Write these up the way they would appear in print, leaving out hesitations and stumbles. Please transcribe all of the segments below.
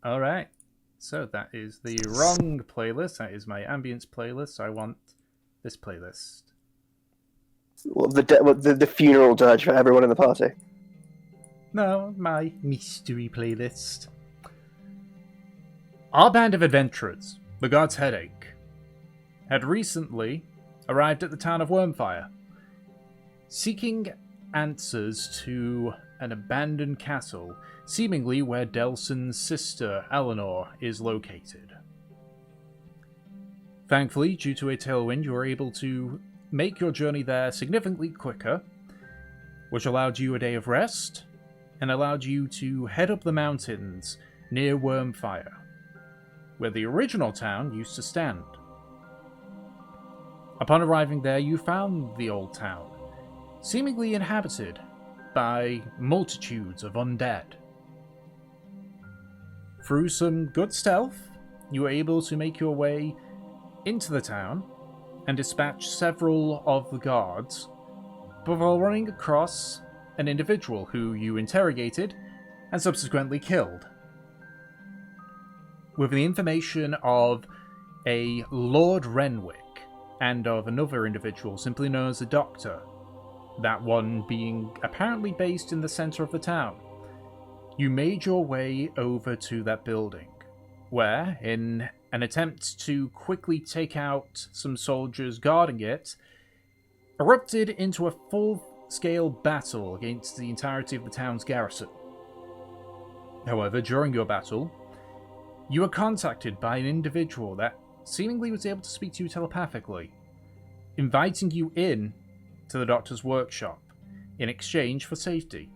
Alright. So that is the wrong playlist. That is my ambience playlist. I want this playlist. Well, the funeral dirge for everyone in the party. No, my mystery playlist. Our band of adventurers, the God's Headache, had recently arrived at the town of Wormfire, seeking answers to an abandoned castle, seemingly where Delson's sister, Eleanor, is located. Thankfully, due to a tailwind, you were able to make your journey there significantly quicker, which allowed you a day of rest, and allowed you to head up the mountains near Wormfire, where the original town used to stand. Upon arriving there, you found the old town, seemingly inhabited by multitudes of undead. Through some good stealth, you were able to make your way into the town and dispatch several of the guards before running across an individual who you interrogated and subsequently killed. With the information of a Lord Renwick and of another individual simply known as the Doctor, that one being apparently based in the center of the town, you made your way over to that building, where, in an attempt to quickly take out some soldiers guarding it, erupted into a full-scale battle against the entirety of the town's garrison. However, during your battle, you were contacted by an individual that seemingly was able to speak to you telepathically, inviting you in to the Doctor's workshop in exchange for safety.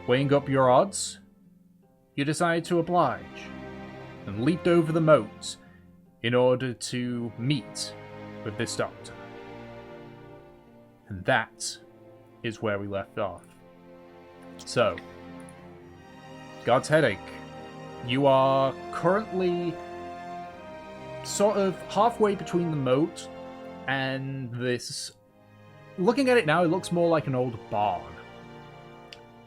Weighing up your odds, you decided to oblige and leaped over the moat in order to meet with this Doctor. And that is where we left off. So, God's Headache, you are currently sort of halfway between the moat and this... Looking at it now, it looks more like an old barn.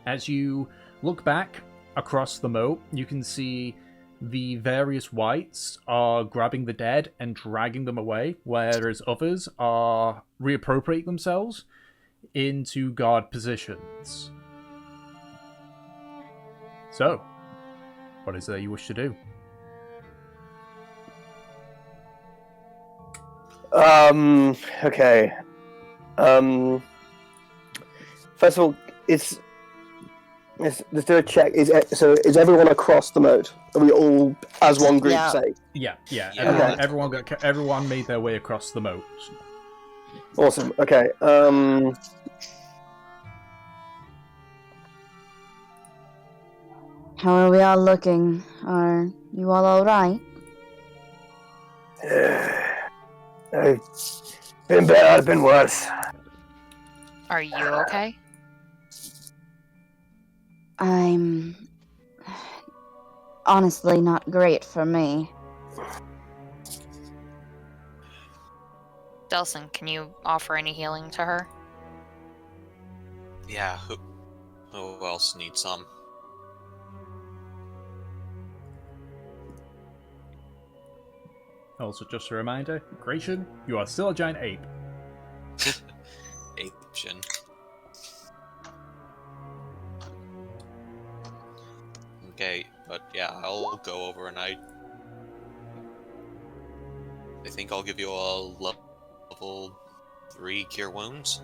As you look back across the moat, you can see the various wights are grabbing the dead and dragging them away, whereas others are reappropriate themselves into guard positions. So, what is there you wish to do? Okay. First of all, let's do a check. Is everyone across the moat? Are we all as one group safe? Yeah. Okay. Everyone made their way across the moat. Awesome. Okay. How are we all looking? Are you all right? I've been better, I've been worse. Are you okay? I'm honestly not great for me. Delson, can you offer any healing to her? Yeah, who else needs some? Also, just a reminder, Gratian, you are still a giant ape. Apesian. Okay, but yeah, I'll go over and I think I'll give you a level 3 cure wounds.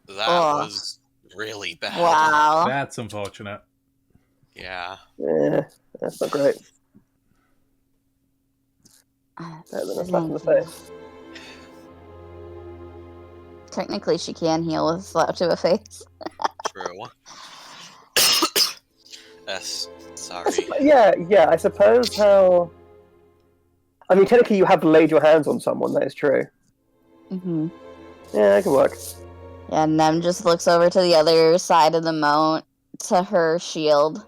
That was really bad. Wow. That's unfortunate. Yeah. Yeah, that's not great. Better than a slap in the face. Technically, she can heal with a slap to a face. True. Yes, sorry. Yeah, I suppose how... I mean, technically you have laid your hands on someone, that is true. Mm-hmm. Yeah, that can work. Yeah, and Nem just looks over to the other side of the moat, to her shield.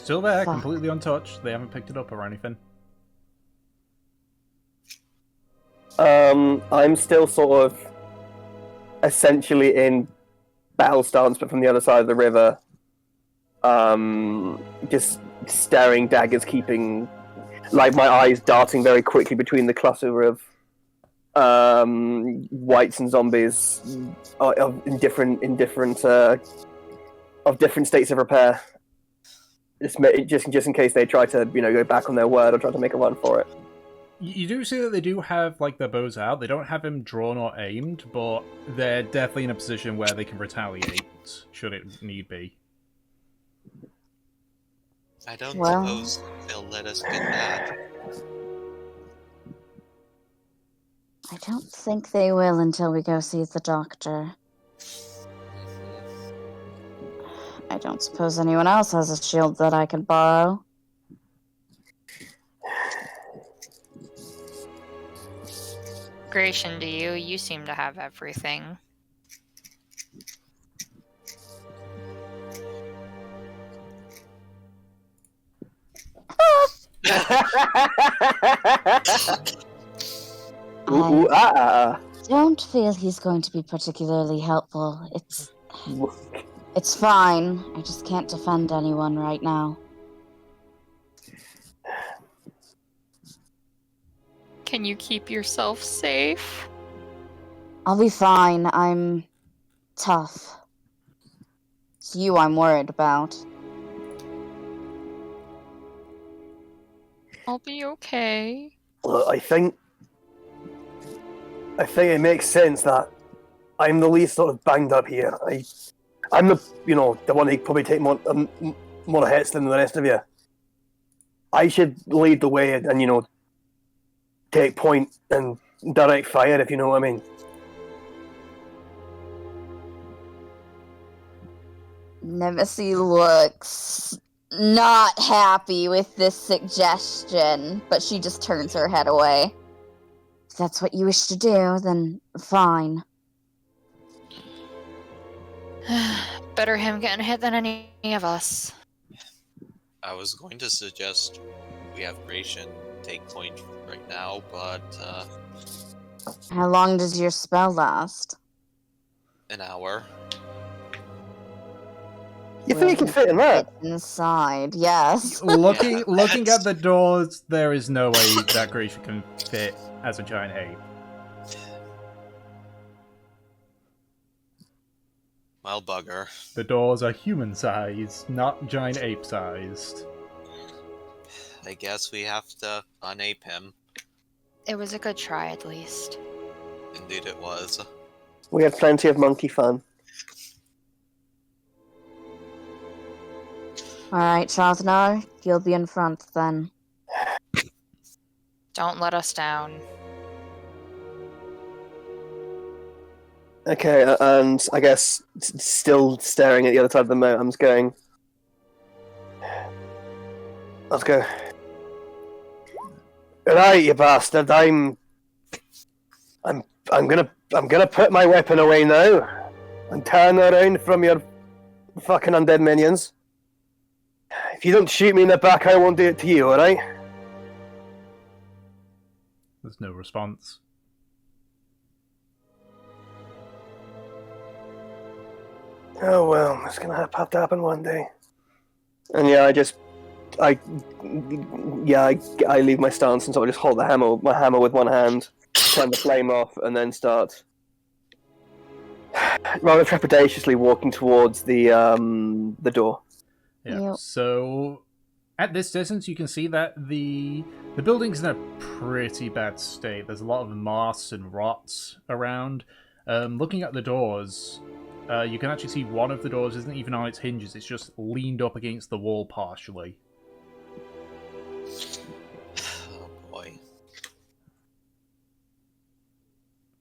Still there, Fuck. completely untouched. They haven't picked it up or anything. I'm still sort of essentially in battle stance, but from the other side of the river. Just staring daggers, keeping like my eyes darting very quickly between the cluster of whites and zombies in different of different states of repair. Just in case they try to go back on their word or try to make a run for it. You do see that they do have like their bows out. They don't have him drawn or aimed, but they're definitely in a position where they can retaliate should it need be. I don't Well. suppose they'll let us get that. I don't think they will until we go see the doctor. I don't suppose anyone else has a shield that I could borrow. Gratian, do you? You seem to have everything. I don't feel he's going to be particularly helpful. It's fine. I just can't defend anyone right now. Can you keep yourself safe? I'll be fine. I'm tough. It's you I'm worried about. I'll be okay. Well, I think it makes sense that I'm the least sort of banged up here. I'm the the one who probably take more hits than the rest of you. I should lead the way and take point and direct fire, if you know what I mean. Nemesis looks not happy with this suggestion, but she just turns her head away. If that's what you wish to do, then fine. Better him getting hit than any of us. I was going to suggest we have Gratian take point right now, but How long does your spell last? an hour. You think you can fit in that? Inside, yes. Looking Yeah, at the doors, there is no way that Gratian can fit as a giant ape. Well, bugger. The doors are human-sized, not giant ape-sized. I guess we have to unape him. It was a good try, at least. Indeed it was. We had plenty of monkey fun. Alright, Shaznar, you'll be in front then. Don't let us down. Okay, and I guess still staring at the other side of the moat, I'm just going. Let's go. Right, you bastard. I'm gonna put my weapon away now and turn around from your fucking undead minions. If you don't shoot me in the back, I won't do it to you, alright? There's no response. Oh well, it's gonna have to happen one day. And yeah, I leave my stance and sort of just hold my hammer with one hand, turn the flame off, and then start rather trepidatiously walking towards the door. Yeah. Yep. So at this distance, you can see that the building's in a pretty bad state. There's a lot of moss and rots around. Looking at the doors, you can actually see one of the doors isn't even on its hinges. It's just leaned up against the wall partially. Oh boy.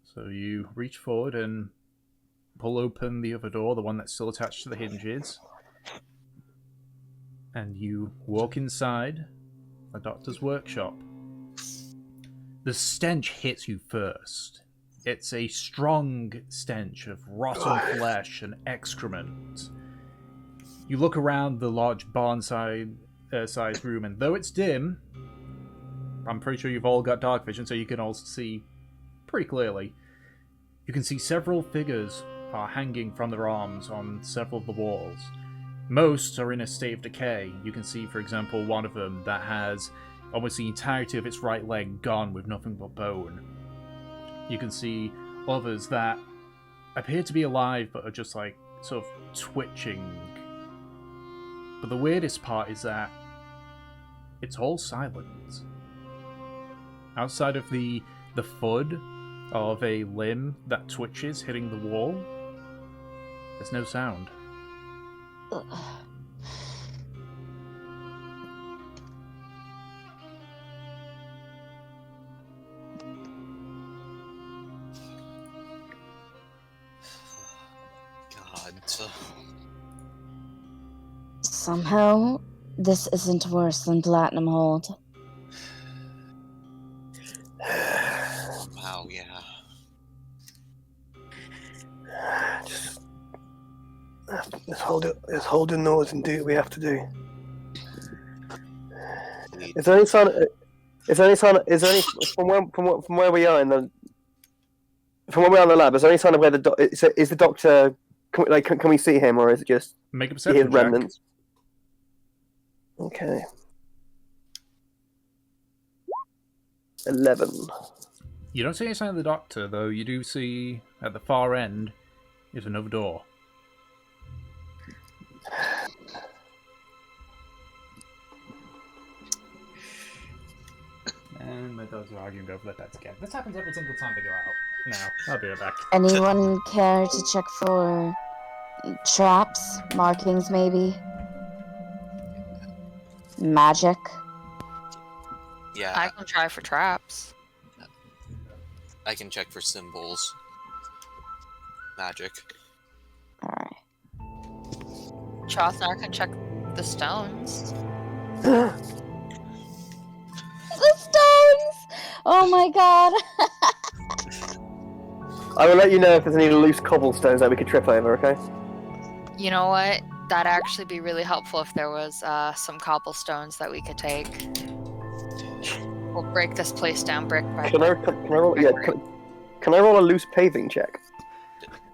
So you reach forward and pull open the other door, the one that's still attached to the hinges. And you walk inside the doctor's workshop. The stench hits you first. It's a strong stench of rotten flesh and excrement. You look around the large barnside sized room, and though it's dim, I'm pretty sure you've all got dark vision, so you can all see pretty clearly. You can see several figures are hanging from their arms on several of the walls. Most are in a state of decay. You can see, for example, one of them that has almost the entirety of its right leg gone with nothing but bone. You can see others that appear to be alive but are just like sort of twitching. But the weirdest part is that it's all silent. Outside of the thud of a limb that twitches hitting the wall, there's no sound. Ugh. God. Somehow, this isn't worse than Platinum Hold. Wow, yeah. Just hold your nose and do what we have to do. Please. Is there any sign? Is there any sign? Is there any from where we are in the from where we are in the lab? Is there any sign of where is the doctor? Can we see him, or is it just Make a his perception check. remnants? Okay. 11. You don't see any sign of the doctor, though you do see at the far end is another door. And my dogs are arguing over their pets again. This happens every single time they go out. Now, I'll be right back. Anyone care to check for traps, markings maybe? Magic? Yeah, I can try for traps. I can check for symbols. Magic. Alright. Chothnar can check the stones. The stones! Oh my god! I will let you know if there's any loose cobblestones that we could trip over. Okay. You know what? That'd actually be really helpful if there was some cobblestones that we could take. We'll break this place down brick by Can I brick. roll? Yeah. Can I roll a loose paving check?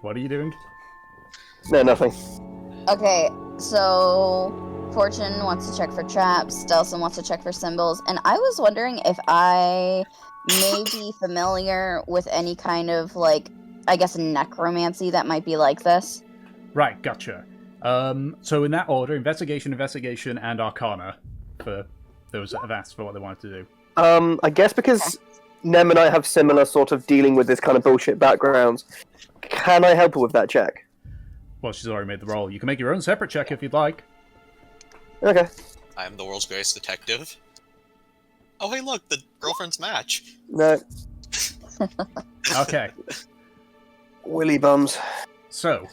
What are you doing? No, nothing. Okay, so Fortune wants to check for traps, Stelson wants to check for symbols, and I was wondering if I may be familiar with any kind of, like, I guess necromancy that might be like this. Right, gotcha. So in that order, investigation, and arcana, for those that have asked for what they wanted to do. I guess because Nem and I have similar sort of dealing with this kind of bullshit backgrounds, can I help her with that check? Well, she's already made the roll. You can make your own separate check if you'd like. Okay. I am the world's greatest detective. Oh, hey, look, the girlfriend's match. No. Okay, Willy bums. so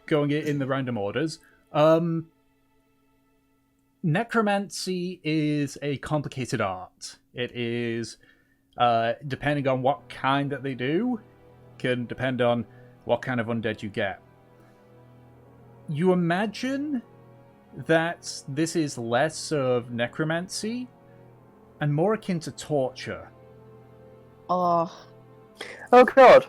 going in the random orders. Necromancy is a complicated art. It is, depending on what kind that they do, can depend on what kind of undead you get. You imagine that this is less of necromancy and more akin to torture. Oh, Oh god.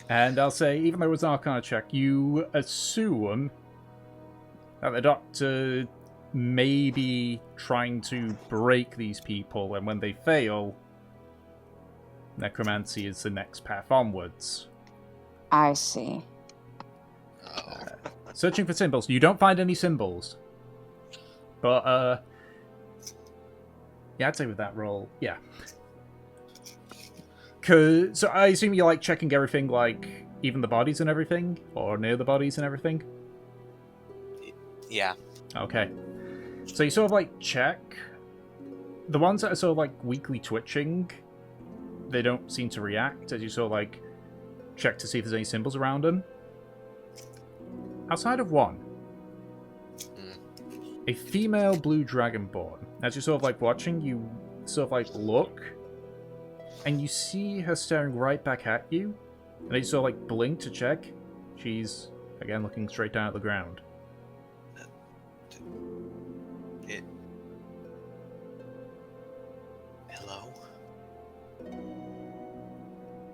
And I'll say, even though it's an arcana check, you assume that the doctor may be trying to break these people, and when they fail, necromancy is the next path onwards. I see. Oh. Searching for symbols. You don't find any symbols. But, yeah, I'd say with that roll, yeah. So I assume you like checking everything, like, even the bodies and everything? Or near the bodies and everything? Yeah. Okay. So you sort of, like, check. The ones that are sort of, like, weakly twitching, they don't seem to react as you sort of, like, check to see if there's any symbols around them. Outside of one, a female blue dragonborn. As you're sort of, like, watching, you sort of, like, look, and you see her staring right back at you, and you sort of, like, blink to check. She's, again, looking straight down at the ground. It. Hello?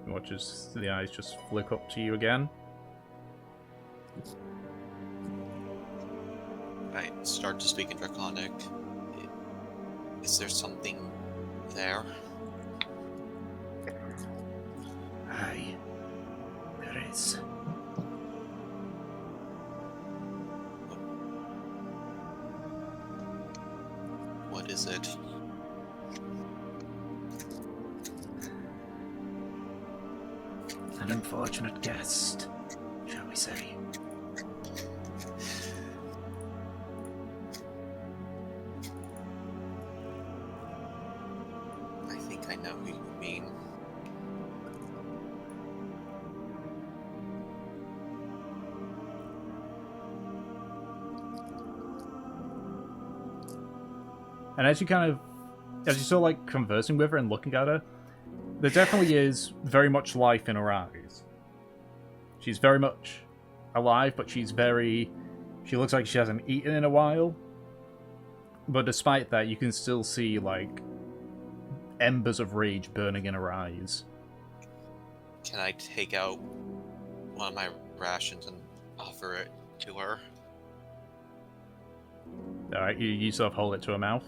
He watches the eyes just flick up to you again. I start to speak in Draconic. Is there something there? Aye, there is. What is it? An unfortunate guest, shall we say. I think I know who you mean. And as you sort of like conversing with her and looking at her, there definitely is very much life in her eyes. She's very much alive, but she looks like she hasn't eaten in a while. But despite that, you can still see, like, embers of rage burning in her eyes. Can I take out one of my rations and offer it to her? Alright, you sort of hold it to her mouth.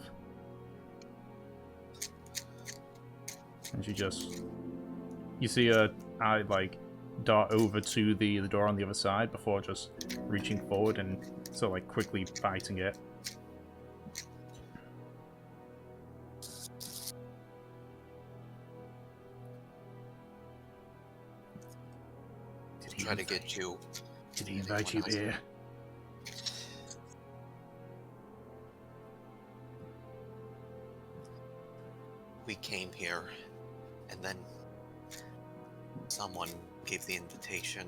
And you see her eye, like, dart over to the door on the other side before just reaching forward and sort of, like, quickly biting it. Try to get you. Did he invite you here? We came here, and then someone gave the invitation.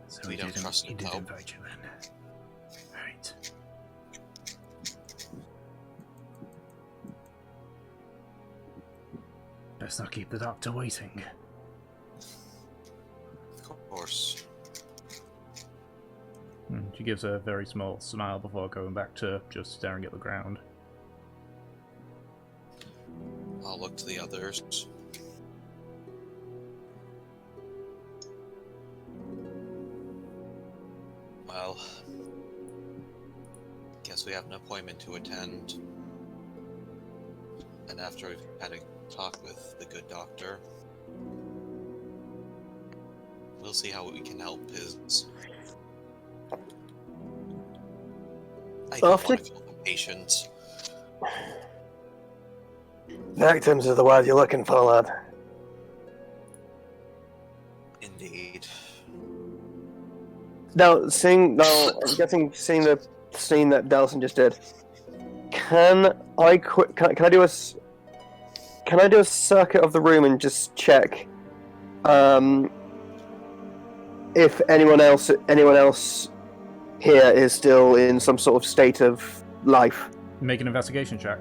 So We he don't didn't- trust he it, did though. invite you then. Right. Let's not keep the doctor waiting. Of course. She gives a very small smile before going back to just staring at the ground. I'll look to the others. Well, guess we have an appointment to attend. And after we've had a talk with the good doctor, we'll see how we can help his... I don't After- want to call them patients. Victims are the word you're looking for, lad. Indeed. Now, I'm guessing seeing the scene that Delson just did. Can I do a circuit of the room and just check if anyone else here is still in some sort of state of life? Make an investigation check.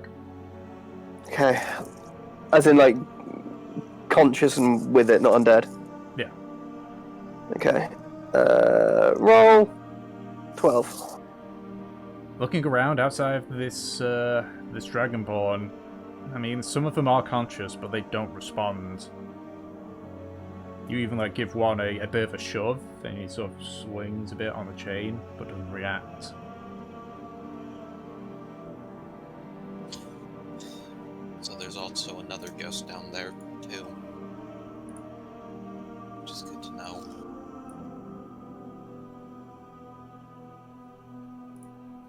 Okay, as in like conscious and with it, not undead. Yeah. Okay. Roll 12. Looking around outside of this Dragonborn, I mean, some of them are conscious, but they don't respond. You even like give one a bit of a shove, and he sort of swings a bit on the chain, but doesn't react. So there's also another guest down there, too. Which is good to know.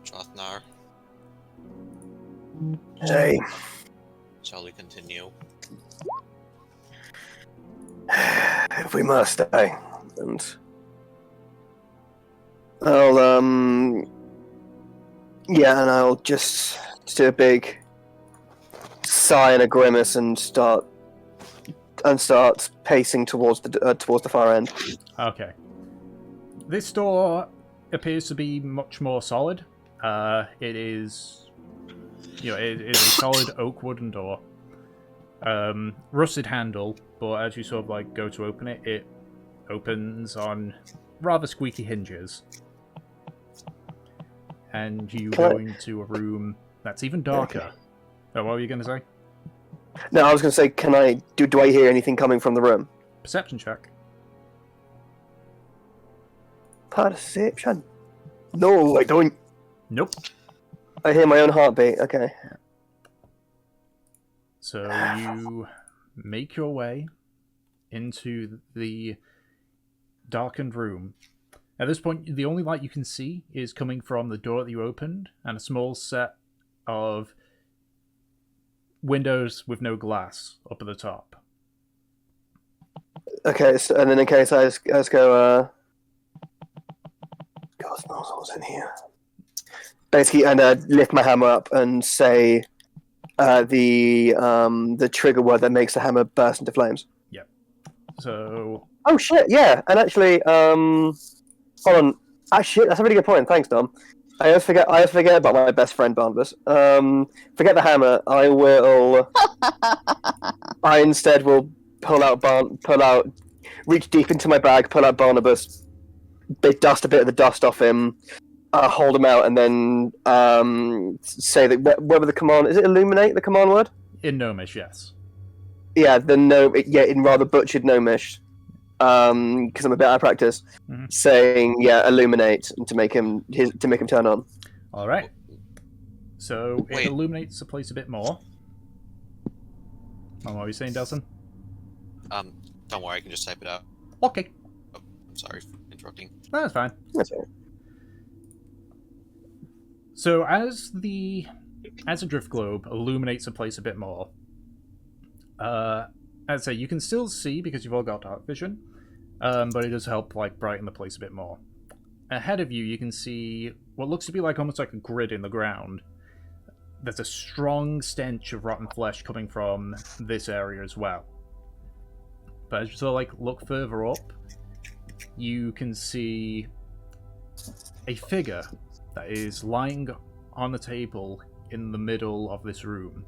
Trothnar, Hey. shall we continue? If we must, eh? And I'll I'll just do a big sigh and a grimace and start pacing towards the far end. Okay. This door appears to be much more solid. It is, it is a solid oak wooden door. Rusted handle, but as you sort of like go to open it, it opens on rather squeaky hinges. and you Can go I- into a room that's even darker. Okay. Oh, what were you going to say? No, I was going to say, can I do I hear anything coming from the room? Perception check. Perception. No, I don't. Nope. I hear my own heartbeat. Okay. So you make your way into the darkened room. At this point, the only light you can see is coming from the door that you opened and a small set of windows with no glass up at the top. Okay, so, and then in case I just go, God knows what's in here. Basically, and lift my hammer up and say the trigger word that makes the hammer burst into flames. So Oh shit! Yeah, and actually, hold on. Ah shit, that's a really good point. Thanks, Dom. I always forget about my best friend Barnabas. Forget the hammer. I instead will reach deep into my bag, pull out Barnabas, dust a bit of the dust off him, hold him out, and then say that whether the command is it illuminate the command word? in Gnomish, yes. Yeah, in rather butchered Gnomish, because I'm a bit out of practice, Mhm. saying illuminate and to make him turn on. All right. So it Wait. illuminates the place a bit more. What were you saying, Delson? Don't worry, I can just type it out. Okay, I'm sorry for interrupting. no, that's fine. That's all right. So as a drift globe illuminates the place a bit more, as I say, you can still see because you've all got dark vision, but it does help like brighten the place a bit more. Ahead of you, you can see what looks to be like almost like a grid in the ground. There's a strong stench of rotten flesh coming from this area as well. But as you sort of like look further up, you can see a figure that is lying on the table in the middle of this room.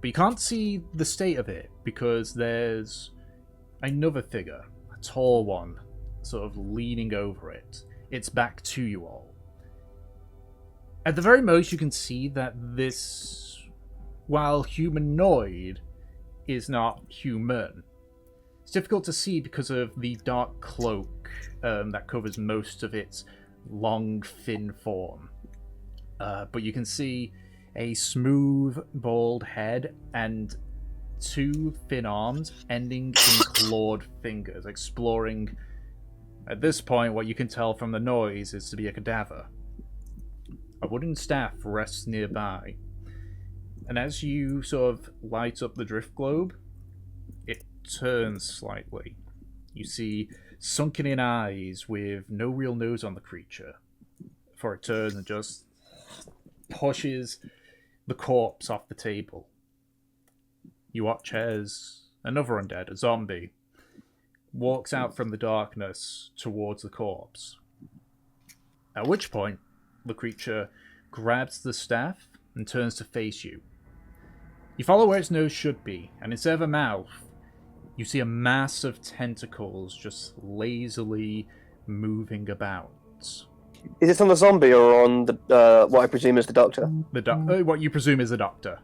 But you can't see the state of it because there's another figure, a tall one, sort of leaning over it. It's back to you all. At the very most, you can see that this, while humanoid, is not human. It's difficult to see because of the dark cloak that covers most of its long, thin form. But you can see a smooth, bald head and two thin arms ending in clawed fingers, exploring, at this point, what you can tell from the noise is to be a cadaver. A wooden staff rests nearby, and as you sort of light up the drift globe, it turns slightly. You see sunken-in eyes with no real nose on the creature, before it turns and just pushes the corpse off the table. You watch as another undead, a zombie, walks out from the darkness towards the corpse. At which point, the creature grabs the staff and turns to face you. You follow where its nose should be, and instead of a mouth, you see a mass of tentacles just lazily moving about. Is this on the zombie or on the what I presume is the doctor? What you presume is a doctor.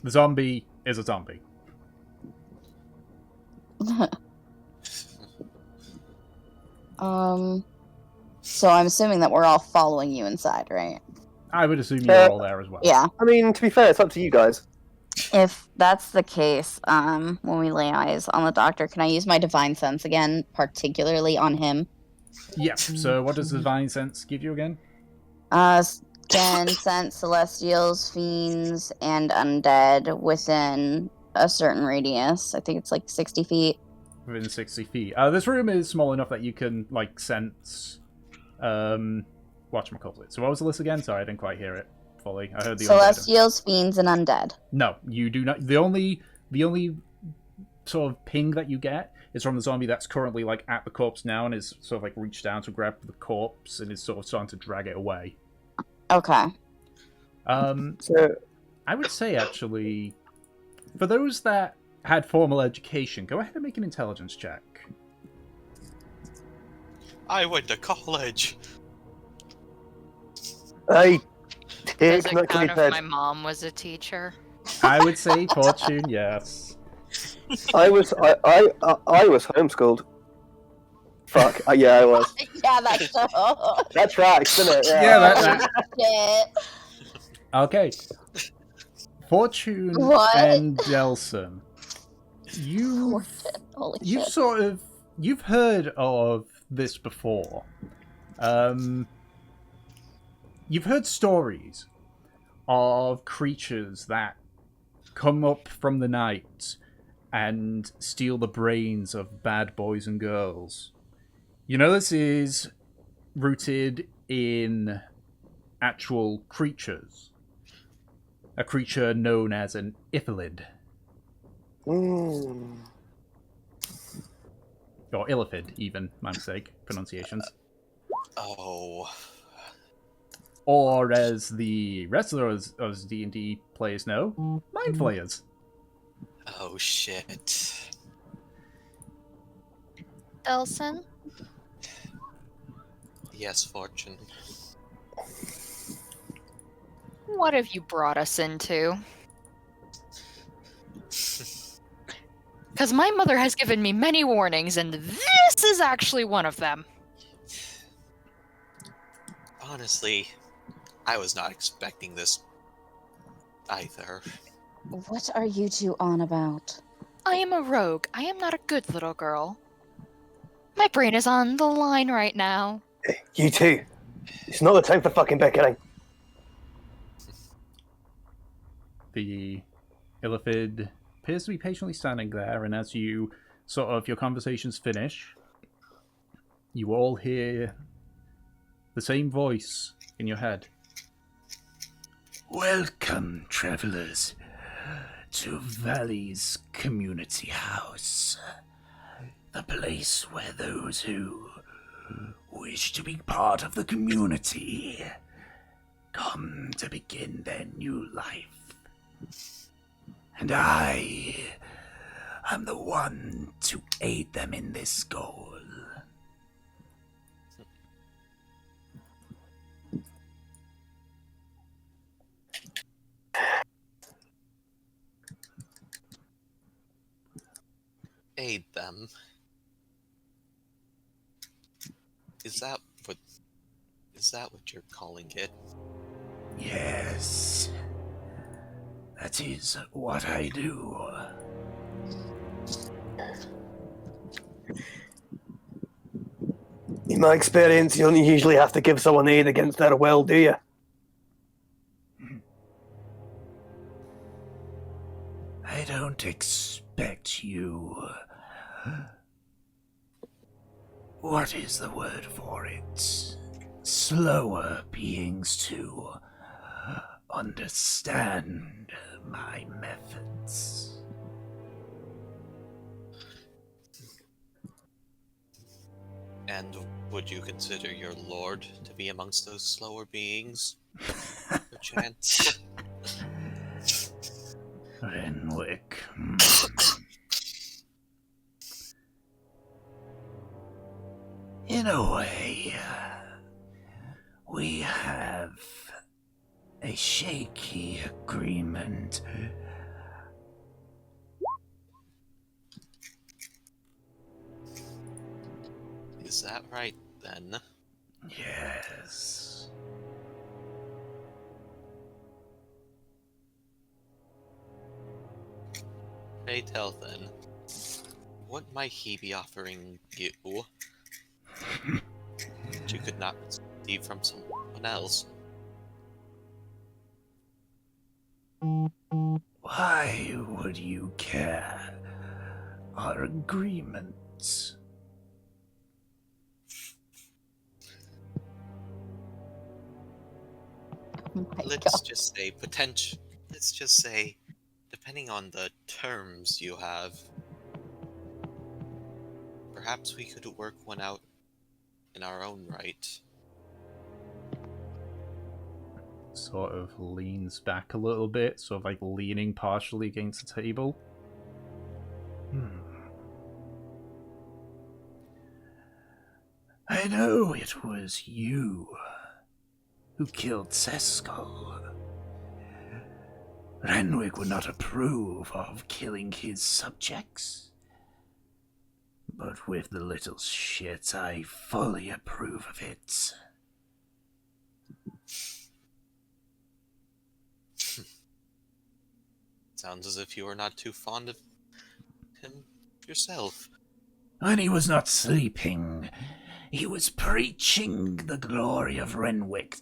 The zombie is a zombie. So I'm assuming that we're all following you inside, right? I would assume you're all there as well. Yeah. I mean, to be fair, it's up to you guys. If that's the case, when we lay eyes on the doctor, can I use my divine sense again, particularly on him? Yep. So what does Divine Sense give you again? Can sense celestials, fiends, and undead within a certain radius. I think it's like 60 feet. Within 60 feet. This room is small enough that you can, like, sense... whatchamacallit. So what was the list again? Sorry, I didn't quite hear it fully. I heard the undead. Celestials, fiends, and undead. No, you do not. The only sort of ping that you get is from the zombie that's currently, like, at the corpse now and is sort of, like, reached down to grab the corpse and is sort of starting to drag it away. Okay. So, I would say, actually, for those that had formal education, go ahead and make an intelligence check. I went to college. I Does it technically count if did. my mom was a teacher? I would say Fortune, yes. I was homeschooled. Fuck. Yeah, I was. Yeah, that's so. That tracks, doesn't it? Yeah, Holy that. shit. Okay. Fortune What? and Delson. You've Holy you've shit. sort of you've heard of this before. You've heard stories of creatures that come up from the night and steal the brains of bad boys and girls. You know, this is rooted in actual creatures. A creature known as an Ithilid. Mm. Or Illithid, even, my mistake, pronunciations. Oh. Or as the rest of those D&D players know, Mind Flayers. Oh shit. Delson? Yes, Fortune. What have you brought us into? Because my mother has given me many warnings, and this is actually one of them. Honestly, I was not expecting this either. What are you two on about? I am a rogue. I am not a good little girl. My brain is on the line right now. You too. It's not the time for fucking bickering. The Illithid appears to be patiently standing there, and as you sort of your conversations finish, you all hear the same voice in your head. Welcome, travelers, to Valley's Community House, the place where those who wish to be part of the community come to begin their new life. And I am the one to aid them in this goal. Aid them. Is that what you're calling it? Yes, that is what I do. In my experience, you don't usually have to give someone aid against their will, do you? I don't expect you. What is the word for it? Slower beings to understand my methods. And would you consider your lord to be amongst those slower beings? Perchance? Renwick. In a way, we have a shaky agreement. Is that right, then? Yes. Pray tell, then. What might he be offering you that you could not receive from someone else? Why would you care? Our agreements. Oh my Let's God. just say potential. Let's just say, depending on the terms you have, perhaps we could work one out in our own right. Sort of leans back a little bit, sort of like leaning partially against the table. I know it was you who killed Seskull. Renwick would not approve of killing his subjects. But with the little shit, I fully approve of it. Sounds as if you are not too fond of him yourself. When he was not sleeping, he was preaching the glory of Renwick.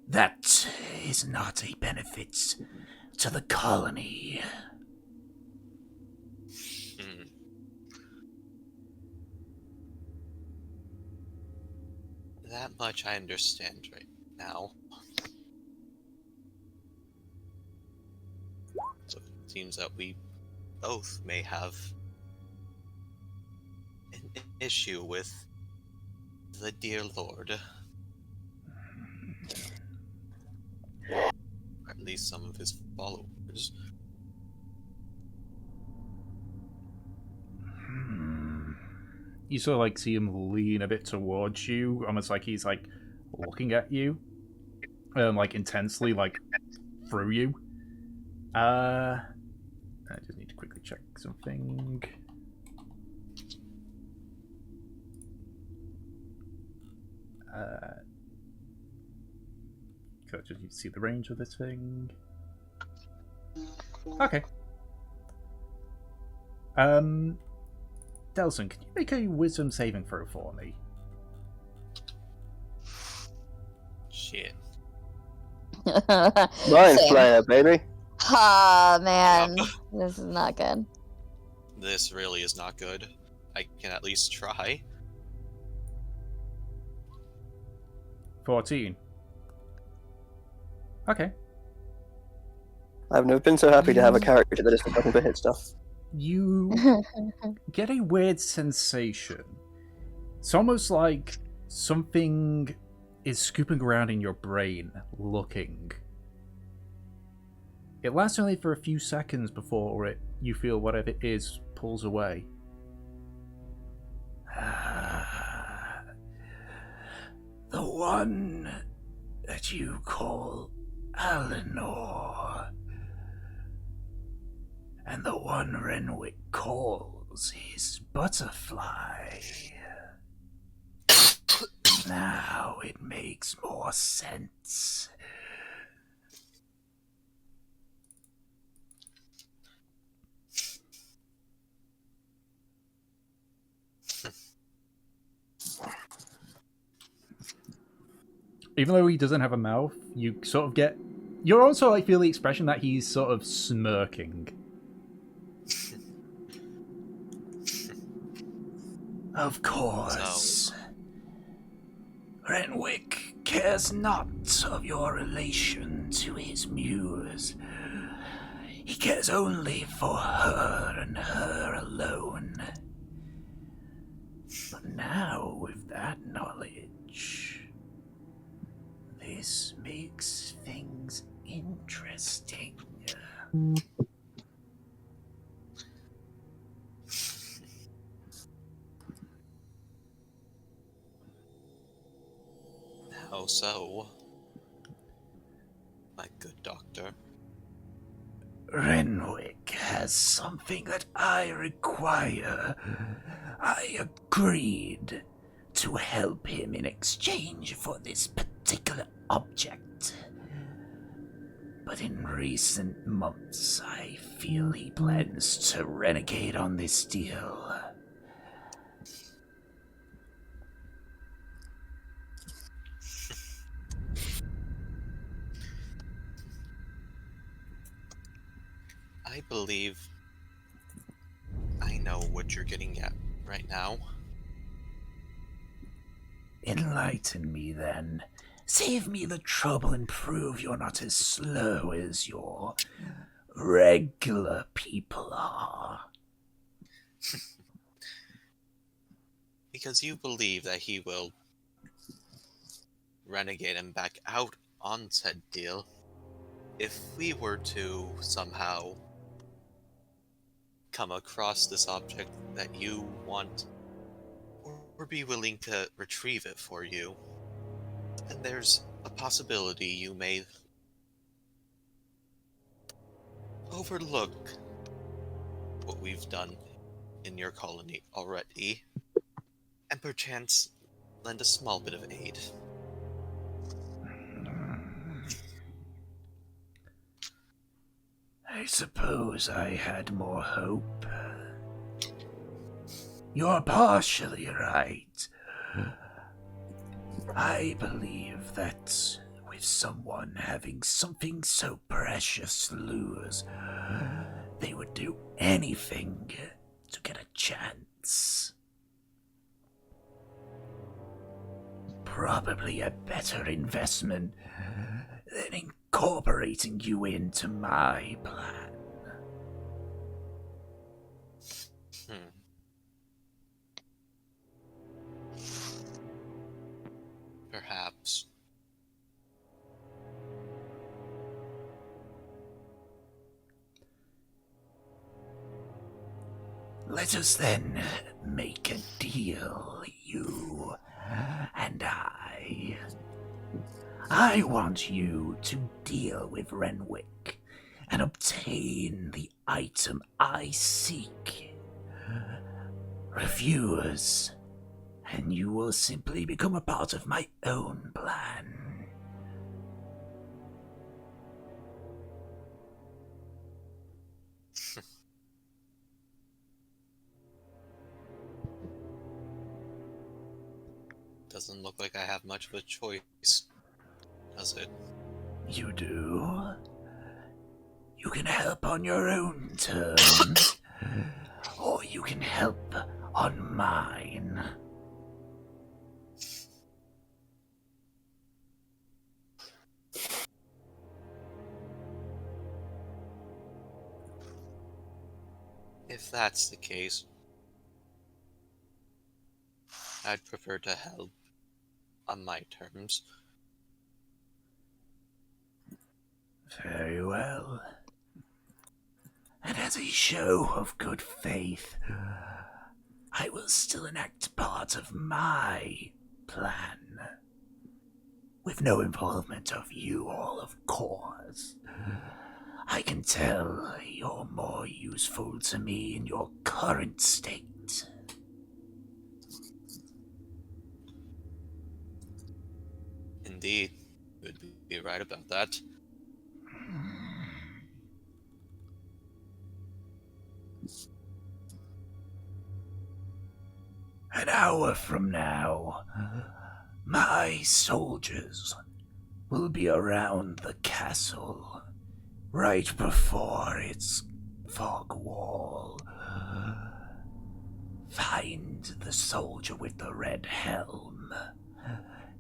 That is not a benefit to the colony. That much I understand right now. So it seems that we both may have an issue with the dear Lord. Or at least some of his followers. You sort of like see him lean a bit towards you, almost like he's like looking at you, like intensely, like through you. I just need to quickly check something. So I just need to see the range of this thing. Okay. Delson, can you make a wisdom saving throw for me? Shit. Mind Same. flayer, baby. Ah, man. Yup. This is not good. This really is not good. I can at least try. 14. Okay. I've never been so happy to have a character that isn't nothing but hit stuff. You get a weird sensation. It's almost like something is scooping around in your brain, looking. It lasts only for a few seconds before you feel whatever it is pulls away. The one that you call Eleanor. And the one Renwick calls his butterfly. Now it makes more sense. Even though he doesn't have a mouth, you sort of get... You also like feel the expression that he's sort of smirking. Of course. Renwick cares not of your relation to his muse. He cares only for her and her alone. But now, with that knowledge, this makes things interesting. How so, my good doctor? Renwick has something that I require. I agreed to help him in exchange for this particular object. But in recent months, I feel he plans to renegade on this deal. I believe I know what you're getting at right now. Enlighten me, then. Save me the trouble and prove you're not as slow as your regular people are. Because you believe that he will renegade and back out on said deal. If we were to somehow come across this object that you want, or be willing to retrieve it for you, and there's a possibility you may overlook what we've done in your colony already, and perchance lend a small bit of aid. I suppose I had more hope. You're partially right. I believe that with someone having something so precious to lose, they would do anything to get a chance. Probably a better investment than incorporating you into my plan. Hmm. Perhaps. Let us then make a deal, you and I. I want you to deal with Renwick and obtain the item I seek. Refuse, and you will simply become a part of my own plan. Doesn't look like I have much of a choice, does it? You do? You can help on your own terms, or you can help on mine. If that's the case, I'd prefer to help on my terms. Very well. And as a show of good faith, I will still enact part of my plan. With no involvement of you all, of course. I can tell you're more useful to me in your current state. Indeed, you'd be right about that. An hour from now, my soldiers will be around the castle right before its fog wall. Find the soldier with the red helm.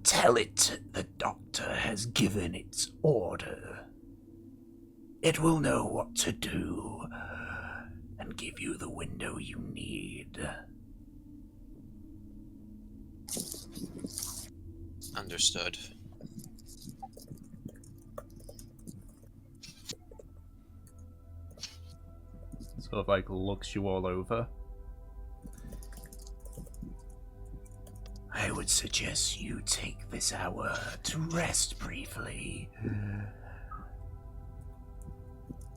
Tell it the doctor has given its order. It will know what to do and give you the window you need. Understood. Sort of like looks you all over. I would suggest you take this hour to rest briefly.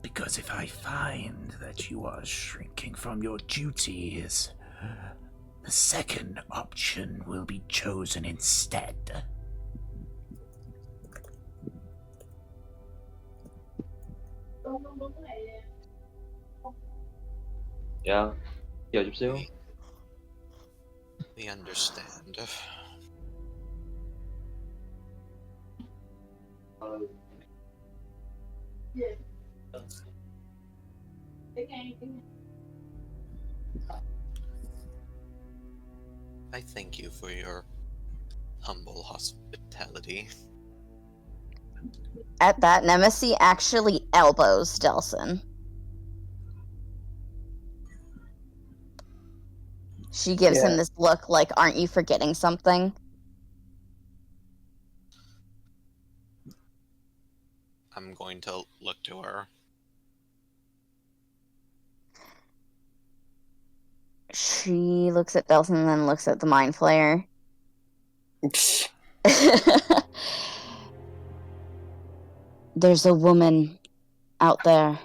Because if I find that you are shrinking from your duties, the second option will be chosen instead. Dạ, chờ chút xíu. We understand. I thank you for your humble hospitality. At that, Nemesis actually elbows Delson. She gives him this look like, aren't you forgetting something? I'm going to look to her. She looks at Delson and then looks at the Mind Flayer. There's a woman out there.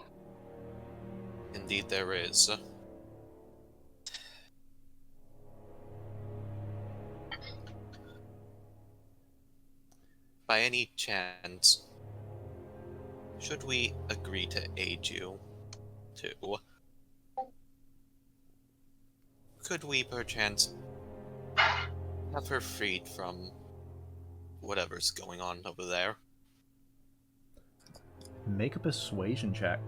Indeed, there is. By any chance, should we agree to aid you, too? Could we perchance have her freed from whatever's going on over there? Make a persuasion check.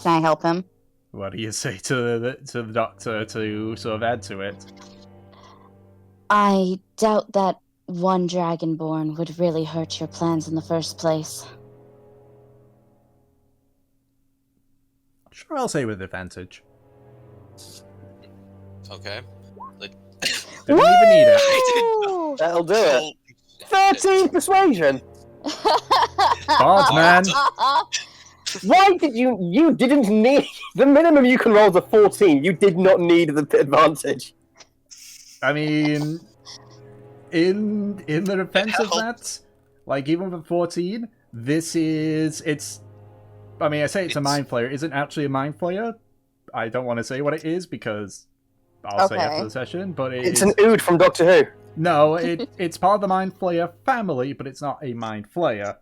Can I help him? What do you say to the doctor to sort of add to it? I doubt that one dragonborn would really hurt your plans in the first place. Sure, I'll say with advantage. Okay. Didn't even need it. Woo! That'll do it. Holy shit. 13 persuasion. Bards, man. Why did you didn't need the minimum you can roll is a 14. You did not need the advantage. I mean, in the defense of Hell. that, like even with 14, it's. I mean, I say it's a mind flayer. It isn't actually a mind flayer. I don't want to say what it is because I'll say after Okay. the session. But It's an ood from Doctor Who. no, it's part of the mind flayer family, but it's not a mind flayer.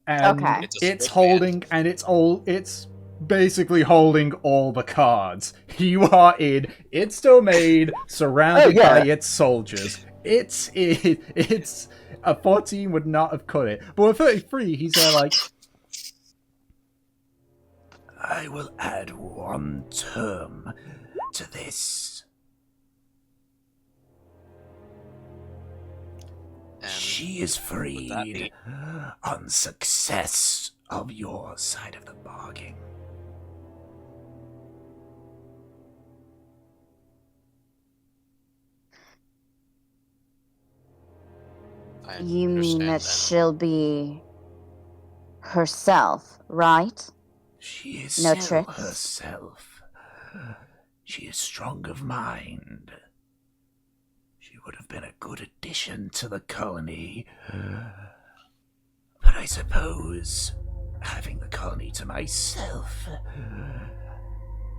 And Okay. It's a it's stick holding, and it's basically holding all the cards. You are in its domain, surrounded Oh, yeah. by its soldiers. It's a 14 would not have cut it, but with 33, he's there like, I will add one term to this. And She is would that freed be? on success of your side of the bargain. I You mean understand that she'll be herself, right? She is No still tricks. herself. She is strong of mind. She would have been a good addition to the colony. But I suppose having the colony to myself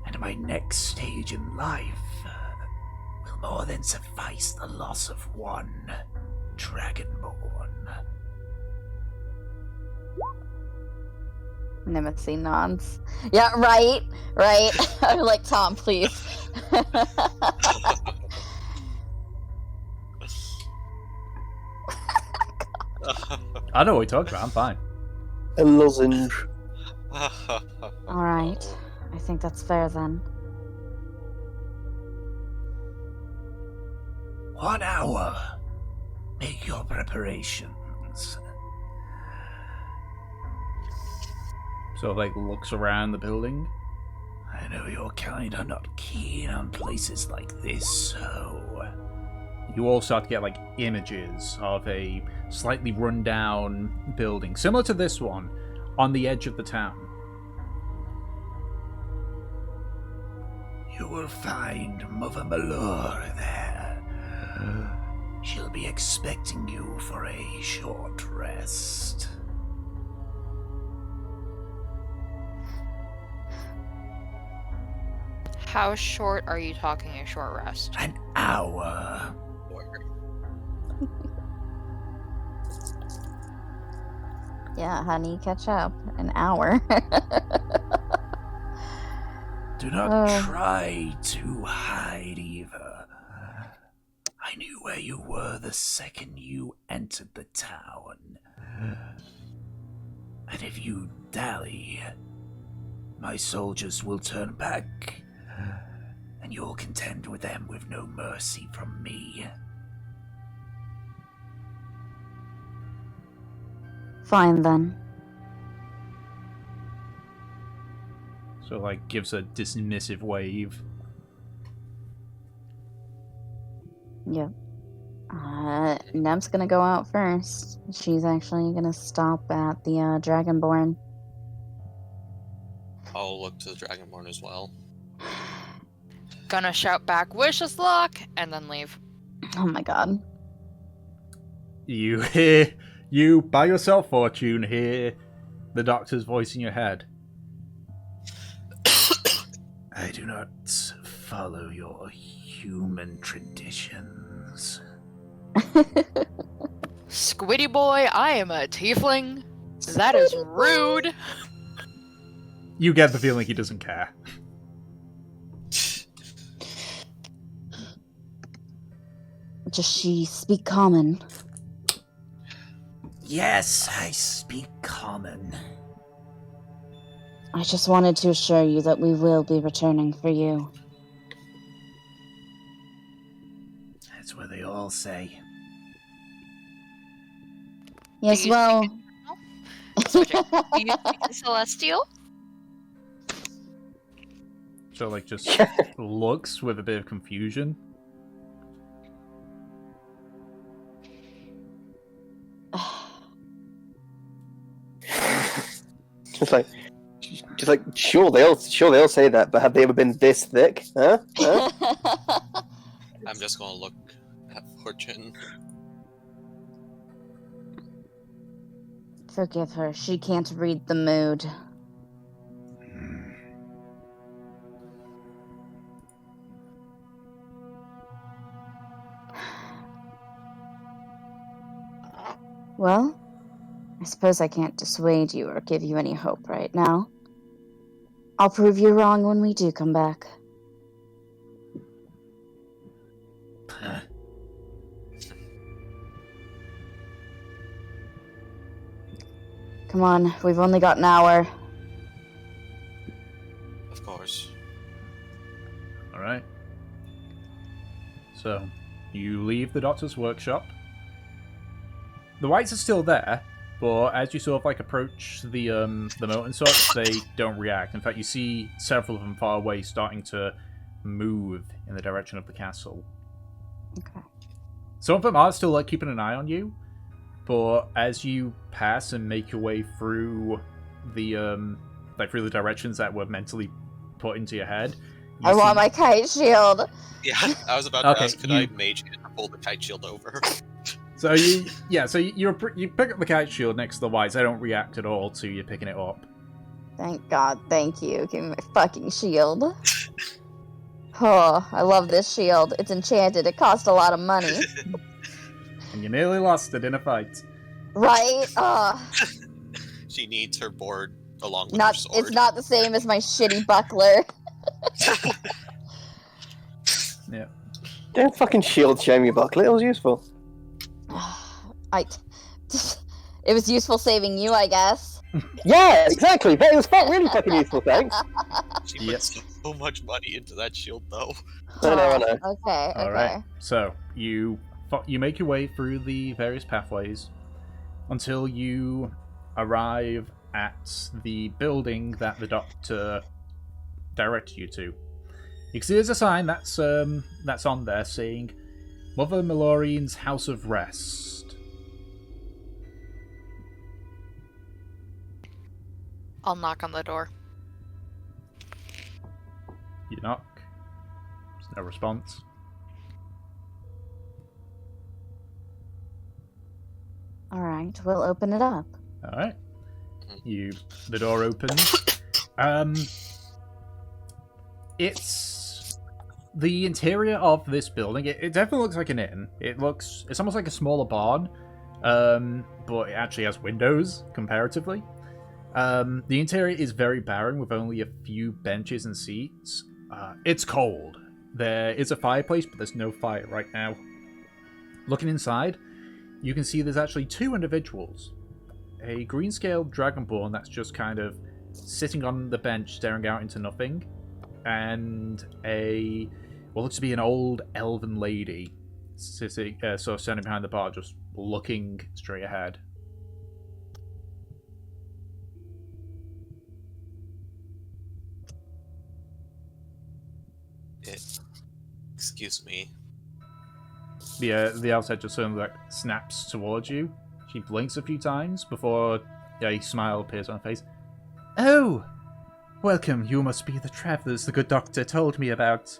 and my next stage in life will more than suffice the loss of one dragonborn. Nemesis nods. Yeah, right. I'm like, Tom, please. I know what we talked about, I'm fine. A lozenge. Alright. I think that's fair then. 1 hour. Make your preparations. Sort of like looks around the building. I know your kind are not keen on places like this, so you all start to get like images of a slightly run down building, similar to this one, on the edge of the town. You will find Mother Malure there. She'll be expecting you for a short rest. How short are you talking a short rest? An hour. Yeah, honey, catch up. An hour. Do not Oh. try to hide either. I knew where you were the second you entered the town. And if you dally, my soldiers will turn back, and you'll contend with them with no mercy from me. Fine then. So, like, gives a dismissive wave. Yep. Nem's gonna go out first. She's actually gonna stop at the Dragonborn. I'll look to the Dragonborn as well. Gonna shout back, wish us luck, and then leave. Oh my god. You hear You, by yourself, Fortune, hear the doctor's voice in your head. I do not follow your human traditions. Squiddy boy, I am a tiefling. That is rude. You get the feeling he doesn't care. Does she speak common? Yes, I speak common. I just wanted to assure you that we will be returning for you. That's what they all say. Yes, you well... Switching. Do you speak in Celestial? So, like, just looks with a bit of confusion. Just like, sure they'll say that, but have they ever been this thick? Huh? I'm just gonna look at Fortune. Forgive her. She can't read the mood. Well, I suppose I can't dissuade you or give you any hope right now. I'll prove you wrong when we do come back. Come on, we've only got an hour. Of course. Alright. So, you leave the doctor's workshop. The whites are still there, but as you sort of like approach the moat and such, they don't react. In fact, you see several of them far away starting to move in the direction of the castle. Okay. Some of them are still like keeping an eye on you, but as you pass and make your way through the through the directions that were mentally put into your head, I want my kite shield. Yeah, I was about to ask, could I mage it and pull the kite shield over? So you pick up the kite shield next to the whites. They don't react at all to you picking it up. Thank God, thank you. Give me my fucking shield. Oh, I love this shield. It's enchanted. It cost a lot of money. And you nearly lost it in a fight. Right? She needs her board along with her sword. It's not the same as my shitty buckler. Yeah. Don't fucking shield shame your buckler. It was useful. It was useful saving you, I guess. Yeah, exactly. But it was really fucking useful, thanks. She put so much money into that shield, though. I know. Okay. Alright, so you make your way through the various pathways until you arrive at the building that the doctor directed you to. You can see there's a sign that's on there saying Mother Melorian's House of Rest. I'll knock on the door. You knock. There's no response. Alright, we'll open it up. Alright. The door opens. It's the interior of this building. It definitely looks like an inn. It's almost like a smaller barn. But it actually has windows comparatively. The interior is very barren with only a few benches and seats. It's cold. There is a fireplace, but there's no fire right now. Looking inside, you can see there's actually two individuals. A green-scaled dragonborn that's just kind of sitting on the bench staring out into nothing, and what looks to be an old elven lady sitting, sort of standing behind the bar, just looking straight ahead. Excuse me. The outside just sort of like snaps towards you. She blinks a few times before a smile appears on her face. Oh! Welcome, you must be the travelers the good doctor told me about.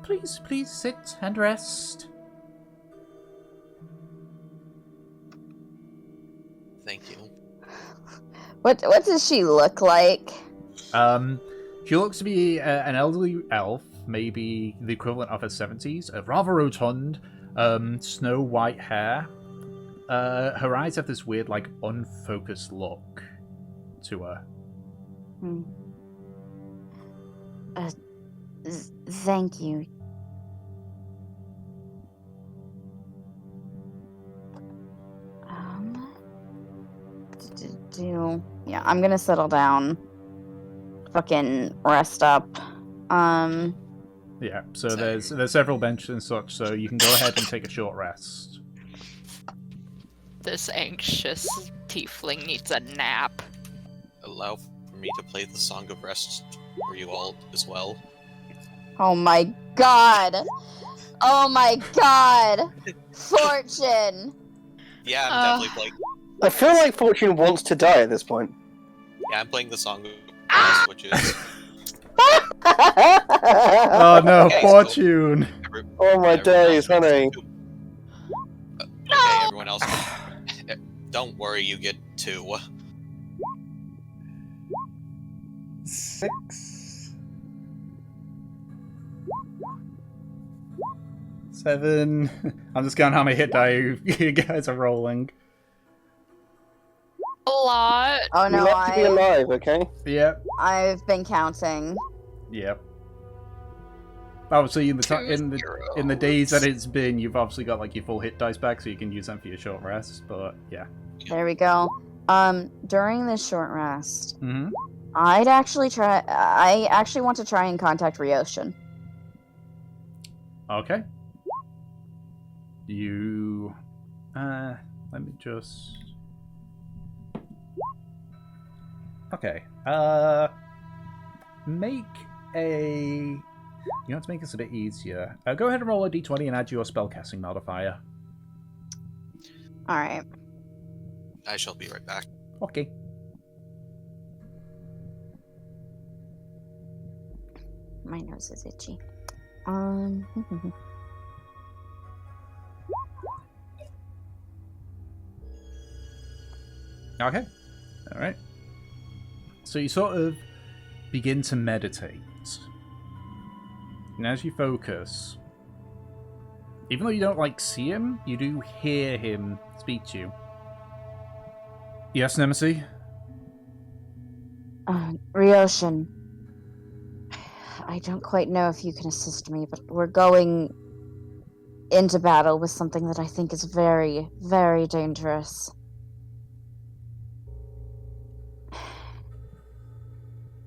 Please sit and rest. Thank you. What does she look like? She looks to be an elderly elf, maybe the equivalent of her 70s, rather rotund, snow white hair. Her eyes have this weird, like, unfocused look to her. Hmm. Thank you. Yeah, I'm gonna settle down. Fucking rest up. Yeah, so Same. there's several benches and such, so you can go ahead and take a short rest. This anxious tiefling needs a nap. Allow for me to play the Song of Rest for you all as well. Oh my god! Oh my god! Fortune! Yeah, I'm definitely playing. I feel like Fortune wants to die at this point. Yeah, I'm playing the Song of Rest, which is. Oh no, Okay, so- Fortune! Oh my everyone days, else gets honey. 2. Okay, everyone else. Don't worry, you get 2. 6, 7. I'm just counting how many hit die you guys are rolling. A lot. Oh You no, like to be alive, okay? Yep, I've been counting. yep. Obviously, in the in the days that it's been, you've obviously got like your full hit dice back, so you can use them for your short rest. But yeah. There we go. During this short rest, Mm-hmm. I actually want to try and contact Ryoshin. Okay. You. Let me just. Okay. Make a. You have to make this a bit easier. Go ahead and roll a d20 and add your spellcasting modifier. Alright. I shall be right back. Okay. My nose is itchy. Okay. Alright. So you sort of begin to meditate. And as you focus, even though you don't like see him, you do hear him speak to you. Yes, Nemesis? Ryoshin. I don't quite know if you can assist me, but we're going into battle with something that I think is very, very dangerous.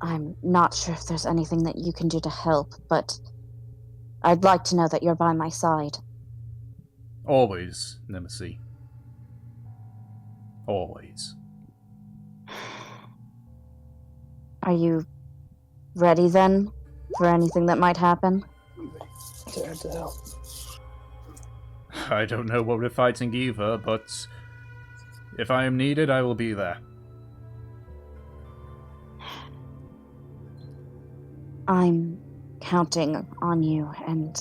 I'm not sure if there's anything that you can do to help, but I'd like to know that you're by my side. Always, Nemesis. Always. Are you ready then for anything that might happen? I don't know what we're fighting either, but if I am needed, I will be there. I'm counting on you, and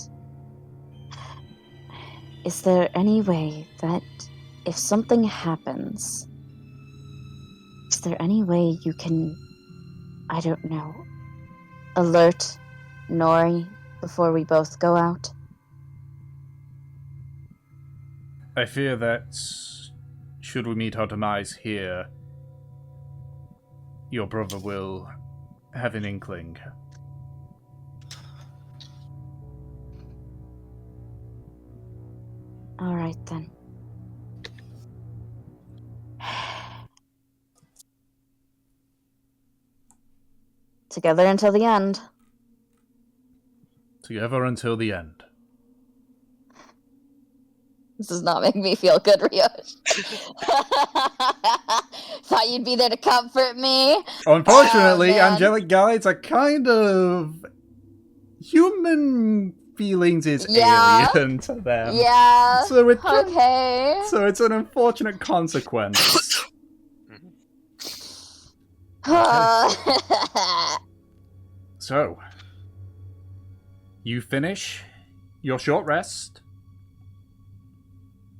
is there any way that if something happens, is there any way you can, I don't know, alert Nori before we both go out? I fear that, should we meet our demise here, your brother will have an inkling. All right, then. Together until the end. Together until the end. This does not make me feel good, Riosh. Thought you'd be there to comfort me. Unfortunately, Oh, man. angelic guides are kind of human feelings is Yeah. alien to them. Yeah. So it Okay. So it's an unfortunate consequence. So, you finish your short rest.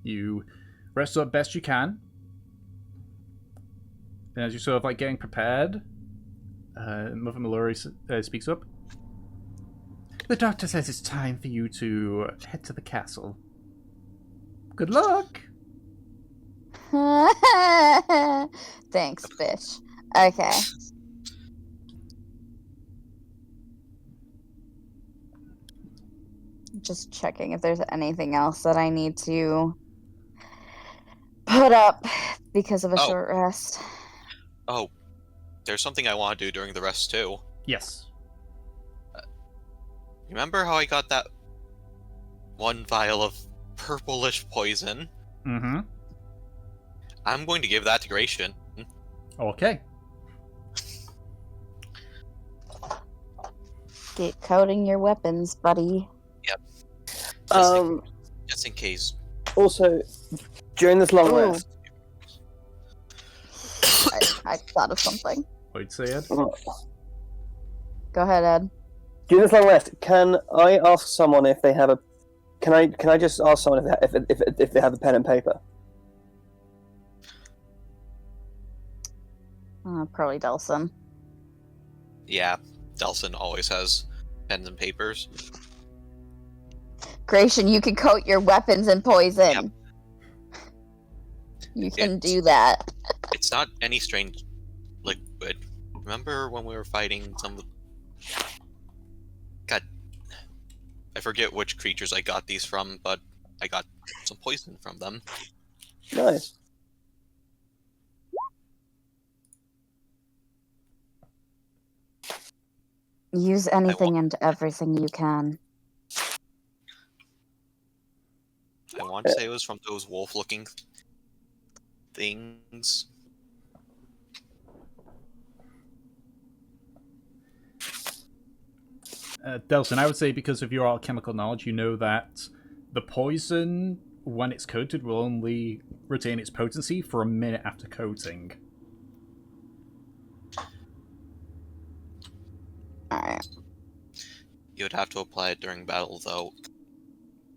You rest up best you can. And as you're sort of like getting prepared, Mother Mallory speaks up. The doctor says it's time for you to head to the castle. Good luck! Thanks, bitch. Okay. Just checking if there's anything else that I need to put up because of a short rest. Oh, there's something I want to do during the rest too. Yes. Remember how I got that one vial of purplish poison? Mm-hmm. I'm going to give that to Gratian. Okay. Get coating your weapons, buddy. Just in case. Also, during this long Ooh. rest, I thought of something. Wait, say it. Go ahead, Ed. during this long rest, can I ask someone if they have a? Can I just ask someone if they have a pen and paper? Probably Delson. Yeah, Delson always has pens and papers. Gratian, you can coat your weapons in poison. Yep. You can do that. It's not any strange liquid. Remember when we were fighting some of the... God, I forget which creatures I got these from, but I got some poison from them. Nice. Use anything and everything you can. I want to say it was from those wolf-looking things. Delson, I would say because of your alchemical knowledge, you know that the poison, when it's coated, will only retain its potency for a minute after coating. Alright. You would have to apply it during battle, though.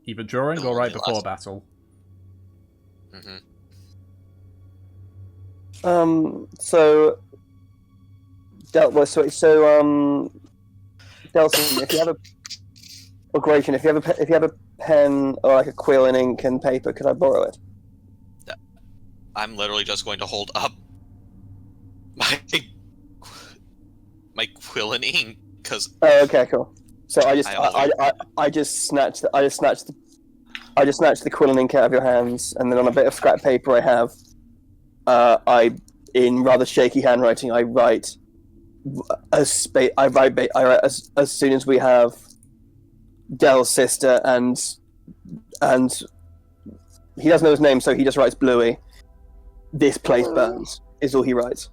Either during It'll or right only before last- battle. Mm-hmm. So Delson, if you have a, or Gratian, if you have a pen or like a quill and ink and paper, could I borrow it? I'm literally just going to hold up my quill and ink because Oh, okay, cool. So I just snatched the quill and ink out of your hands, and then on a bit of scrap paper I have, in rather shaky handwriting, I write as soon as we have Dell's sister and he doesn't know his name, so he just writes Bluey. This place burns is all he writes.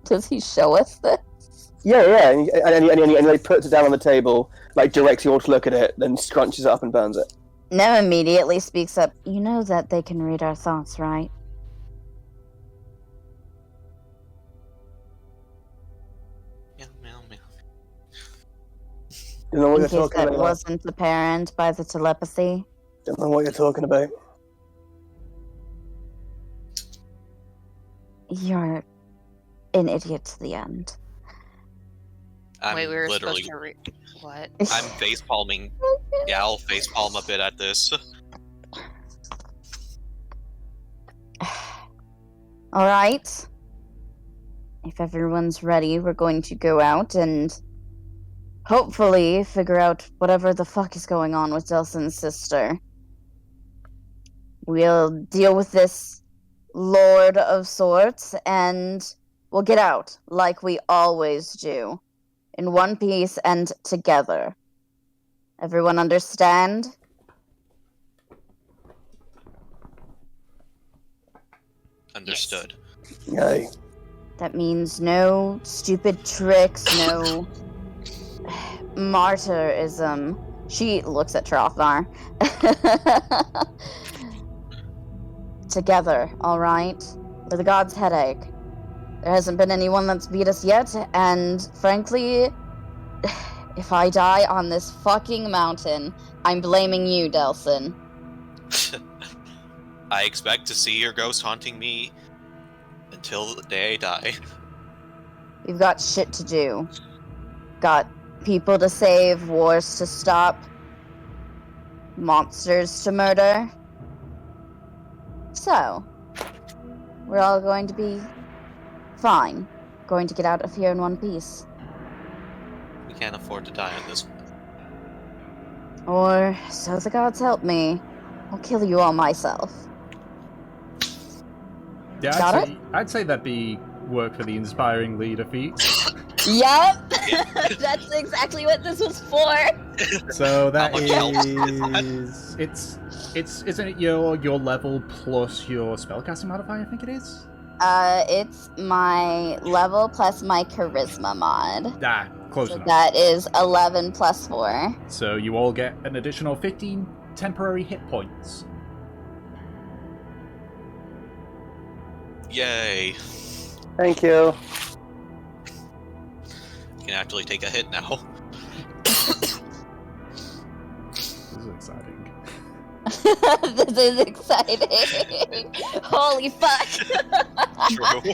Does he show us this? Yeah, and he puts it down on the table, like directs you all to look at it, then scrunches it up and burns it. Nem immediately speaks up. You know that they can read our thoughts, right? meow, meow, meow. Don't know what In you're case talking that about. wasn't apparent by the telepathy. Don't know what you're talking about. You're an idiot to the end. I'm Wait, we were literally supposed to read what? I'm face palming. Yeah, I'll face palm a bit at this. Alright. If everyone's ready, we're going to go out and hopefully figure out whatever the fuck is going on with Delson's sister. We'll deal with this Lord of Sorts and we'll get out like we always do. In one piece and together. Everyone understand? Understood. Yay. That means no stupid tricks, no martyrism. She looks at Trofnar. Together, alright? We're the god's headache. There hasn't been anyone that's beat us yet, and frankly, If I die on this fucking mountain, I'm blaming you, Delson. I expect to see your ghost haunting me until the day I die. We've got shit to do. Got people to save, wars to stop, monsters to murder. So, we're all going to be fine. Going to get out of here in one piece. We can't afford to die on this one. Or, so the gods help me, I'll kill you all myself. Yeah, Got it? I'd say that'd be work for the inspiring leader feat. Yep! That's exactly what this was for! So that How much health? is isn't it your level plus your spellcasting modifier? I think it is. It's my level plus my charisma mod. Close So enough. that is 11 plus 4. So you all get an additional 15 temporary hit points. Yay! Thank you. You can actually take a hit now. This is exciting. This is exciting. Holy fuck. True.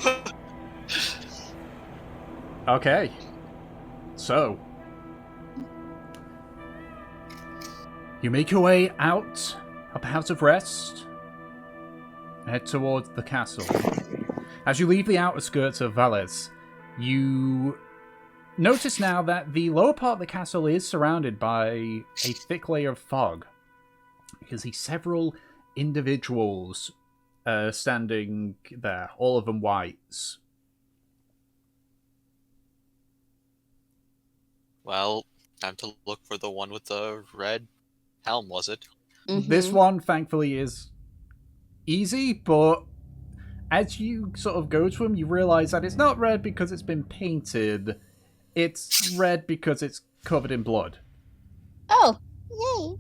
Okay. So you make your way out of the House of Rest, head towards the castle. As you leave the outer skirts of Valles, you notice now that the lower part of the castle is surrounded by a thick layer of fog. You can see several individuals standing there, all of them whites. Well, time to look for the one with the red helm, was it? This one, thankfully, is easy, but as you sort of go to him, you realize that it's not red because it's been painted. It's red because it's covered in blood. Oh, yay.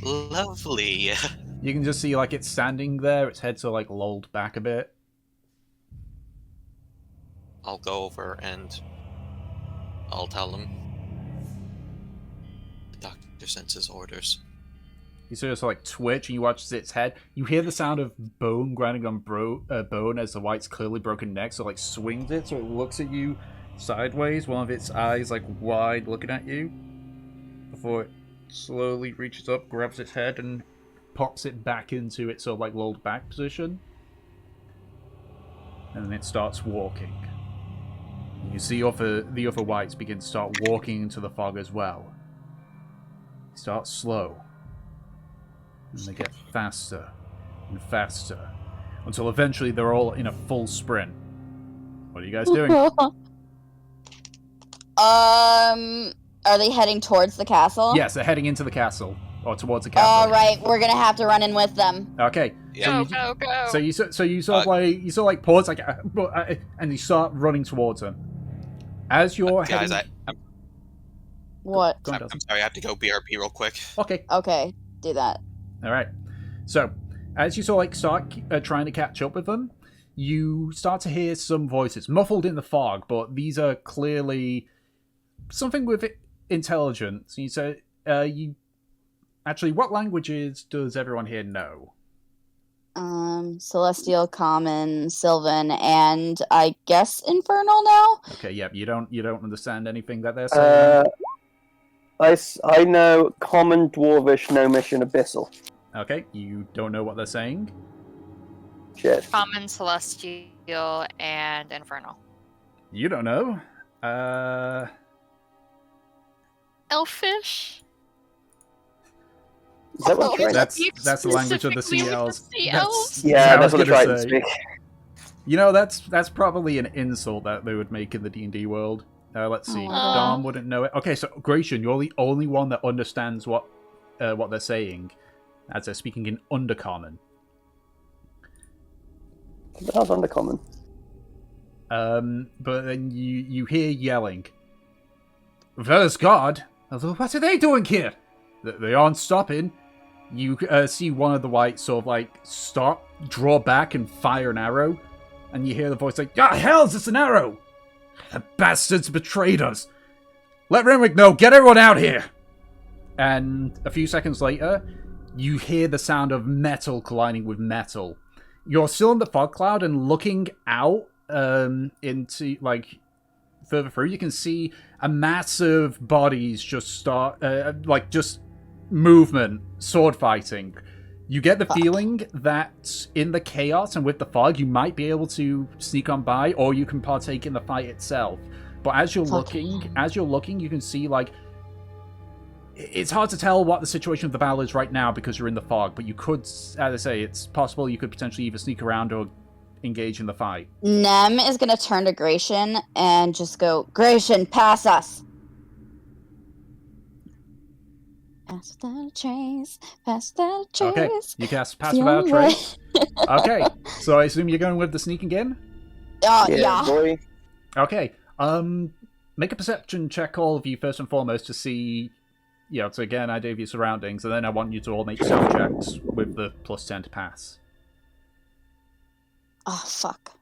Lovely. You can just see, like, it's standing there, its head's sort of, like, lolled back a bit. I'll go over and I'll tell him. The doctor sends his orders. You sort of like twitch and you watch its head. You hear the sound of bone grinding on bone as the white's clearly broken neck, so like swings it, so it looks at you sideways, one of its eyes like wide looking at you, before it slowly reaches up, grabs its head and pops it back into its sort of like lolled back position. And then it starts walking. You see the other whites begin to start walking into the fog as well. It starts slow. And they get faster and faster until eventually they're all in a full sprint. What are you guys doing? Are they heading towards the castle? Yes, they're heading into the castle or towards the castle. All right, we're gonna have to run in with them. Okay. Yeah. Go. So you sort of like pause like and you start running towards them. As you're Guys, heading. What? Go on, I'm Dustin. sorry, I have to go BRB real quick. Okay. Okay, do that. All right. So, as you sort of like start trying to catch up with them, you start to hear some voices muffled in the fog, but these are clearly something with intelligence. You say, you actually, what languages does everyone here know? Celestial, Common, Sylvan, and I guess Infernal now? Okay, yep. You don't understand anything that they're saying. I know Common, Dwarvish, Gnomish, and Abyssal. Okay, you don't know what they're saying. Shit. Common, Celestial, and Infernal. You don't know. Elfish? Is that what I'm trying to... That's the language of the sea Specifically with elves. the sea elves? Yeah, that's what I'm gonna trying to say. speak. You know, that's probably an insult that they would make in the D&D world. Let's see. Aw. Dom wouldn't know it. Okay, so Gratian, you're the only one that understands what they're saying, as they're speaking in Undercommon. What the hell's Undercommon? But then you hear yelling. There's God. What are they doing here? They aren't stopping. You see one of the whites sort of like stop, draw back, and fire an arrow, and you hear the voice like, "Ah, hell's it's an arrow! The bastards betrayed us. Let Renwick know! Get everyone out here! And a few seconds later, you hear the sound of metal colliding with metal. You're still in the fog cloud and looking out into, like, further through, you can see a massive bodies just start, just movement, sword fighting. You get the feeling that in the chaos and with the fog, you might be able to sneak on by, or you can partake in the fight itself. But as you're looking, you can see, like, it's hard to tell what the situation of the battle is right now because you're in the fog, but you could, as I say, it's possible you could potentially either sneak around or engage in the fight. Nem is going to turn to Gratian and just go, Gratian, pass us. Pass without a trace, pass without a trace. Okay, you cast pass without a trace. Okay, so I assume you're going with the sneak again? Yeah. Boy. Okay, make a perception check, all of you, first and foremost, to see, to get an idea of your surroundings, and then I want you to all make stealth checks with the +10 to pass. Oh, fuck.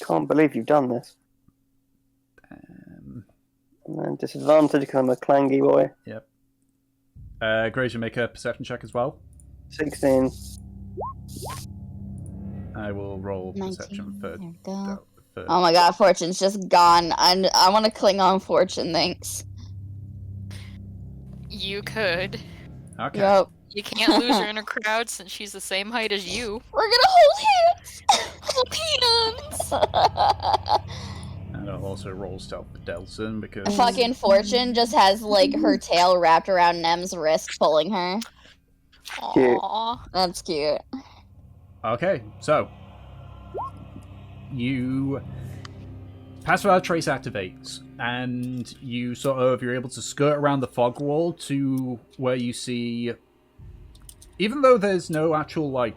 Can't believe you've done this. And then disadvantage because I'm a clangy boy. Yep. Grayson, make a perception check as well. 16. I will roll 19. perception for... There we go. Oh my god, Fortune's just gone. I want to cling on Fortune, thanks. You could. Okay. Yep. You can't lose her in a crowd since she's the same height as you. We're gonna hold hands! Hold hands! And I'll also roll stealth for Delson because... Fucking Fortune just has, like, her tail wrapped around Nem's wrist, pulling her. Cute. Aww. That's cute. Okay, so... You... Pass without trace activates, and you're able to skirt around the fog wall to where you see... Even though there's no actual, like,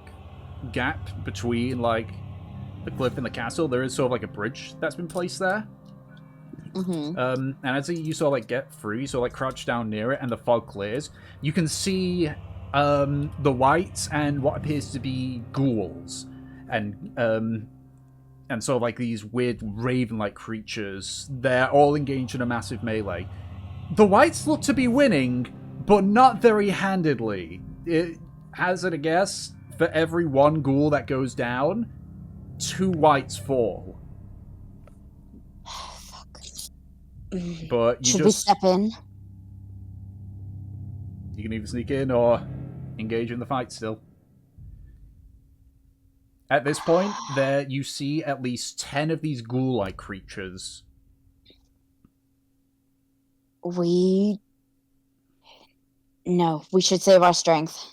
gap between, like, the cliff and the castle, there is sort of, like, a bridge that's been placed there. Mm-hmm. And as you sort of, like, get through, you sort of, like, crouch down near it, and the fog clears, you can see the whites and what appears to be ghouls, and sort of, like, these weird raven-like creatures. They're all engaged in a massive melee. The whites look to be winning, but not very handedly. Hazard a guess, for every one ghoul that goes down, 2 whites fall. Fuck. But you Should we step in? You can either sneak in or engage in the fight still. At this point, you see at least 10 of these ghoul-like creatures. No, we should save our strength.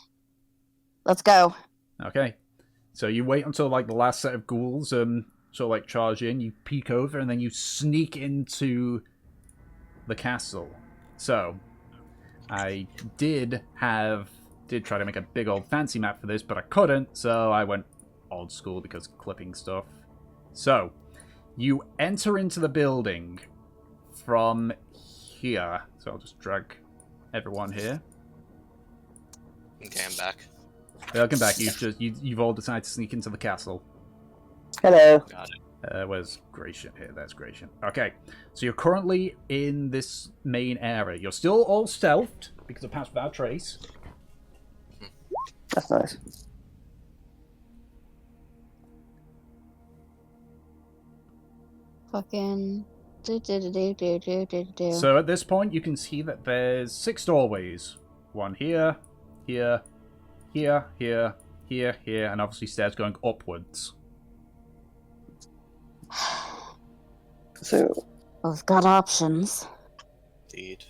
Let's go. Okay. So you wait until, like, the last set of ghouls sort of, like, charge in, you peek over, and then you sneak into the castle. So, I did try to make a big old fancy map for this, but I couldn't, so I went old school because clipping stuff. So, you enter into the building from here. So I'll just drag everyone here. Okay, I'm back. Welcome back. You've all decided to sneak into the castle. Hello. Got it. Where's Gratian? Here, there's Gratian. Okay, so you're currently in this main area. You're still all stealthed because of Pass Without Trace. That's nice. Fucking... So at this point, you can see that there's 6 doorways. One here, here, here, here, here, here, and obviously stairs going upwards. So, We've got options. Indeed.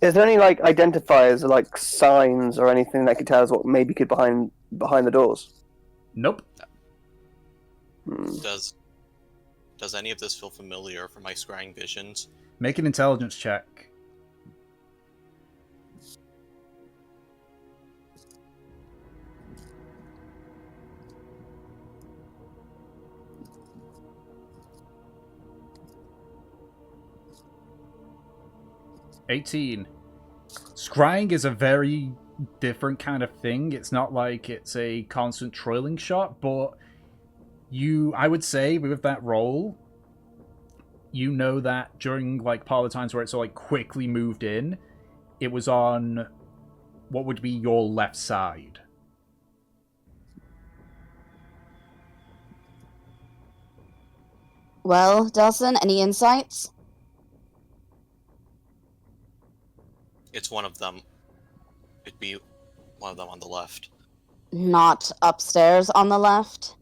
is there any, like, identifiers or, like, signs or anything that could tell us what maybe could behind the doors? Nope. Does any of this feel familiar from my scrying visions? Make an intelligence check. $18. Scrying is a very different kind of thing. It's not like it's a constant trailing shot, but I would say with that roll, you know that during like part of the times where it's all like quickly moved in, it was on what would be your left side. Well, Delson, any insights? It's one of them. It'd be one of them on the left. Not upstairs on the left?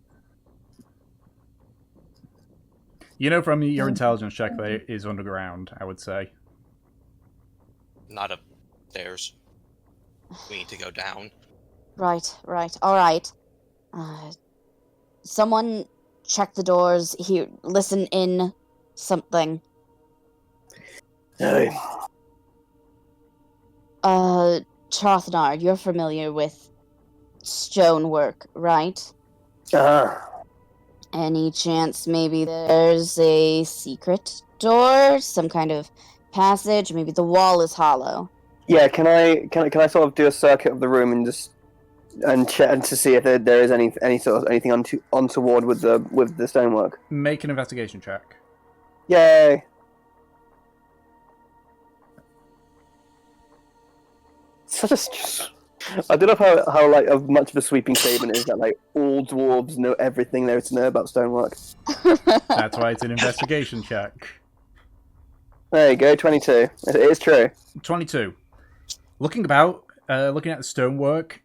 You know from your intelligence check that it is underground, I would say. Not upstairs. We need to go down. Right. All right. Someone check the doors. Here, listen in. Something. Aye. Trothnar, you're familiar with stonework, right? Uh-huh. Any chance maybe there's a secret door? Some kind of passage? Maybe the wall is hollow. Yeah, can I sort of do a circuit of the room and check and to see if there is any sort of anything untoward with the stonework? Make an investigation check. Yay! I don't know how like of much of a sweeping statement is that like all dwarves know everything there is to know about stonework. That's why it's an investigation check. There you go, 22. It is true. 22. Looking about, looking at the stonework,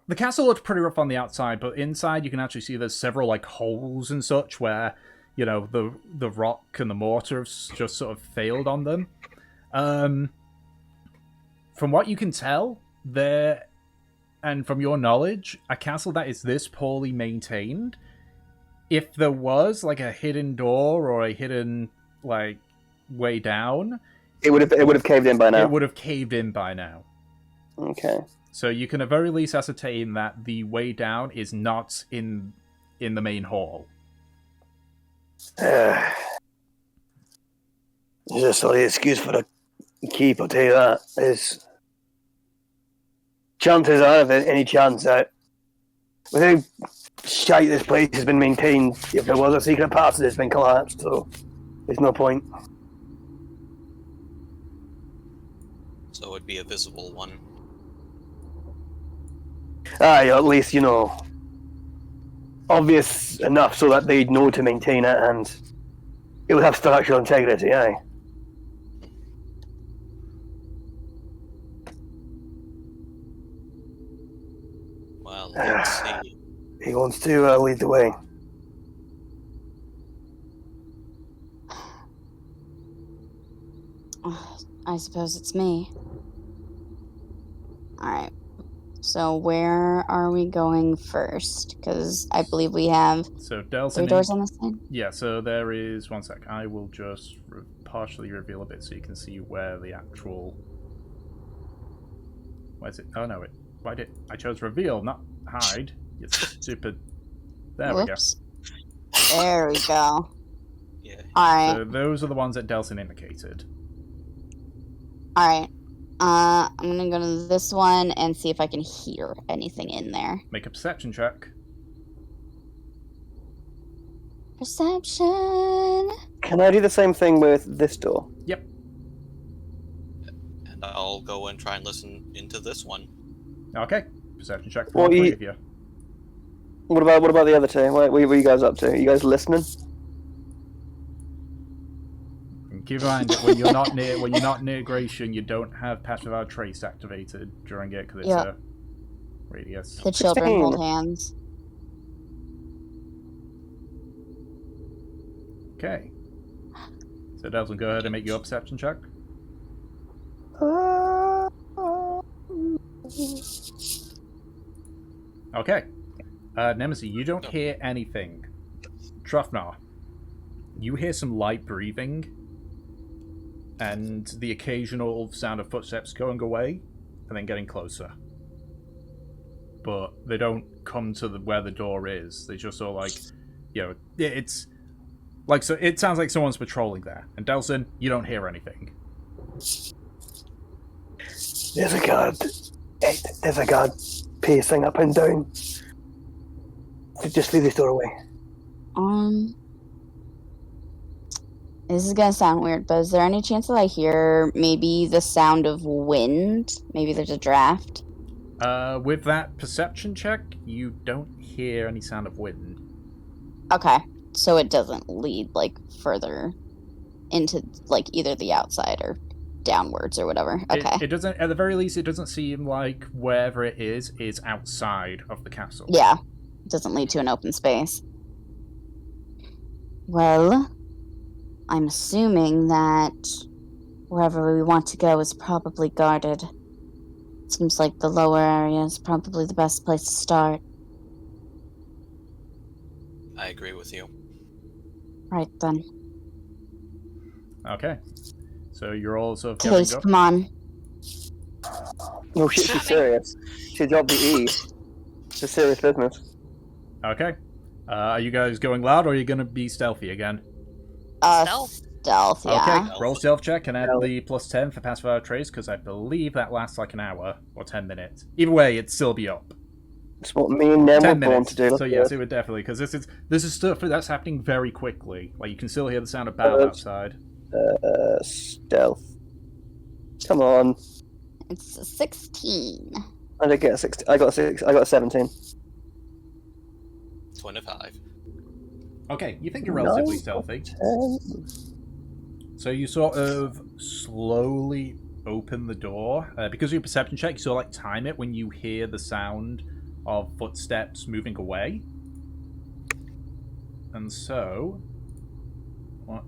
the castle looks pretty rough on the outside, but inside you can actually see there's several like holes and such where, you know, the rock and the mortar have just sort of failed on them. From what you can tell, there, and from your knowledge, a castle that is this poorly maintained, if there was like a hidden door or a hidden like way down, it would have caved in by now. It would have caved in by now. Okay. So you can at very least ascertain that the way down is not in the main hall. There's a solid excuse for the keep, I'll tell you that. There's chances are, if there's any chance that with how shite this place has been maintained, if there was a secret passage, it's been collapsed, so there's no point. So it would be a visible one. Aye, or at least, you know, obvious enough so that they'd know to maintain it, and it would have structural integrity, aye. Well, let's see. He wants to lead the way. I suppose it's me. Alright. So where are we going first? Because I believe we have So Delson, 3 doors on this side. yeah. So there is one sec. I will just partially reveal a bit so you can see where the actual. Where's it? Oh no! Why did I chose reveal, not hide? You stupid. There Whoops. There we go. Yeah. we go. Alright. So those are the ones that Delson indicated. Alright. I'm gonna go to this one and see if I can hear anything in there. Make a perception check. Perception. Can I do the same thing with this door? Yep. And I'll go and try and listen into this one. Okay. Perception check for Well, all 3 you- of you. What about the other two? What were you guys up to? Are you guys listening? And keep in mind that when you're not near Gratian, you don't have Pass Without Trace activated during it because it's Yeah. a radius. The children 16. hold hands. Okay. So Delson, go ahead and make your perception check. Okay. Nemesis, you don't hear anything. Trufnar, you hear some light breathing and the occasional sound of footsteps going away and then getting closer. But they don't come to where the door is. They just sort of like, you know, it's like, so it sounds like someone's patrolling there. And Delson, you don't hear anything. There's a guard. There's a guard pacing up and down. Just leave this door away. This is gonna sound weird, but is there any chance that I hear maybe the sound of wind? Maybe there's a draft? With that perception check, you don't hear any sound of wind. Okay. So it doesn't lead, like, further into, like, either the outside or downwards or whatever. Okay. It doesn't, at the very least, it doesn't seem like wherever it is outside of the castle. Yeah. It doesn't lead to an open space. Well, I'm assuming that wherever we want to go is probably guarded. Seems like the lower area is probably the best place to start. I agree with you. Right then. Okay. So you're all sort of gathering Case, up. come on. Oh shit, she's serious. She dropped the E. It's a serious business. Okay. Are you guys going loud, or are you going to be stealthy again? Stealth. Stealth, yeah. Okay, roll stealth check and add Stealth. the +10 for passive without trace, because I believe that lasts like an hour or 10 minutes. Either way, it'd still be up. It's what me and Nem were 10 born minutes. to do. So yes, it would definitely, because this is stuff that's happening very quickly. Like, you can still hear the sound of battle outside. Stealth. Come on. It's a 16. I did get a 16. I got a 6. I got a 17. 25. Okay, you think you're relatively 9, stealthy. 10. So you sort of slowly open the door. Because of your perception check, you sort of like time it when you hear the sound of footsteps moving away. And so, what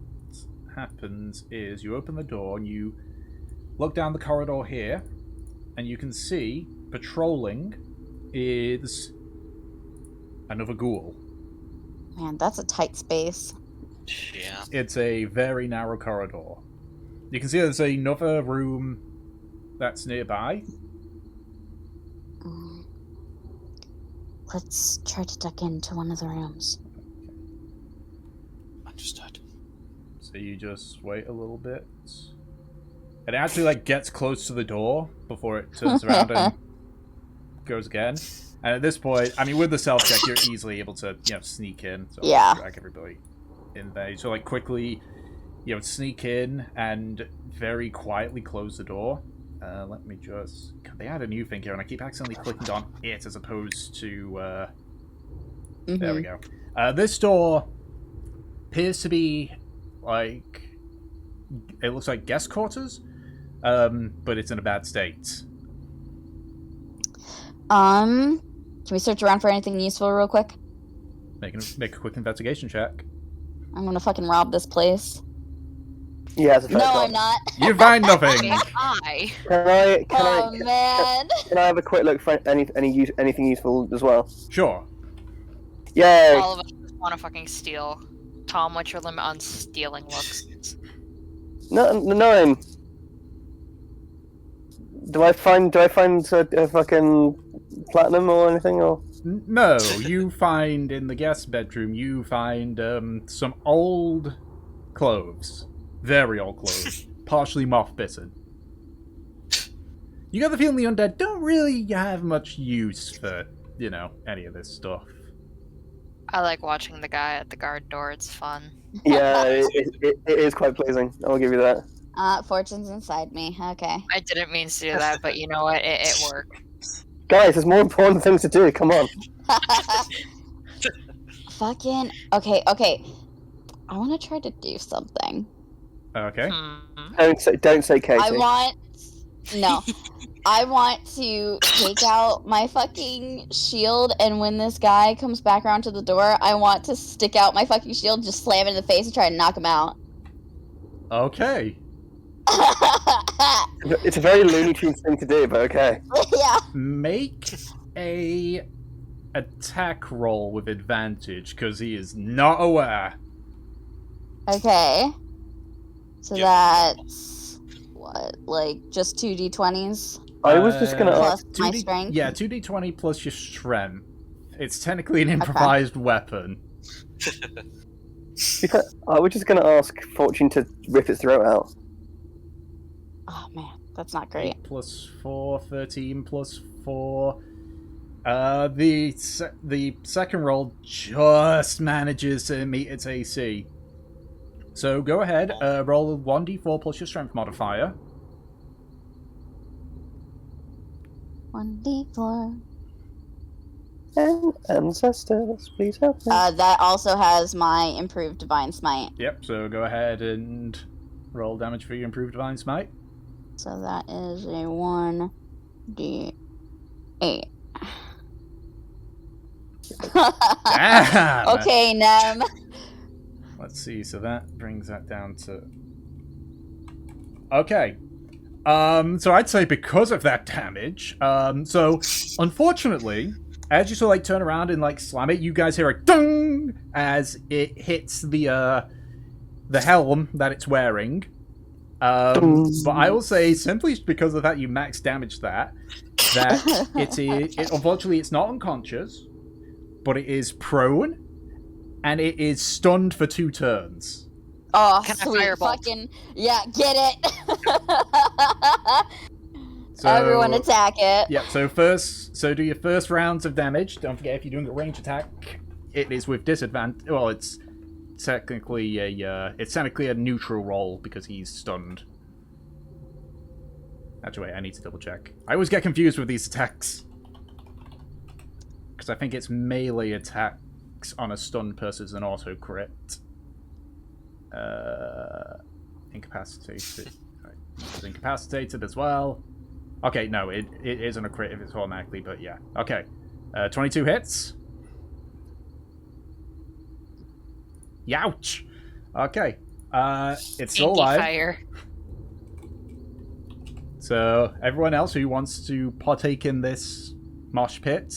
happens is you open the door and you look down the corridor here, and you can see patrolling is another ghoul. Man, that's a tight space. Yeah. It's a very narrow corridor. You can see there's another room that's nearby. Mm. Let's try to duck into one of the rooms. Understood. So you just wait a little bit. It actually like gets close to the door before it turns around and goes again. And at this point, I mean, with the self check, you're easily able to, sneak in. So Yeah. drag everybody in there. So like quickly, sneak in and very quietly close the door. Let me just. God, they add a new thing here, and I keep accidentally clicking on it as opposed to. There we go. This door appears to be like. It looks like guest quarters, but it's in a bad state. Can we search around for anything useful real quick? Make a quick investigation check. I'm gonna fucking rob this place. Yeah, it's a fair No, shot. I'm not. You find nothing. I. Can I have a quick look for anything useful as well? Sure. Yay! All of us just want to fucking steal. Tom, what's your limit on stealing looks? No. Do I find a fucking platinum or anything or? No, you find in the guest bedroom. You find some old clothes, very old clothes, partially moth-bitten. You got the feeling the undead don't really have much use for, any of this stuff. I like watching the guy at the guard door. It's fun. Yeah, it is quite pleasing. I'll give you that. Fortune's inside me. Okay. I didn't mean to do that, but you know what? It worked. Guys, there's more important things to do. Come on. Fucking. Okay. I want to try to do something. Okay. Don't say Katie. I want to take out my fucking shield, and when this guy comes back around to the door, I want to stick out my fucking shield, just slam it in the face, and try to knock him out. Okay. It's a very Looney Tunes thing to do, but okay. Yeah. Make a attack roll with advantage, because he is not aware. Okay. So Yeah. that's what, like just 2d20s I was just gonna ask. plus my strength. Yeah, 2d20 plus your strength. It's technically an improvised weapon. I was just gonna ask Fortune to rip its throat out. Oh man, that's not great. 8 plus 4, 13 plus 4. The second roll just manages to meet its AC. So go ahead, roll 1d4 plus your strength modifier. 1d4. And ancestors, please help me. That also has my improved divine smite. Yep, so go ahead and roll damage for your improved divine smite. So that is a 1d8. Damn! Okay, Nem. Let's see, so that brings that down to... Okay. So I'd say because of that damage, so unfortunately, as you sort of like turn around and like slam it, you guys hear a ding as it hits the helm that it's wearing. But I will say, simply because of that, you max damage that it unfortunately it's not unconscious, but it is prone, and it is stunned for 2 turns. Oh, Can I sweet. firebolt? Fucking, yeah, get it. So, Everyone attack it. Yep, so do your first rounds of damage. Don't forget, if you're doing a range attack, it is with disadvantage. Well, it's technically a neutral roll because he's stunned. Actually, wait, I need to double check. I always get confused with these attacks. Because I think it's melee attacks on a stun versus an auto crit. Incapacitated. Right. It's incapacitated as well. Okay, no, it isn't a crit if it's automatically, but yeah. Okay. 22 hits. Youch! Okay. It's still alive. Fire. So, everyone else who wants to partake in this mosh pit.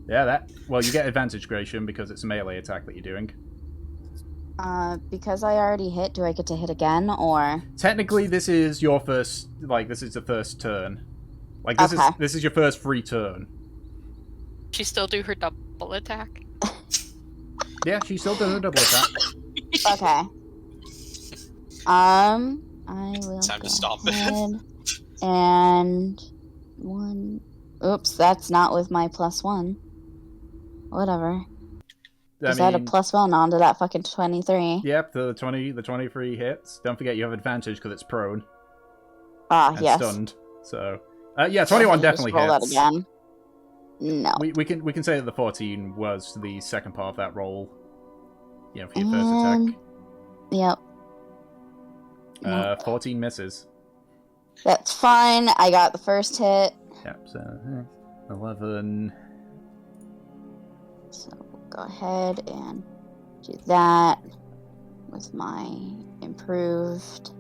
Yeah, well, you get advantage, Gratian, because it's a melee attack that you're doing. Because I already hit, do I get to hit again, or? Technically, this is your first, this is the first turn. This is your first free turn. She still do her double attack? Yeah, she's still doing a double attack. Okay. I will Time to go stop ahead and 1. Oops, that's not with my +1. Whatever. Is that a +1 onto that fucking 23? Yep, the 23 hits. Don't forget you have advantage because it's prone. Ah, And yes. stunned. So, yeah, 21 definitely roll hits. that again. No. We can say that the 14 was the second part of that roll. You know, for your first attack. Yep. 14 misses. That's fine. I got the first hit. Yep, so 11. So we'll go ahead and do that with my improved.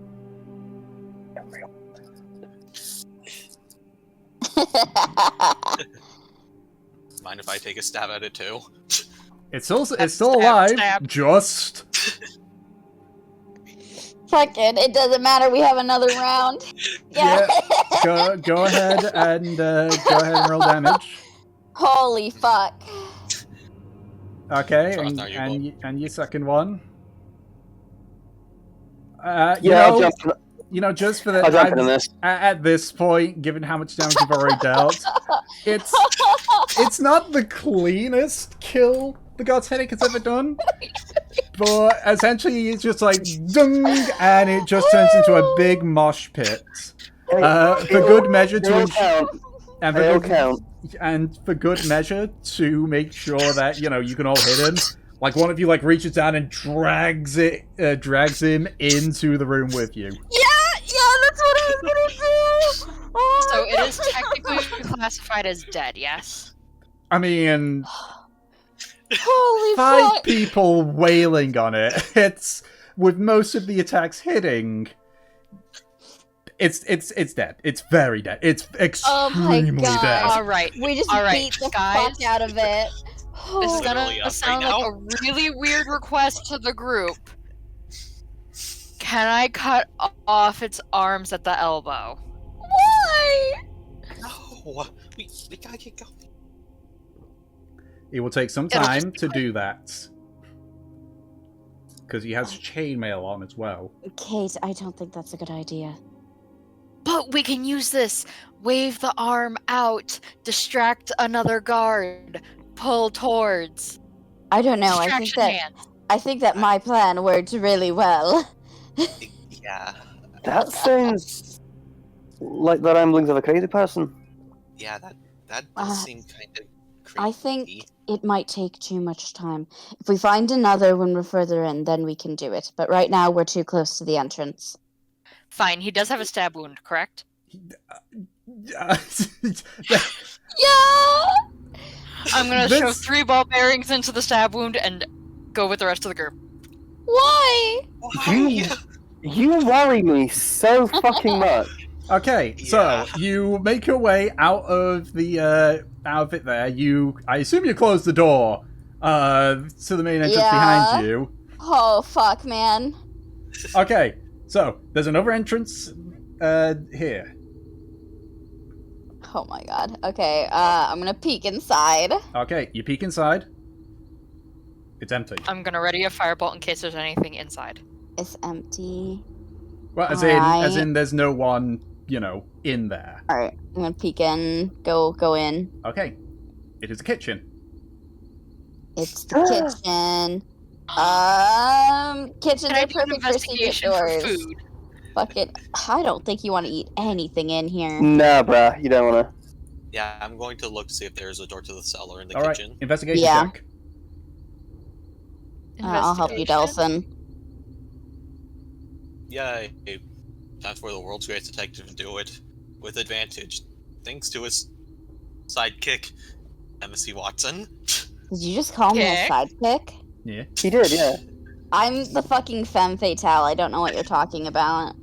Mind if I take a stab at it too? It's still Stab, alive. stab. Just. Fuck it, it doesn't matter. We have another round. Yeah. Go ahead and roll damage. Holy fuck. Okay, Troth, are you going? and your second one. Just for the I'll jump in this. at this point, given how much damage you've already dealt, it's not the cleanest kill the God's Headache has ever done, but essentially it's just like dung, and it just turns into a big mosh pit. For good measure for good measure to make sure that you can all hit him. Like one of you reaches down and drags him into the room with you. Yeah, that's what I was gonna do. Oh, So it is technically classified as dead, yes? I mean, Holy 5 fuck. people wailing on it. It's with most of the attacks hitting. It's dead. It's very dead. It's extremely God. dead. Alright. We just All right, beat the guys. fuck out of it. This is Literally gonna up sound right like now. a really weird request to the group. Can I cut off its arms at the elbow? Why? No! We gotta get going. It will take some It'll time just be to do that. Because he has chainmail on as well. Kate, I don't think that's a good idea. But we can use this. Wave the arm out. Distract another guard. Pull towards. I don't know. I think Distraction that hand. I think that my plan worked really well. Yeah, That sounds like the ramblings of a crazy person. yeah, that does seem kind of creepy. I think it might take too much time. If we find another when we're further in, then we can do it. But right now, we're too close to the entrance. Fine, he does have a stab wound, correct? Yeah! I'm gonna This- shove 3 ball bearings into the stab wound and go with the rest of the group. Why? You, you worry me so fucking much. Okay, Yeah. so you make your way out of the out of it there. I assume you close the door to the main entrance Yeah. behind you. Oh, fuck, man. Okay, so there's another entrance here. Oh my god. Okay, I'm gonna peek inside. Okay, you peek inside. It's empty. I'm gonna ready a firebolt in case there's anything inside. It's empty. Well, as Alright. in there's no one, in there. Alright, I'm gonna peek in. Go in. Okay, it is a kitchen. It's the kitchen. Kitchens Can I are do an perfect for secret investigation for doors. food? Fuck it. I don't think you want to eat anything in here. Nah, bruh, you don't wanna. Yeah, I'm going to look to see if there's a door to the cellar in the All right, kitchen. investigation Yeah. check. I'll help you, Investigation? Delphin. Yay. That's where the world's greatest detective do it. With advantage. Thanks to his sidekick, Embassy Watson. Did you just call me a Kick. sidekick? Yeah. He did, yeah. I'm the fucking femme fatale. I don't know what you're talking about.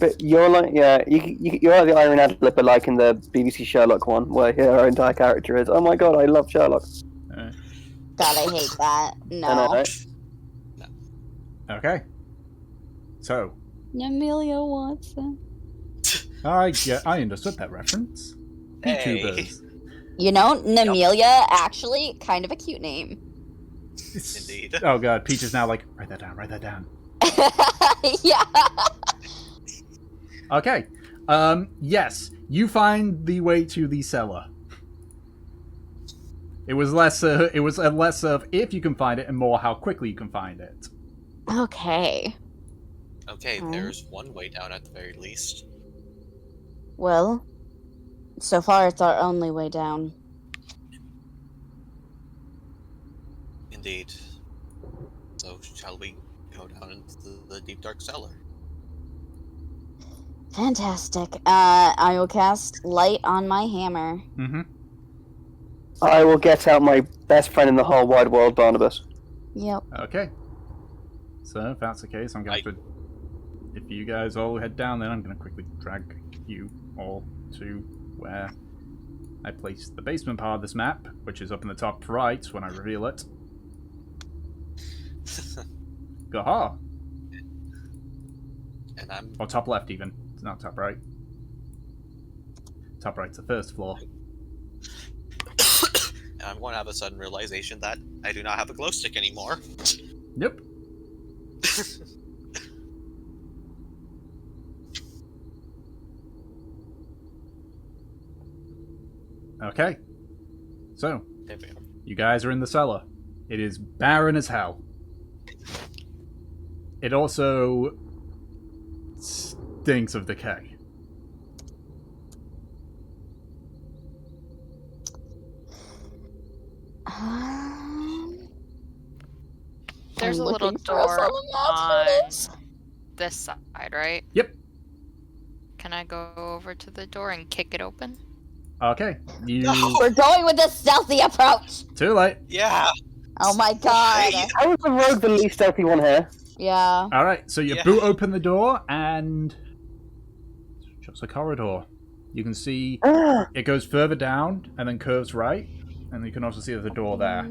But you're like, yeah, you're like the Iron Adler, but like in the BBC Sherlock one, where her entire character is, oh my god, I love Sherlock. God, I hate that. I know, No. right? Okay. So, Amelia Watson. I understood that reference. Hey. YouTubers. You know, Namelia, actually, kind of a cute name. Indeed. Oh god, Peach is now like, write that down. Yeah. Okay. Yes, you find the way to the cellar. It was less of if you can find it and more how quickly you can find it. Okay. Okay, Alright. there's one way down at the very least. Well, so far it's our only way down. Indeed. So, shall we go down into the deep dark cellar? Fantastic. I will cast light on my hammer. Mm-hmm. I will get out my best friend in the whole wide world, Barnabas. Yep. Okay. So if that's the case, I'm going to. If you guys all head down, then I'm going to quickly drag you all to where I placed the basement part of this map, which is up in the top right when I reveal it. Gaha! And I'm Or top left, even. It's not top right. Top right's the first floor. and I'm going to have a sudden realization that I do not have a glow stick anymore. Nope. Okay. So, There we are. you guys are in the cellar. It is barren as hell. It also stinks of decay. There's I'm a little looking for us door on the map for on this. this side, right? Yep. Can I go over to the door and kick it open? Okay. You. We're going with the stealthy approach. Too late. Yeah! Oh my god. Hey. How is the rogue the least stealthy one here? Yeah. Alright, so you Yeah. boot open the door and. It's just a corridor. You can see it goes further down and then curves right. And you can also see there's a door there.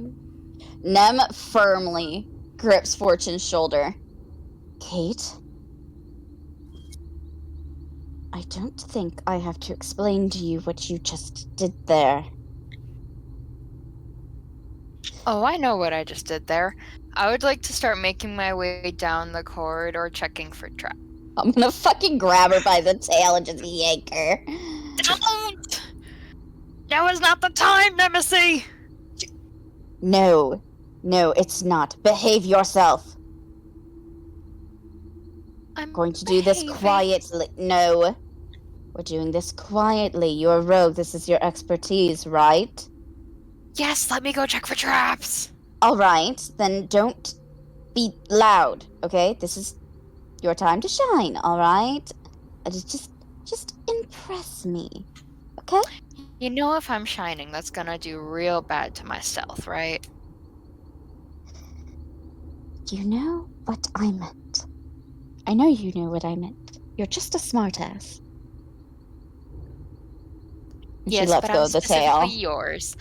Nem firmly grips Fortune's shoulder. Kate? I don't think I have to explain to you what you just did there. Oh, I know what I just did there. I would like to start making my way down the corridor checking for traps. I'm gonna fucking grab her by the tail and just yank her. Don't! Now is not the time, Nemesis! No. No, it's not. Behave yourself. I'm Going to do this behaving. quietly. No. We're doing this quietly. You're a rogue. This is your expertise, right? Yes, let me go check for traps. All right, then don't be loud, okay? This is your time to shine, all right? Just impress me, okay? You know, if I'm shining, that's gonna do real bad to my stealth, right? You know what I meant. I know you know what I meant. You're just a smartass. And she Yes, lets but go I'm of the specifically tail. yours.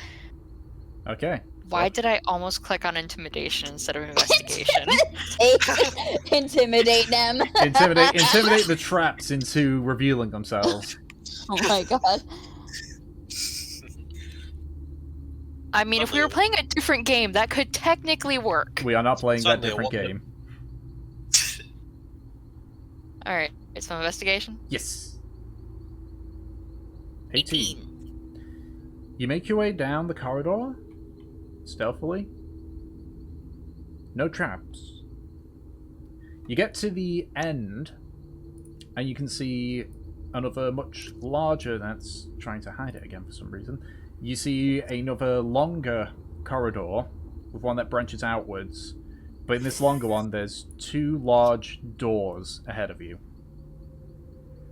Okay. Why did I almost click on intimidation instead of investigation? Intimidate them. Intimidate the traps into revealing themselves. Oh my god. I mean, if we were playing a different game, that could technically work. We are not playing that Suddenly a different woman- game. Alright, it's some investigation. Yes. 18. You make your way down the corridor, stealthily. No traps. You get to the end, and you can see another much larger, that's trying to hide it again for some reason. You see another longer corridor, with one that branches outwards. But in this longer one, there's 2 large doors ahead of you.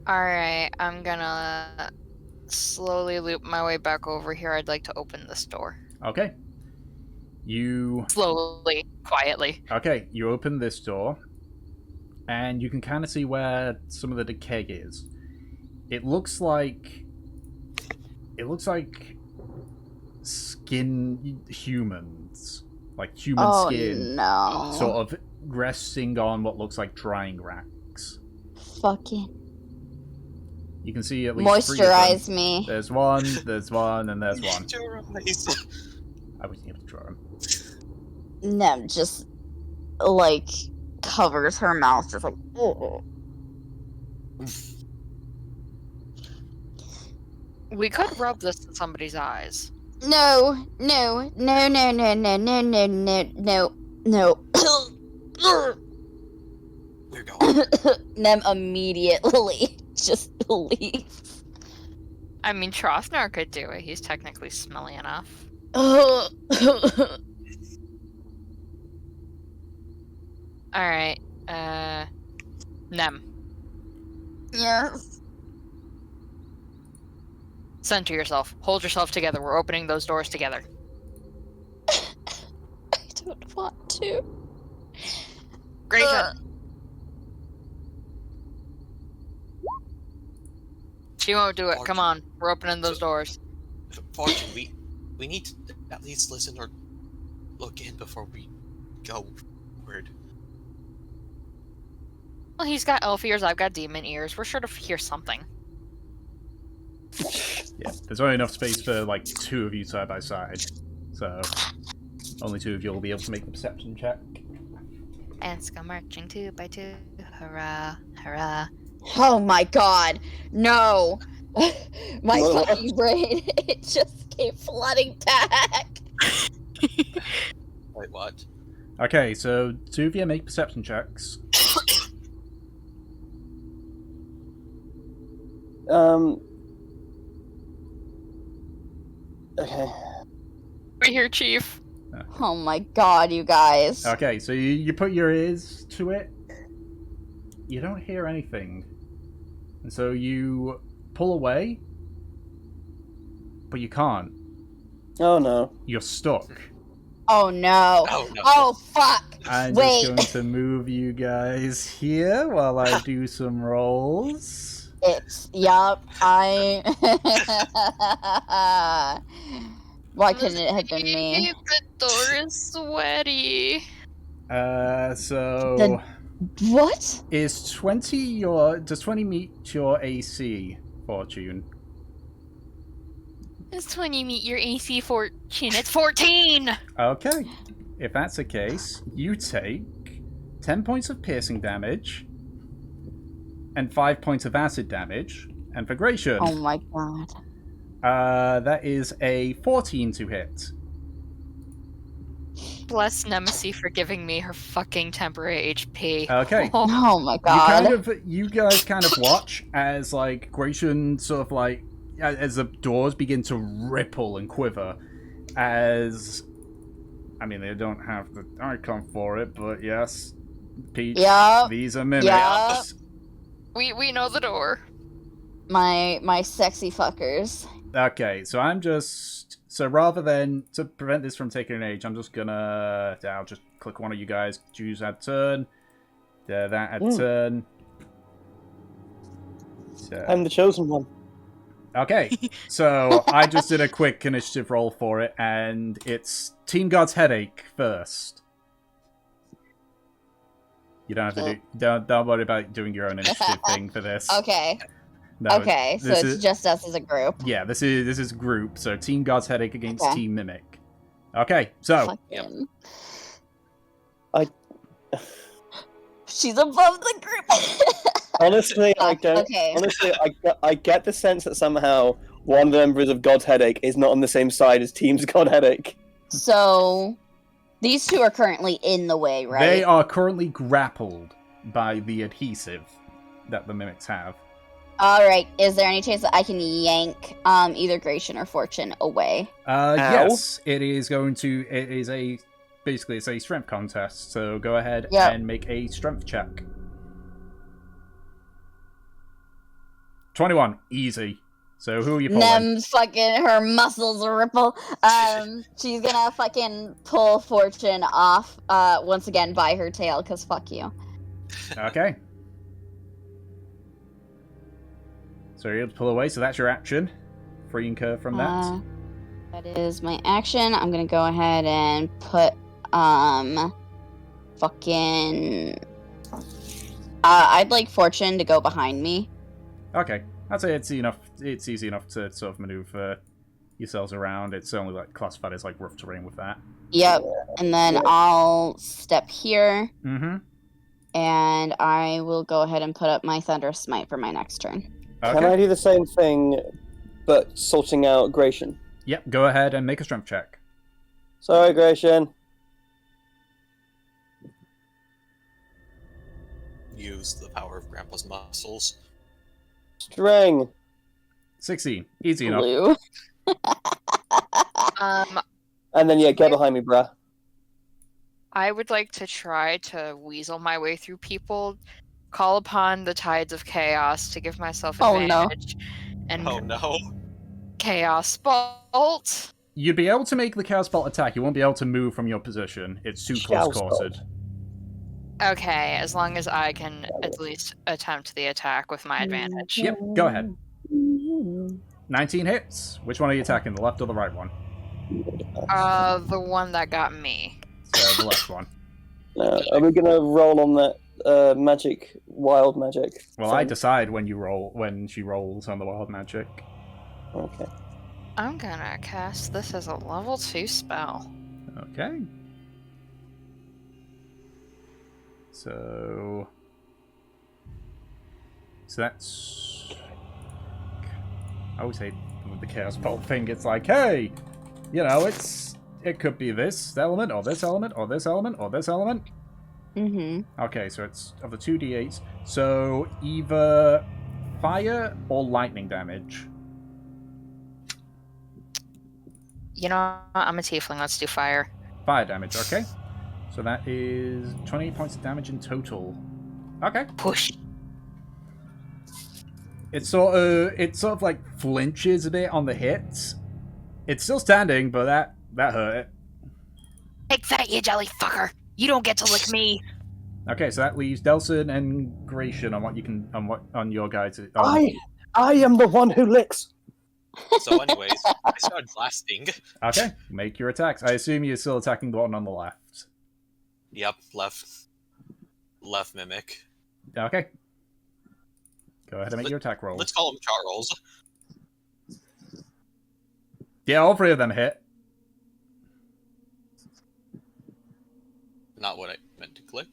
Alright, I'm gonna slowly loop my way back over here. I'd like to open this door. Okay. You Slowly, quietly. Okay, you open this door, and you can kind of see where some of the decay is. It looks like skin humans, like human skin, no. sort of resting on what looks like drying racks. Fucking You can see at least 3 of them. moisturize me. There's one, and there's one. Moisturize. I wasn't able to draw him. Nem just like covers her mouth, just like. Oh. We could rub this in somebody's eyes. No, no, no, no, no, no, no, no, no, no, no. We're going. Nem immediately just leaves. I mean, Trostnar could do it. He's technically smelly enough. Alright, Nem. Yes. Center yourself. Hold yourself together. We're opening those doors together. I don't want to. Grayson. She won't do it. Come on. We're opening those doors. Fortune, we need to at least listen or look in before we go forward. Well, he's got elf ears. I've got demon ears. We're sure to hear something. Yeah, there's only enough space for like 2 of you side by side, so only 2 of you will be able to make the perception check. Ants go marching 2 by 2. Hurrah, hurrah. Oh my god, no! My Whoa. fucking brain, it just came flooding back. Wait, what? Okay, so 2 of you make perception checks. Okay. We're here, Chief. Oh my god, you guys. Okay, so you put your ears to it. You don't hear anything. And so you pull away, but you can't. Oh no. You're stuck. Oh no. Oh no. Oh fuck. I'm Wait. just going to move you guys here while I do some rolls. Yup, I. Why couldn't it have been me? The door is sweaty. So What? does 20 meet your AC, Fortune? It's when you meet your AC 14. It's 14! Okay. If that's the case, you take 10 points of piercing damage and 5 points of acid damage. And for Gratian, Oh my god. that is a 14 to hit. bless Nemesis for giving me her fucking temporary HP. Okay. Oh my god. You guys kind of watch as like Gratian sort of like as the doors begin to ripple and quiver as I mean they don't have the icon for it, but yes, Peach, Yup. these are mimics. Yup. We know the door. My sexy fuckers. Okay, so so rather than to prevent this from taking an age, I'll just click one of you guys, choose a turn. That a turn. So, I'm the chosen one. okay, so I just did a quick initiative roll for it, and it's Team God's Headache first. You don't have to don't worry about doing your own initiative thing for this. Okay. No, Okay, so it's just us as a group. Yeah, this is group. So Team God's Headache against Okay. Team Mimic. Okay, so Fucking... I- She's above the group. Honestly, I don't. Okay. Honestly, I get the sense that somehow one of the members of God's Headache is not on the same side as Team's God Headache. So these two are currently in the way, right? they are currently grappled by the adhesive that the mimics have. All right. Is there any chance that I can yank either Gratian or Fortune away? Yes, it is going to. It is basically it's a strength contest. So go ahead Yep. and make a strength check. 21, easy. So who are you pulling? Nem's fucking her muscles ripple. She's gonna fucking pull Fortune off once again by her tail, cause fuck you. Okay. So you're able to pull away. So that's your action. Freeing her from that. That is my action. I'm gonna go ahead and put fucking I'd like Fortune to go behind me. Okay, I'd say it's easy enough to sort of maneuver yourselves around. It's only like classified as like rough terrain with that. Yep. And then I'll step here Mm-hmm. and I will go ahead and put up my Thunderous Smite for my next turn. Okay. Can I do the same thing, but sorting out Gratian? Yep, go ahead and make a strength check. Sorry, Gratian. Use the power of Grandpa's muscles. String. 16. Easy enough. Blue. And then, yeah, get behind me, bruh. I would like to try to weasel my way through people, call upon the tides of chaos to give myself Oh, no. advantage, and Oh no. chaos bolt. You'd be able to make the Chaos Bolt attack. You won't be able to move from your position. It's too close Chaos quartered. Okay, as long as I can at least attempt the attack with my advantage. Yep, go ahead. 19 hits. Which one are you attacking? The left or the right one? The one that got me. So the left one. Are we gonna roll on that magic, wild magic? Well, I decide when she rolls on the wild magic. Okay. I'm gonna cast this as a level 2 spell. Okay. So that's. I always hate with the Chaos Bolt thing. It's like, hey, it could be this element, or this element, or this element, or this element. Mm-hmm. Okay, so it's of the 2d8s. So either fire or lightning damage. You know, I'm a tiefling. Let's do fire. Fire damage, okay. So that is 28 points of damage in total. Okay. Push. It sort of like flinches a bit on the hits. It's still standing, but that hurt it. Take that, you jelly fucker! You don't get to lick me. Okay, so that leaves Delson and Gratian on your guys. I am the one who licks. So anyways, I started blasting. Okay, make your attacks. I assume you're still attacking the one on the left. Yep, left mimic. Okay. Go ahead and make your attack rolls. Let's call him Charles. Yeah, all three of them hit. Not what I meant to click.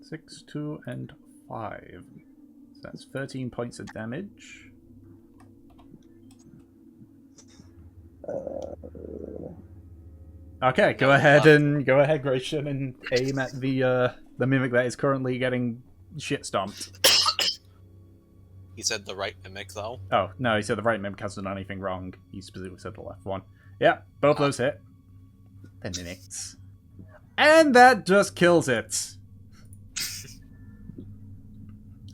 Six, 2, and 5. So that's 13 points of damage. Okay, go ahead, Gratian, and aim at the mimic that is currently getting shit stomped. He said the right mimic, though. Oh, no, he said the right mimic hasn't done anything wrong. He specifically said the left one. Yeah, both those hit. 10 minutes. And that just kills it.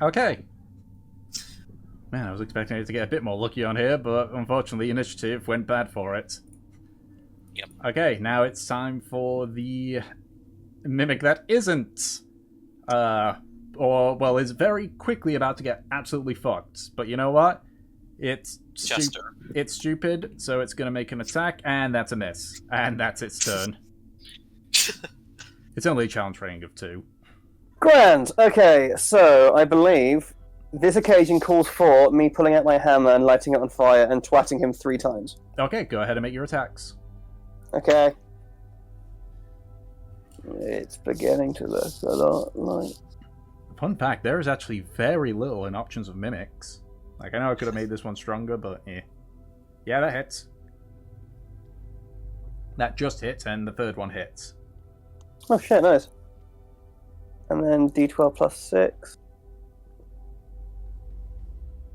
Okay. Man, I was expecting it to get a bit more lucky on here, but unfortunately initiative went bad for it. Yep. Okay, now it's time for the mimic that isn't, is very quickly about to get absolutely fucked. But you know what? It's stupid, so it's going to make an attack, and that's a miss. And that's its turn. It's only a challenge rating of 2. Grand. Okay, so I believe this occasion calls for me pulling out my hammer and lighting it on fire and twatting him 3 times. Okay, go ahead and make your attacks. Okay. It's beginning to look a lot like... Fun fact, there is actually very little in options of mimics. Like, I know I could have made this one stronger, but eh. Yeah, that hits. That just hits, and the third one hits. Oh shit, nice. And then D12 plus 6.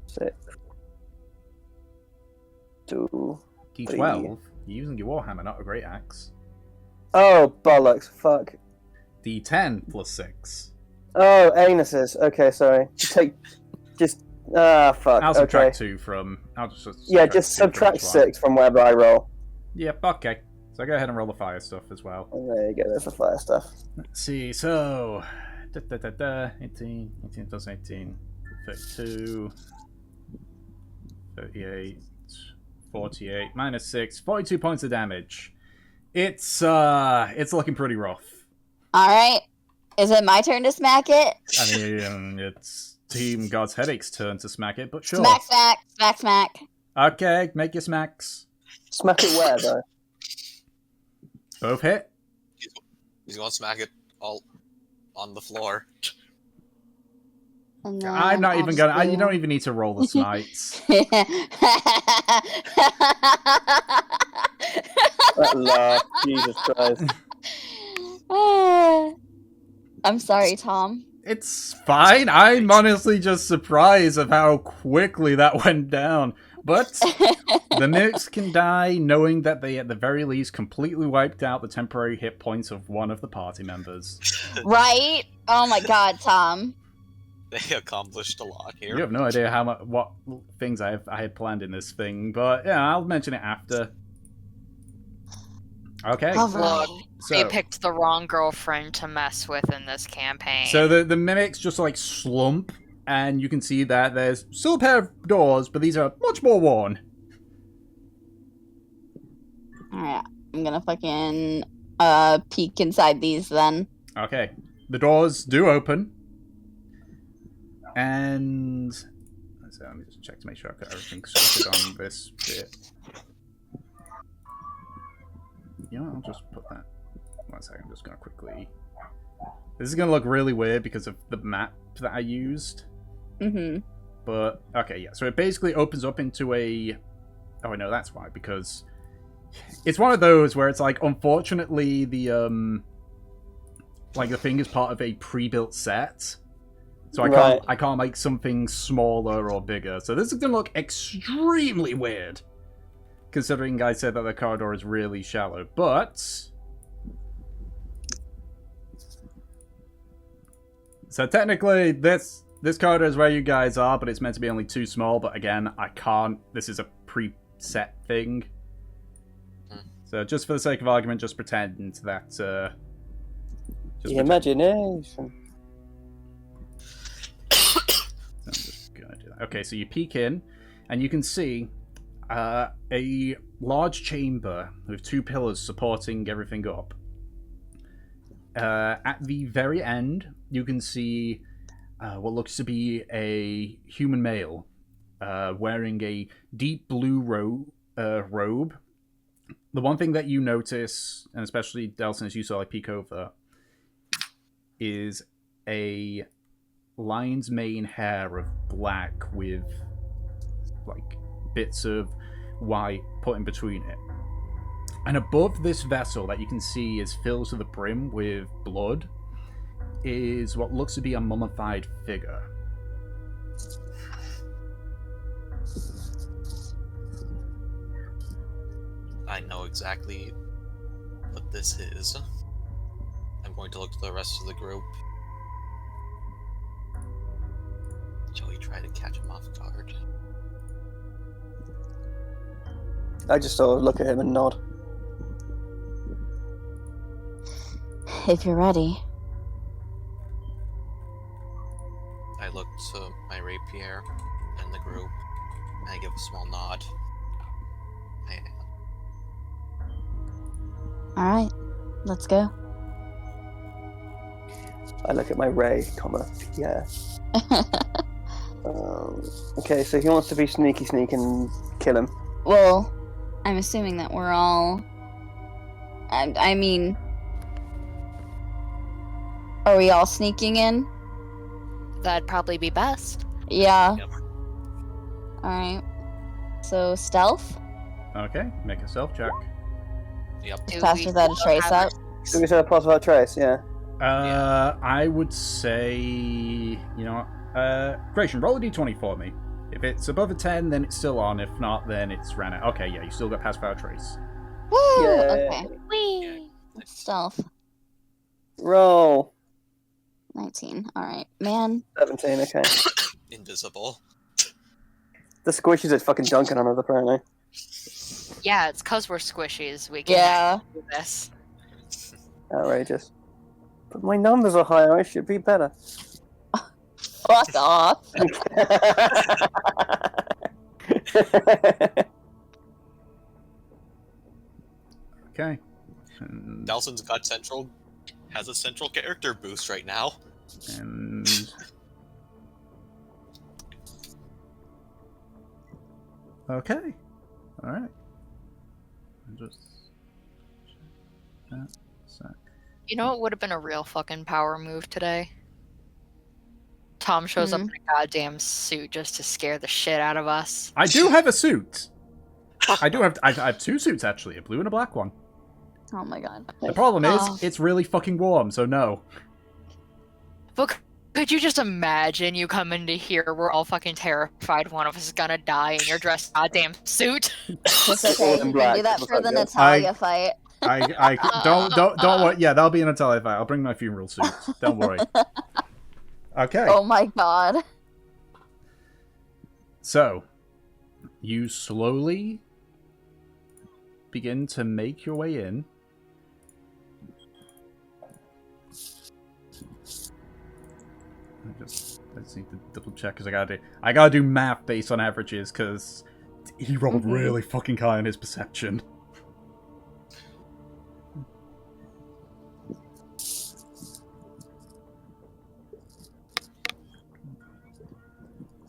6. 2. D12? You're using your warhammer, not a great axe. Oh, bollocks. Fuck. D10 plus 6. Oh, anuses. Okay, sorry. Fuck. I'll subtract okay. 2 from... just subtract 6 from wherever I roll. Yep, okay. So go ahead and roll the fire stuff as well. And there you go, there's the fire stuff. Let's see, so... 18 plus 18, 32, 38, 48, minus 6, 42 points of damage. It's looking pretty rough. Alright. Is it my turn to smack it? I mean, it's Team God's Headache's turn to smack it, but sure. Smack, smack, smack, smack. Okay, make your smacks. Smack it where, though? Both hit. He's going to smack it all on the floor. And then I'm not I'll even just gonna... do- You don't even need to roll the smites. That laugh, Jesus Christ. I'm sorry, Tom. It's fine. I'm honestly just surprised of how quickly that went down. But the mimics can die knowing that they at the very least completely wiped out the temporary hit points of one of the party members. Right? Oh my god, Tom. They accomplished a lot here. You have no idea how much, what things I had planned in this thing, but yeah, I'll mention it after. Okay. Alright. They picked the wrong girlfriend to mess with in this campaign. So the mimics just like slump, and you can see that there's still a pair of doors, but these are much more worn. Alright, I'm gonna fucking peek inside these then. Okay. The doors do open. And so let me just check to make sure I've got everything sorted on this bit. You know what, I'll just put that. 1 second, I'm just gonna quickly. This is gonna look really weird because of the map that I used. Mm-hmm. But okay, yeah. So it basically opens up into a. Oh, I know that's why, because it's one of those where it's like, unfortunately, the thing is part of a pre-built set. So I can't make something smaller or bigger. So this is gonna look extremely weird, considering I said that the corridor is really shallow. But so technically, this corridor is where you guys are, but it's meant to be only too small. But again, I can't. This is a preset thing. So just for the sake of argument, just pretend that. The imagination. I'm just gonna do that. Okay, so you peek in, and you can see a large chamber with 2 pillars supporting everything up. At the very end, you can see what looks to be a human male wearing a deep blue robe. The one thing that you notice, and especially Delson, as you saw, peek over, is a lion's mane hair of black with like bits of white put in between it. And above this vessel that you can see is filled to the brim with blood is what looks to be a mummified figure. I know exactly what this is. I'm going to look to the rest of the group. Shall we try to catch him off guard? I just sort of look at him and nod. If you're ready. I look to my rapier and the group, and I give a small nod. I am. Alright, let's go. I look at my ray, yeah. Okay, so he wants to be sneaky and kill him. Well, I'm assuming that we're all... I mean... Are we all sneaking in? That'd probably be best. Yeah. Yep. Alright. So, stealth? Okay, make a stealth check. Yep. Do Pass we without a still trace have our up? sticks? Do we say a plus without trace? Yeah. I would say, you know what? Creation, roll a d20 for me. If it's above a 10, then it's still on. If not, then it's ran out. Okay, yeah, you still got pass without trace. Woo! Yeah. Okay. Whee! Stealth. Roll. 19. Alright. Man. 17, okay. Invisible. The squishies are fucking dunking on us, apparently. Yeah, it's because we're squishies. We can Yeah. do this. Outrageous. But my numbers are higher, I should be better. Fuck off. Okay. And, Nelson's got has a central character boost right now. and okay. All right. Just that sec. You know what would have been a real fucking power move today? Tom shows up in a goddamn suit just to scare the shit out of us. I do have a suit. I have two suits actually, a blue and a black one. Oh my god. The problem is, Oh. it's really fucking warm, so no. But could you just imagine you come into here, we're all fucking terrified, one of us is gonna die, and you're dressed in a goddamn suit? It's okay. All You in can black, do that looks for like the it. Natalia fight. I don't worry. Yeah, that'll be an Natalia fight. I'll bring my funeral suit. Don't worry. Okay. Oh my god. So, you slowly begin to make your way in. I just need to double check because I gotta do math based on averages because he rolled really fucking high on his perception.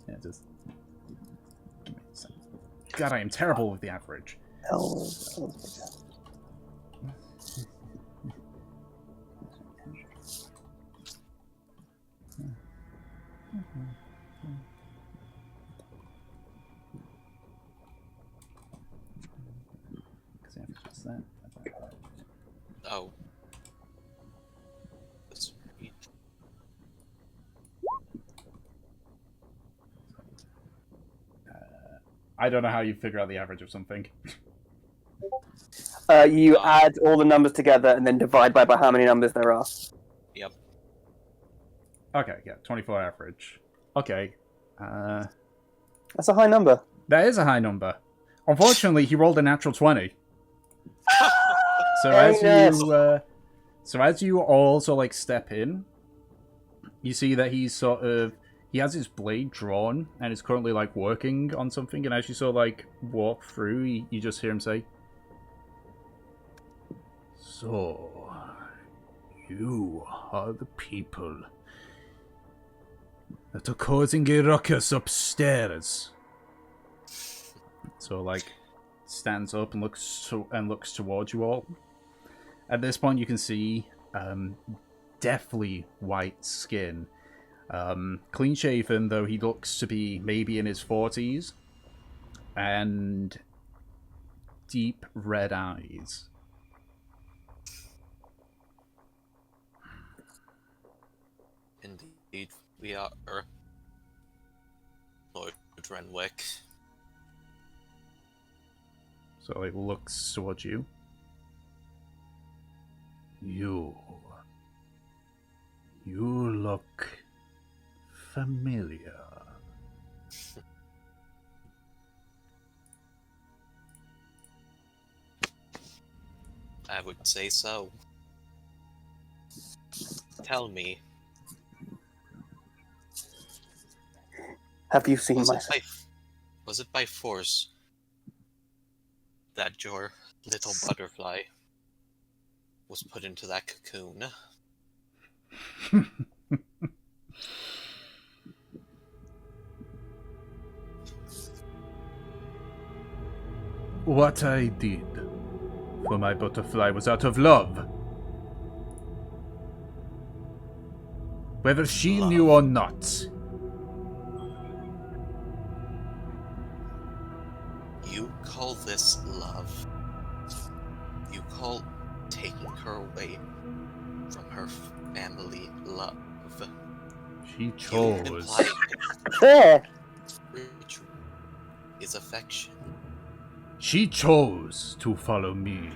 Yeah, just give me a second. God, I am terrible with the average. Because average is that. Oh. That's sweet. I don't know how you figure out the average of something. You add all the numbers together and then divide by how many numbers there are. Yep. Okay, yeah, 24 average. Okay. That's a high number. That is a high number. Unfortunately, he rolled a natural 20. So as you all sort of like step in, you see that he has his blade drawn and is currently like working on something. And as you sort of like walk through, you just hear him say, "So, you are the people that are causing a ruckus upstairs." So like stands up and looks towards you all. At this point, you can see deathly white skin, clean shaven, though he looks to be maybe in his 40s, and deep red eyes. Indeed, we are Lord Renwick. So it looks towards you. You look familiar. I would say so. Tell me, Have you seen was my... it by force that your little butterfly was put into that cocoon? What I did for my butterfly was out of love. Whether she Love. knew or not. You call this love? You call taking her away from her family love? She You chose. imply Fair! ritual is affection. She chose to follow me.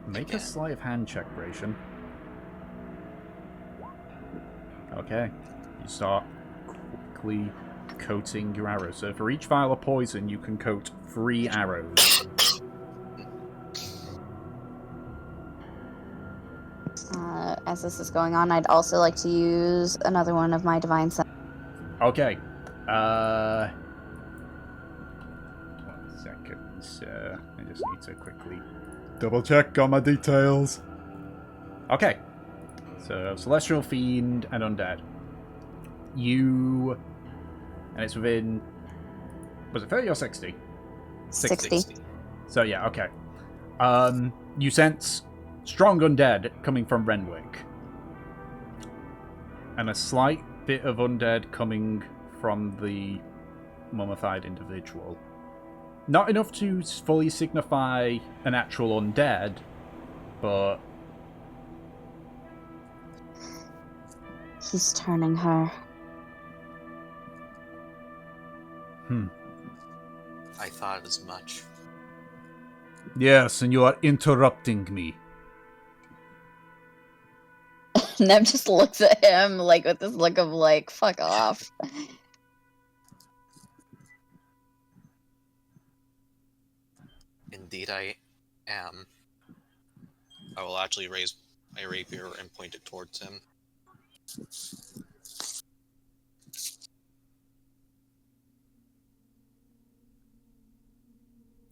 Make a Again. sleight of hand check, Ration. Okay. You start quickly coating your arrows. So for each vial of poison, you can coat 3 arrows. As this is going on, I'd also like to use another one of my divine sense. Okay. 1 second, sir. I just need to quickly double check on my details. Okay. So, Celestial Fiend and Undead. You... And it's within... Was it 30 or 60? 60. So, yeah, okay. You sense strong undead coming from Renwick. And a slight bit of undead coming from the mummified individual. Not enough to fully signify an actual undead, but... He's turning her. I thought as much. Yes, and you are interrupting me. Nev just looks at him like with this look of like, fuck off. Indeed, I am. I will actually raise my rapier and point it towards him.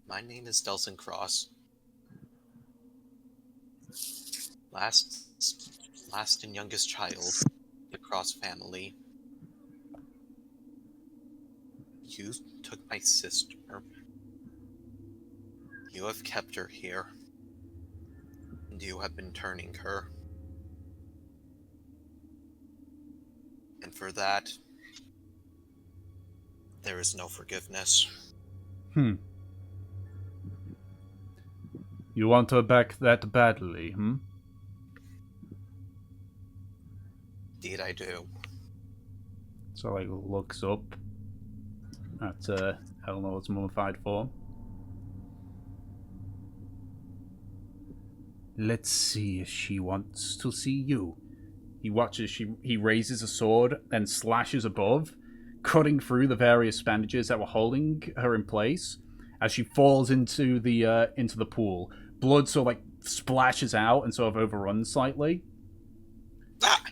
My name is Delson Cross. Last and youngest child of the Cross family. You took my sister. You have kept her here. And you have been turning her. And for that, there is no forgiveness. You want her back that badly, Indeed I do. So, like, looks up at Eleanor's mummified form. Let's see if she wants to see you. He watches, he raises a sword and slashes above, cutting through the various bandages that were holding her in place as she falls into the pool. Blood sort of like splashes out and sort of overruns slightly. Ah!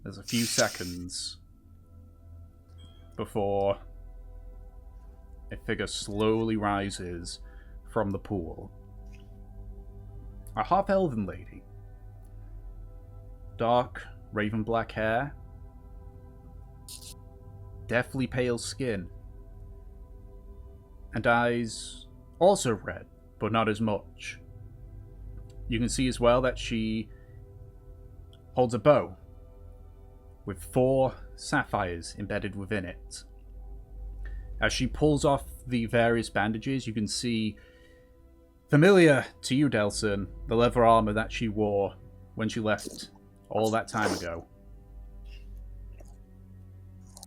There's a few seconds before a figure slowly rises from the pool. A half-elven lady. Dark, raven black hair. Deathly pale skin. And eyes also red, but not as much. you can see as well that she holds a bow with 4 sapphires embedded within it. As she pulls off the various bandages, you can see, familiar to you, Delson, the leather armor that she wore when she left all that time ago.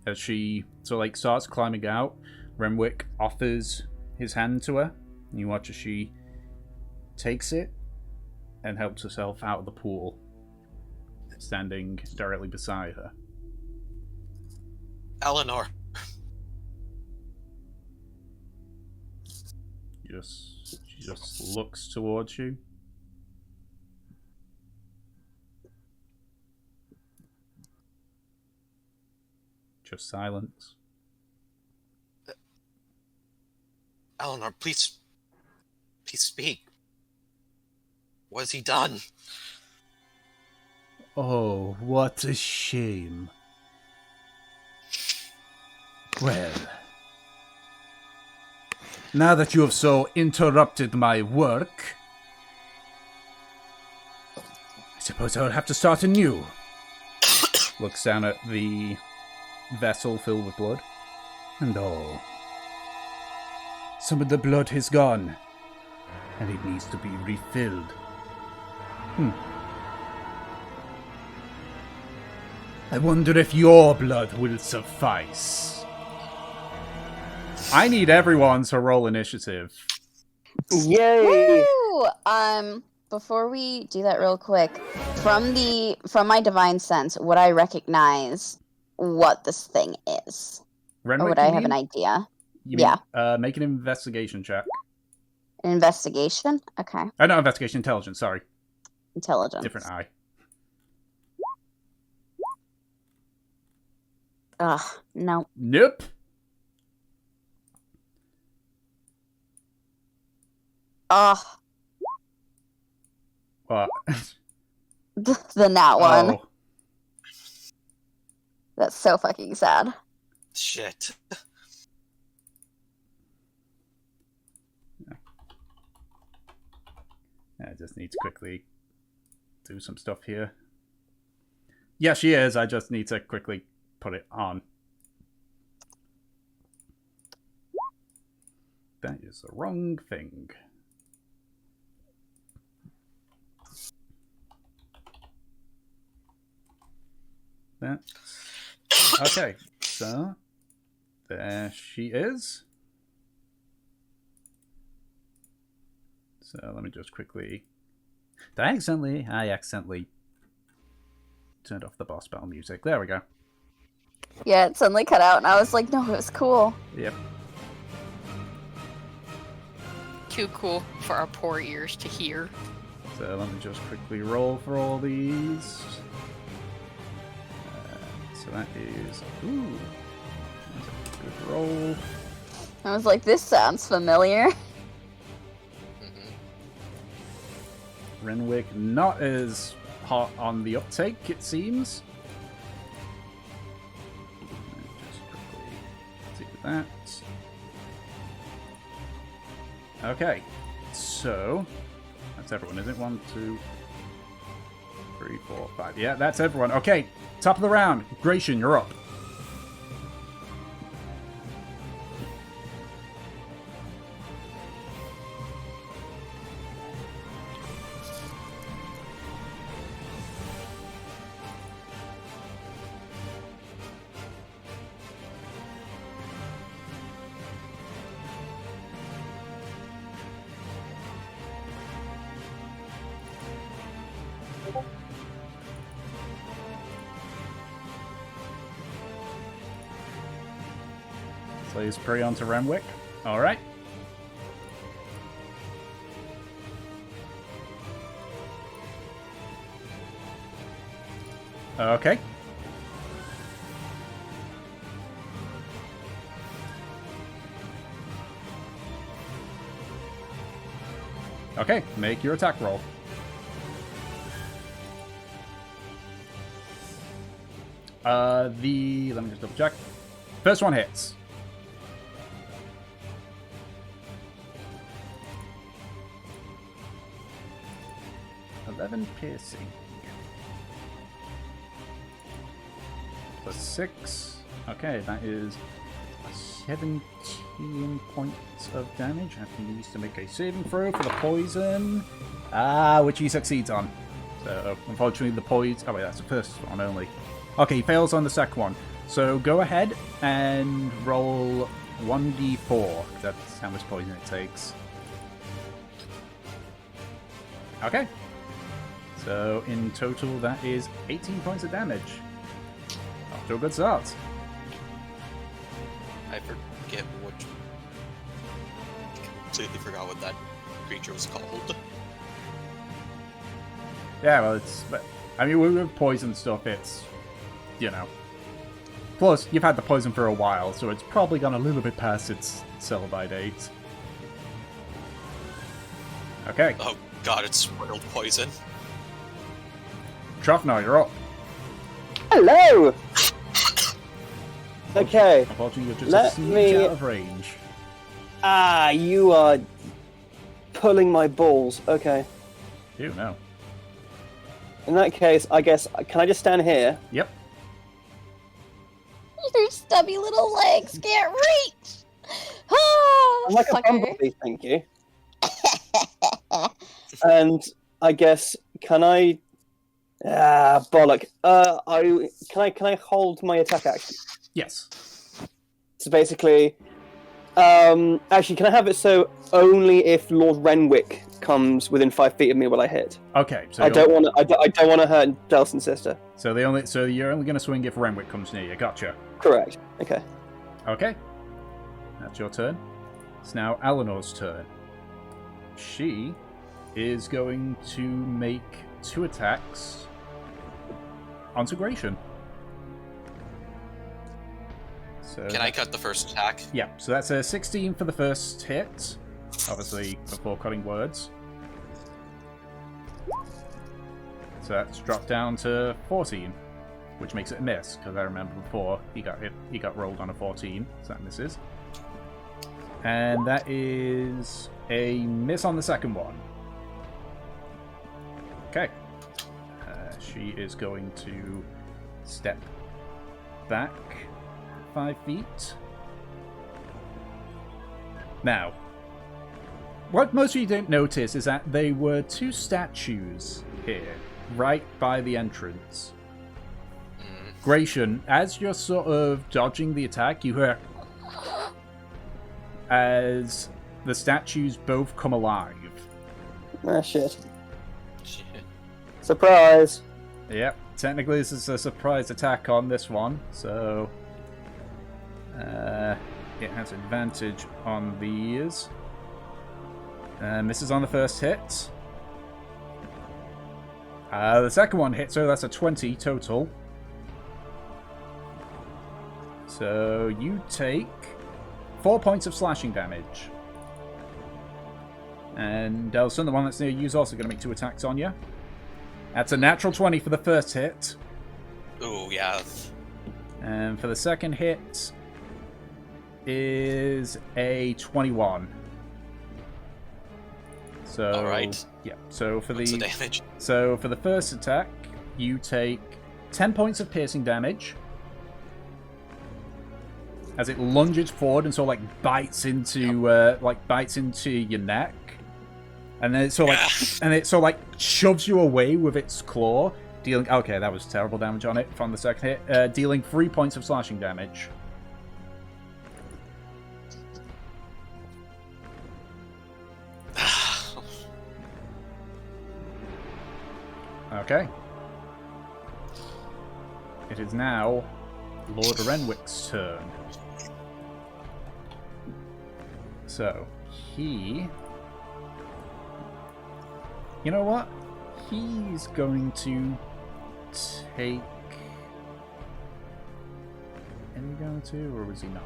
As she starts climbing out, Renwick offers his hand to her. And you watch as she takes it and helps herself out of the pool, standing directly beside her. Eleanor. She just looks towards you. Just silence. Eleanor, please speak. What has he done? Oh, what a shame. Well, now that you have so interrupted my work, I suppose I would have to start anew. Looks down at the vessel filled with blood. And oh, some of the blood has gone, and it needs to be refilled. I wonder if your blood will suffice. I need everyone to roll initiative. Yay! Woo! Before we do that real quick, from my divine sense, would I recognize what this thing is? Renwick, or would I have an idea? Yeah. Make an investigation check. An investigation? Okay. Not investigation, intelligence, sorry. Intelligence. Different eye. Ugh, no. Nope. Ugh. What? The nat one. Oh. That's so fucking sad. Shit. I just need to quickly do some stuff here. Yeah, she is. I just need to quickly put it on. That is the wrong thing. That's... Okay, so there she is. So let me just quickly... I accidentally turned off the boss battle music. There we go. Yeah, it suddenly cut out, and I was like, no, it was cool. Yep. Too cool for our poor ears to hear. So let me just quickly roll for all these. So that is... Ooh. That's a good roll. I was like, this sounds familiar. Renwick not as hot on the uptake, it seems. Just quickly do that. Okay, so that's everyone, is it? 1, 2, 3, 4, 5. Yeah, that's everyone. Okay, top of the round. Gratian, you're up. Slays prey onto Renwick. Alright. Okay. Okay, make your attack roll. Let me just double check. First one hits. 11 piercing. Plus 6. Okay, that is 17 points of damage. He needs to make a saving throw for the poison. Which he succeeds on. So, unfortunately, the poison... Oh, wait, that's the first one only. Okay, he fails on the second one. So, go ahead and roll 1d4. That's how much poison it takes. Okay. So, in total, that is 18 points of damage. Off to a good start. I forget what. Completely forgot what that creature was called. Yeah, well, it's... I mean, with poison stuff, it's... You know. Plus, you've had the poison for a while, so it's probably gone a little bit past its sell-by date. Okay. Oh god, it's spoiled poison. Trofnar, you're up. Hello! Okay. Unfortunately, you're just Let a smidge me- out of range. You are pulling my balls. Okay. Ew, no. In that case, I guess, can I just stand here? Yep. Your stubby little legs can't reach. Ah, I'm like a fucker. bumblebee, thank you. And I guess, can I... bollock. Can I hold my attack action? Yes. So basically, actually, can I have it so only if Lord Renwick comes within 5 feet of me will I hit? Okay, so I don't want to. I don't want to hurt Delson's sister. So you're only going to swing if Renwick comes near you. Gotcha. Correct. Okay. Okay. That's your turn. It's now Eleanor's turn. She is going to make 2 attacks onto Gratian. So Can I cut the first attack? Yeah, so that's a 16 for the first hit. Obviously, before cutting words. So that's dropped down to 14, which makes it a miss, because I remember before he got rolled on a 14, so that misses. And that is a miss on the second one. Okay. She is going to step back 5 feet. Now, what most of you don't notice is that there were 2 statues here, right by the entrance. Gratian, as you're sort of dodging the attack, you hear as the statues both come alive. Ah, shit. Shit. Surprise! Yep, technically this is a surprise attack on this one, so it has advantage on these. Misses on the first hit. The second one hits her, that's a 20 total. So you take 4 points of slashing damage. And Delson, the one that's near you, is also going to make 2 attacks on you. That's a natural 20 for the first hit. Ooh, yeah. And for the second hit is a 21. So Alright. yeah. So for What's the the damage? so for the first attack, you take 10 points of piercing damage as it lunges forward and sort of like bites into your neck, and then it sort of like shoves you away with its claw, dealing. Okay, that was terrible damage on it from the second hit, dealing 3 points of slashing damage. Okay. It is now Lord Renwick's turn. So, he... You know what? He's going to take... Is he going to, or is he not?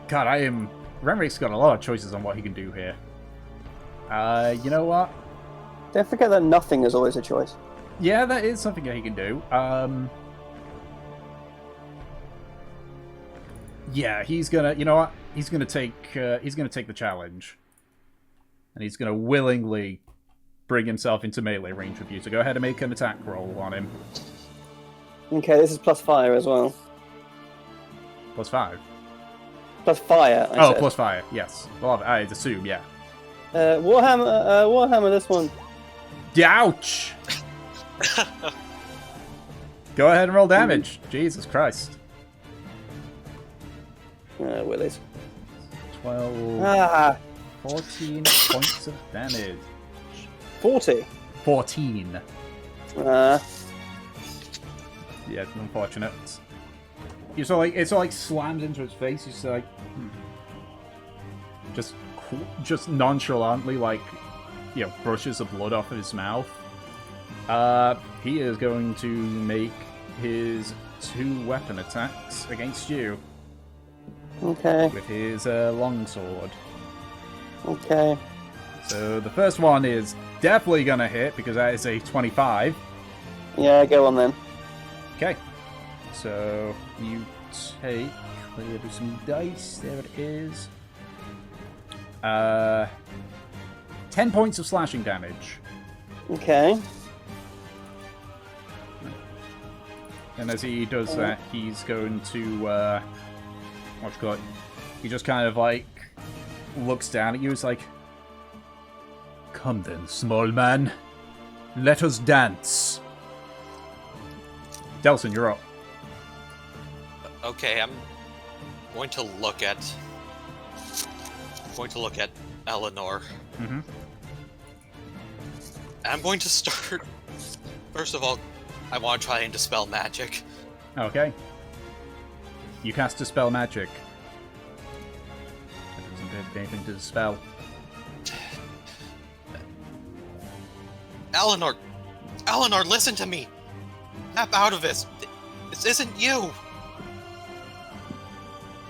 God, Renwick's got a lot of choices on what he can do here. You know what? Don't forget that nothing is always a choice. Yeah, that is something that he can do. Yeah, he's gonna. You know what? He's gonna take the challenge, and he's gonna willingly bring himself into melee range with you. So go ahead and make an attack roll on him. Okay, this is plus fire as well. Plus 5. Plus fire. I said. Plus fire. Yes. Well, I'd assume. Yeah. Warhammer. This one. Ouch! Go ahead and roll damage. Jesus Christ. Willis. 12. 14 points of damage. 40. 14. Uh, Yeah, unfortunate. It's all like slammed into his face. He's like, just nonchalantly, like, brushes the blood off of his mouth. He is going to make his 2 weapon attacks against you okay. with his longsword. Okay. So the first one is definitely gonna hit because that is a 25. Yeah, go on then. Okay. So you take clear some dice. There it is. 10 points of slashing damage. Okay. And as he does that, he's going to what you call it? He just kind of like looks down at you. It's like, "Come then, small man. Let us dance." Delson, you're up. Okay, I'm going to look at Eleanor. Mm-hmm. And I'm going to start. First of all, I want to try and dispel magic. Okay. You cast Dispel Magic. That doesn't have anything to dispel. Eleanor, listen to me. Snap out of this. This isn't you.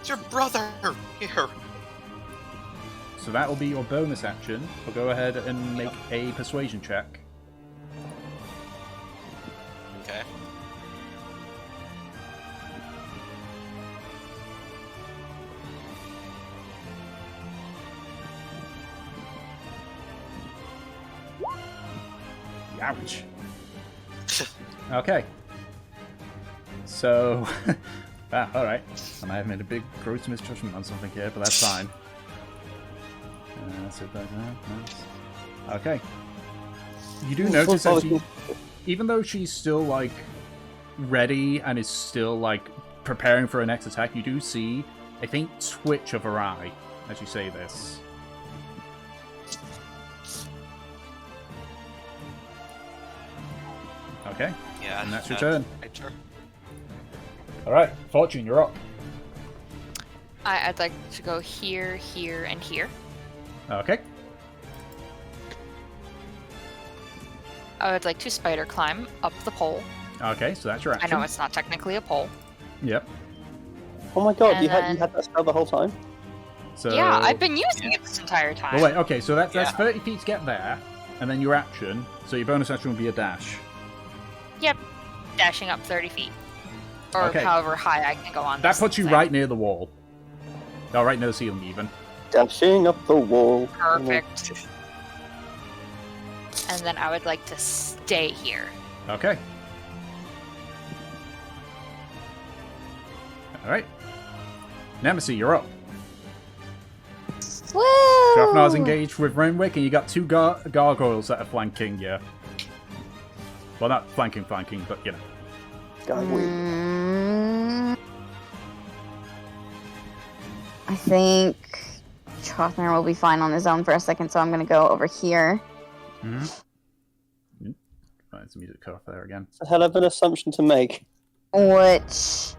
It's your brother here. So that will be your bonus action. But go ahead and make a persuasion check. Okay. Ouch. Okay. So, alright. I might have made a big gross misjudgment on something here, but that's fine. That's it, nice. Okay. You do notice that she, even though she's still, like, ready and is still, like, preparing for her next attack, you do see a faint twitch of her eye as you say this. Okay. Yeah. And that's your turn. My turn. Alright, Fortune, you're up. I'd like to go here, here, and here. Okay. I would like to spider climb up the pole. Okay, so that's your I action. know it's not technically a pole. Yep. Oh my god, And you then- had that spell the whole time? So... Yeah, I've been using it this entire time. Well, wait, okay, so that's Yeah. 30 feet to get there, and then your action, so your bonus action will be a dash. Yep, dashing up 30 feet. Or Okay. however high I can go on That this puts you thing. right near the wall. Oh, right near the ceiling, even. Dashing up the wall. Perfect. And then I would like to stay here. Okay. Alright. Nemesis, you're up. Woo! Drafnar's engaged with Renwick, and you got 2 gargoyles that are flanking you. Well, not flanking, but, you know. I think Trotner will be fine on his own for a second, so I'm going to go over here. Mm-hmm. Right, it's the music cut off there again. It's a hell of an assumption to make. Which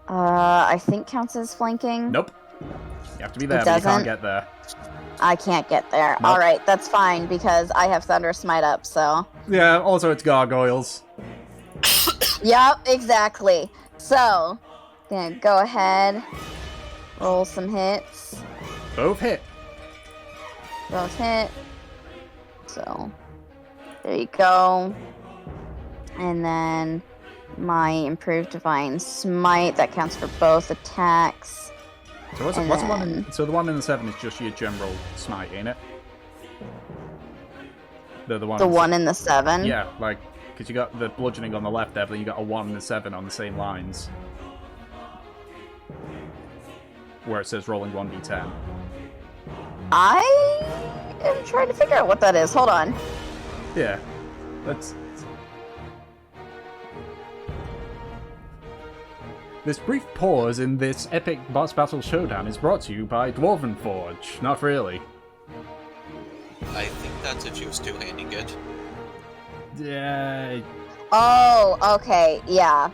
I think counts as flanking. Nope. You have to be there, It but you can't doesn't? get there. I can't get there. Nope. Alright, that's fine because I have Thunder Smite up, so. Yeah, also it's gargoyles. Yep, exactly. So, gonna go ahead, roll some hits. Both hit. Both hit. So, there you go. And then my improved divine smite. That counts for both attacks. So what's the one in, so the one in the 7 is just your general smite, ain't it? The one in the 7? Yeah, like, because you got the bludgeoning on the left there, but then you got a 1 and a 7 on the same lines. Where it says rolling 1d10. I am trying to figure out what that is. Hold on. Yeah. That's... This brief pause in this epic boss battle showdown is brought to you by Dwarven Forge. Not really. I think that's a juice two-handing good. Yeah. Oh, okay. Yeah.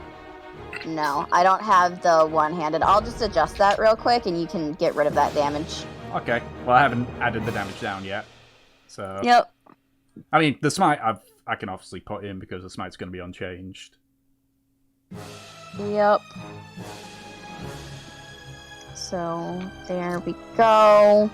No, I don't have the one-handed. I'll just adjust that real quick, and you can get rid of that damage. Okay. Well, I haven't added the damage down yet. So. Yep. I mean, the smite I can obviously put in because the smite's going to be unchanged. Yep. So, there we go.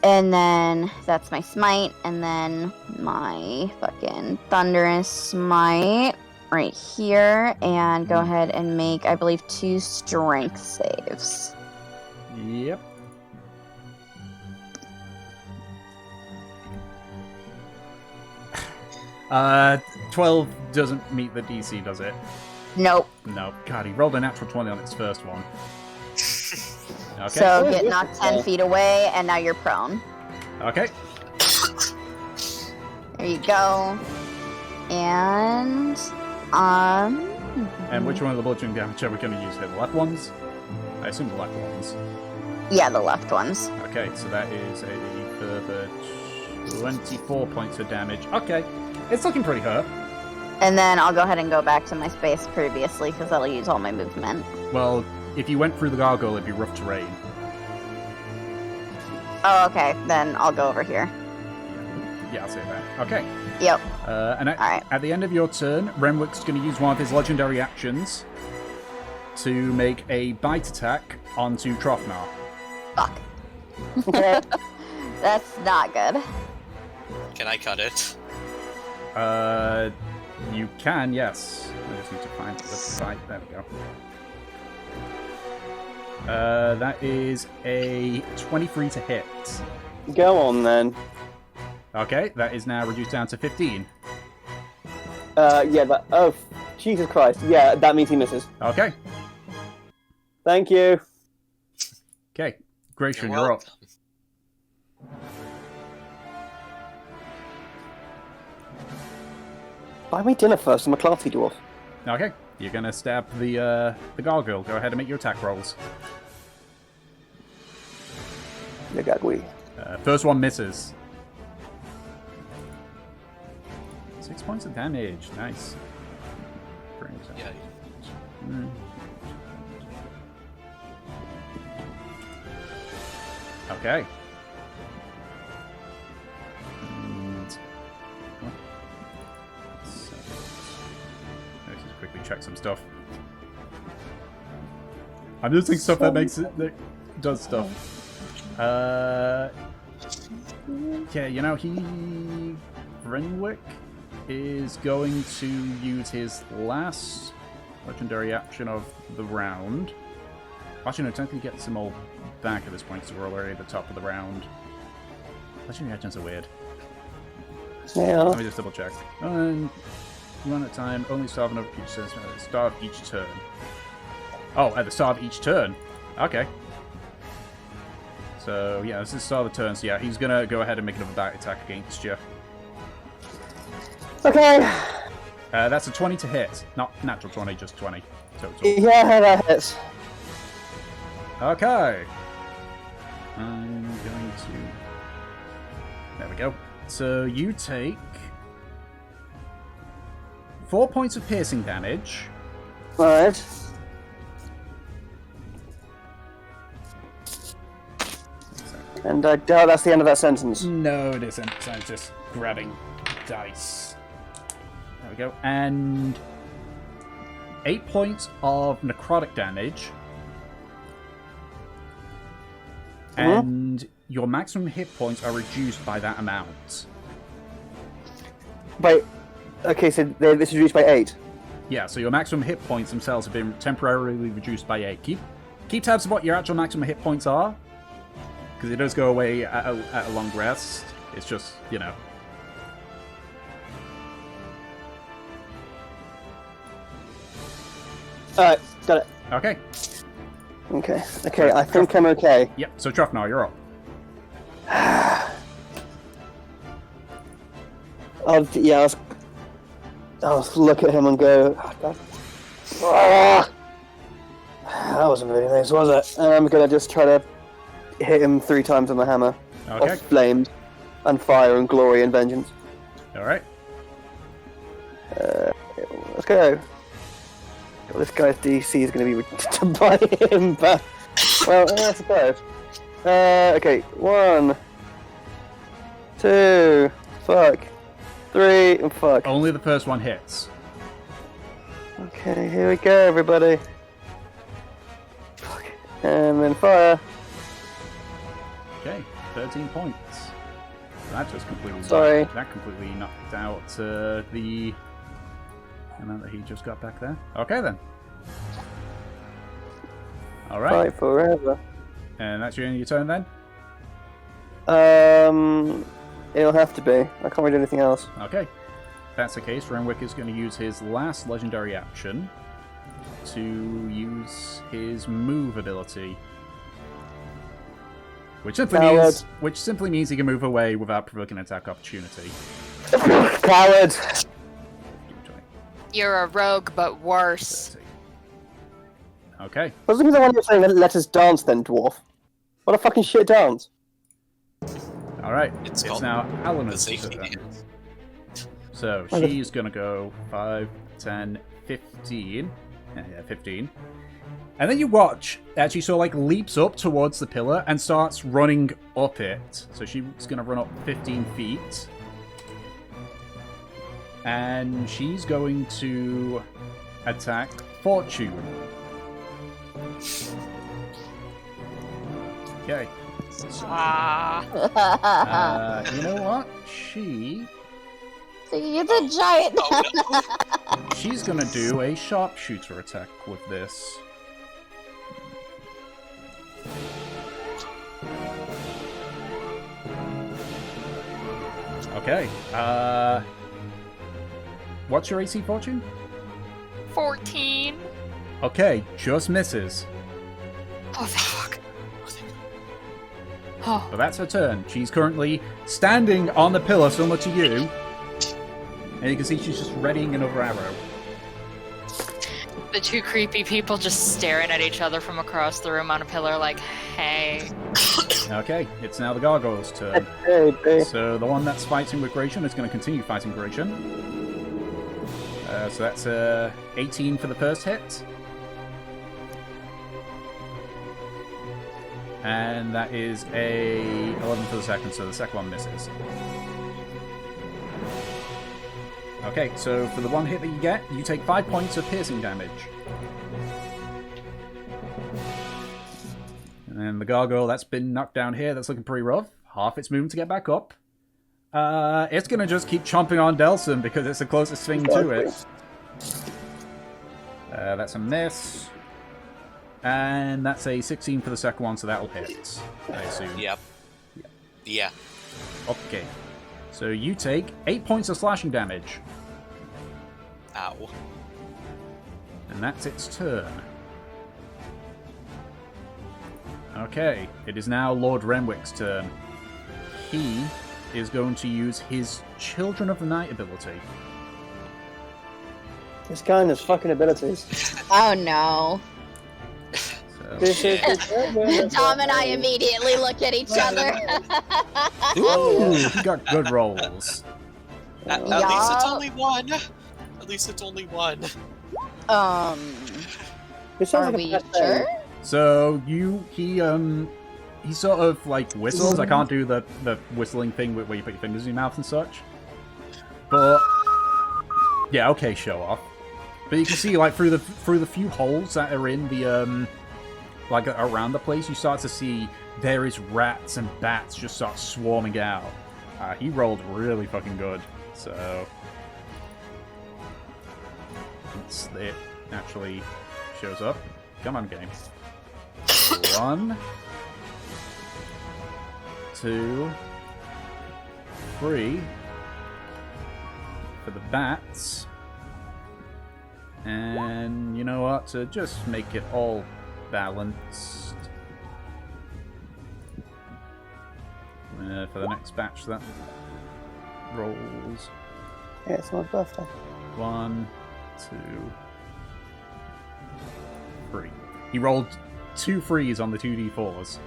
And then, that's my smite, and then my fucking thunderous smite right here, and go ahead and make, I believe, 2 strength saves. Yep. Uh, 12 doesn't meet the DC, does it? Nope. No. God, he rolled a natural 20 on its first one. Okay. So get knocked 10 feet away, and now you're prone. Okay. There you go. And, And which one of the bludgeoning damage are we going to use here? The left ones? I assume the left ones. yeah, the left ones. Okay, so that is a further 24 points of damage. Okay. It's looking pretty hurt. And then I'll go ahead and go back to my space previously, because that'll use all my movement. Well, if you went through the gargoyle, it'd be rough terrain. Oh, okay. Then I'll go over here. Yeah, I'll say that. Okay. Yep. And Alright. at the end of your turn, Renwick's going to use one of his legendary actions to make a bite attack onto Trofnar. Fuck. That's not good. Can I cut it? You can, yes. I just need to find the site. There we go. That is a 23 to hit. Go on then. Okay, that is now reduced down to 15. Yeah, that. Oh, Jesus Christ. Yeah, that means he misses. Okay. Thank you. Okay. Gratian, You're you're up. Buy me dinner first. I'm a classy dwarf. Okay. You're gonna stab the gargoyle. Go ahead and make your attack rolls. The gagwe. First one misses. 6 points of damage. Nice. Brings up. Yeah. Okay. And what? Let's just quickly check some stuff. I'm using stuff that makes it that does stuff. Yeah, you know, Renwick is going to use his last legendary action of the round. Actually, no, technically gets them all back at this point because we're already at the top of the round. Legendary actions are weird. Yeah. Let me just double check. Run at a time, only starve another each turn. Start of each turn. Oh, at the start of each turn. Okay. So, yeah, this is the start of the turn. So, yeah, he's going to go ahead and make another bite attack against you. Okay. That's a 20 to hit. Not natural 20, just 20 total. Yeah, that hits. Okay. I'm going to... There we go. So you take 4 points of piercing damage. Alright. And I doubt that's the end of that sentence. No, it isn't. So I'm just grabbing dice. There we go. And 8 points of necrotic damage. And your maximum hit points are reduced by that amount. Wait, Okay, so this is reduced by 8. Yeah, so your maximum hit points themselves have been temporarily reduced by 8. Keep tabs of what your actual maximum hit points are, because it does go away at a long rest. It's just, you know. Alright, got it. Okay. Okay, I think I'm okay. Yep, so Trofnar, you're up. I'll look at him and go, oh, God. Ah! That wasn't really nice, was it? And I'm gonna just try to hit him 3 times with my hammer. Okay. Of flames, and fire, and glory, and vengeance. Alright. Let's go. Well, this guy's DC is going to be to buy him back. Well, I suppose. Okay, 1, 2, fuck, 3, and fuck. Only the first one hits. Okay, here we go, everybody. Fuck. And then fire. Okay, 13 points. That just completely that completely knocked out the amount that he just got back there. Okay then. Alright. Fight forever. And that's your end of your turn then? It'll have to be. I can't really do anything else. Okay. If that's the case, Renwick is going to use his last legendary action to use his move ability. Which simply means he can move away without provoking an attack opportunity. Coward! You're a rogue, but worse. 30. Okay. Wasn't he the one who was saying let us dance then, dwarf? What a fucking shit dance. Alright. It's now the Eleanor's safety turn. dance. So she's gonna go 5, 10, 15. Yeah, 15. And then you watch as she sort of like leaps up towards the pillar and starts running up it. So she's gonna run up 15 feet. And she's going to attack Fortune. Okay. You know what? He's a giant. She's gonna do a sharpshooter attack with this. Okay. What's your AC, Fortune? 14. Okay, just misses. Oh, fuck. Oh. But that's her turn. She's currently standing on the pillar similar to you. And you can see she's just readying another arrow. The two creepy people just staring at each other from across the room on a pillar like, hey. Okay, it's now the gargoyle's turn. So the one that's fighting with Gratian is going to continue fighting Gratian. So that's 18 for the first hit. And that is a 11 for the second, so the second one misses. Okay, so for the one hit that you get, you take 5 points of piercing damage. And then the gargoyle that's been knocked down here, that's looking pretty rough. Half its movement to get back up. It's gonna just keep chomping on Delson because it's the closest thing to it. That's a miss. And that's a 16 for the second one, so that'll hit, I assume. Yep. Yeah. Okay. So you take 8 points of slashing damage. Ow. And that's its turn. Okay. It is now Lord Renwick's turn. He is going to use his Children of the Night ability. This guy and his fucking abilities. Oh no. So, Tom and I immediately look at each other. ooh, he got good rolls. At least it's only one. At least it's only one. This sounds Are like a we bad thing. sure? So he sort of like whistles. I can't do the whistling thing where you put your fingers in your mouth and such. But yeah, okay, show off. But you can see like through the few holes that are in the like around the place, you start to see various rats and bats just start swarming out. He rolled really fucking good. So once it actually shows up. Come on, game. 1, 2, 3 for the bats. And you know what? To just make it all balanced. For the next batch that rolls. Yeah, it's my birthday. 1, 2, 3. He rolled 2 3s on the 2d4s.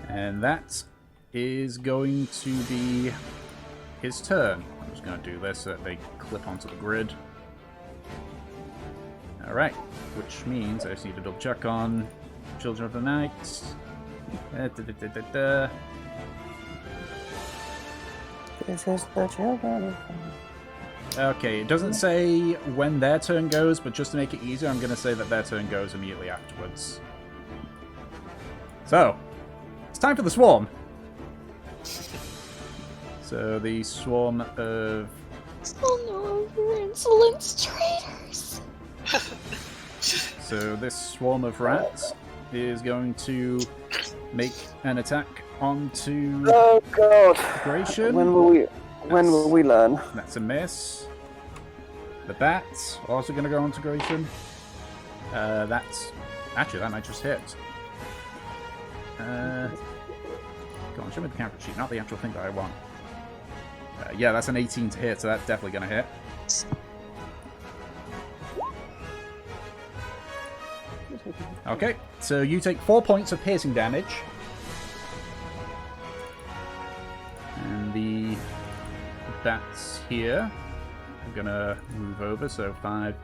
And that is going to be his turn. I'm just going to do this so that they clip onto the grid. Alright, which means I just need to double check on Children of the Night. This is the children. Okay, it doesn't say when their turn goes, but just to make it easier, I'm going to say that their turn goes immediately afterwards. So, it's time for the swarm. So the swarm of... Oh no, your insolence traitors! So this swarm of rats is going to make an attack onto Oh god. Gratian. When will we learn? That's a miss. The bats also going to go onto Gratian. That's... Actually, that might just hit. Go on, show me the character sheet, not the actual thing that I want. Yeah, that's an 18 to hit, so that's definitely going to hit. Okay, so you take 4 points of piercing damage. And the bats here are going to move over, so 5,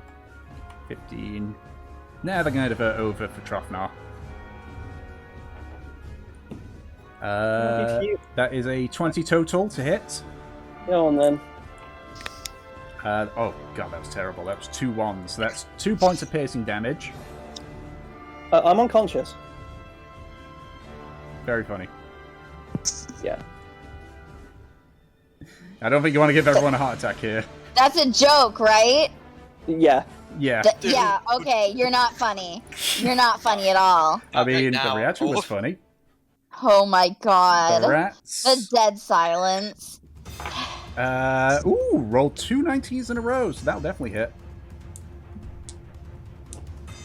15... Nah, they're going to divert over for Trofnar. That is a 20 total to hit. Go on then. Oh god, that was terrible. That was 2 1s. So that's 2 points of piercing damage. I'm unconscious. Very funny. Yeah. I don't think you want to give everyone a heart attack here. That's a joke, right? Yeah. Yeah. Yeah, okay, you're not funny. You're not funny at all. I mean, right now. the reaction was funny. Oh my god. The rats. The dead silence. Rolled 2 19s in a row, so that'll definitely hit.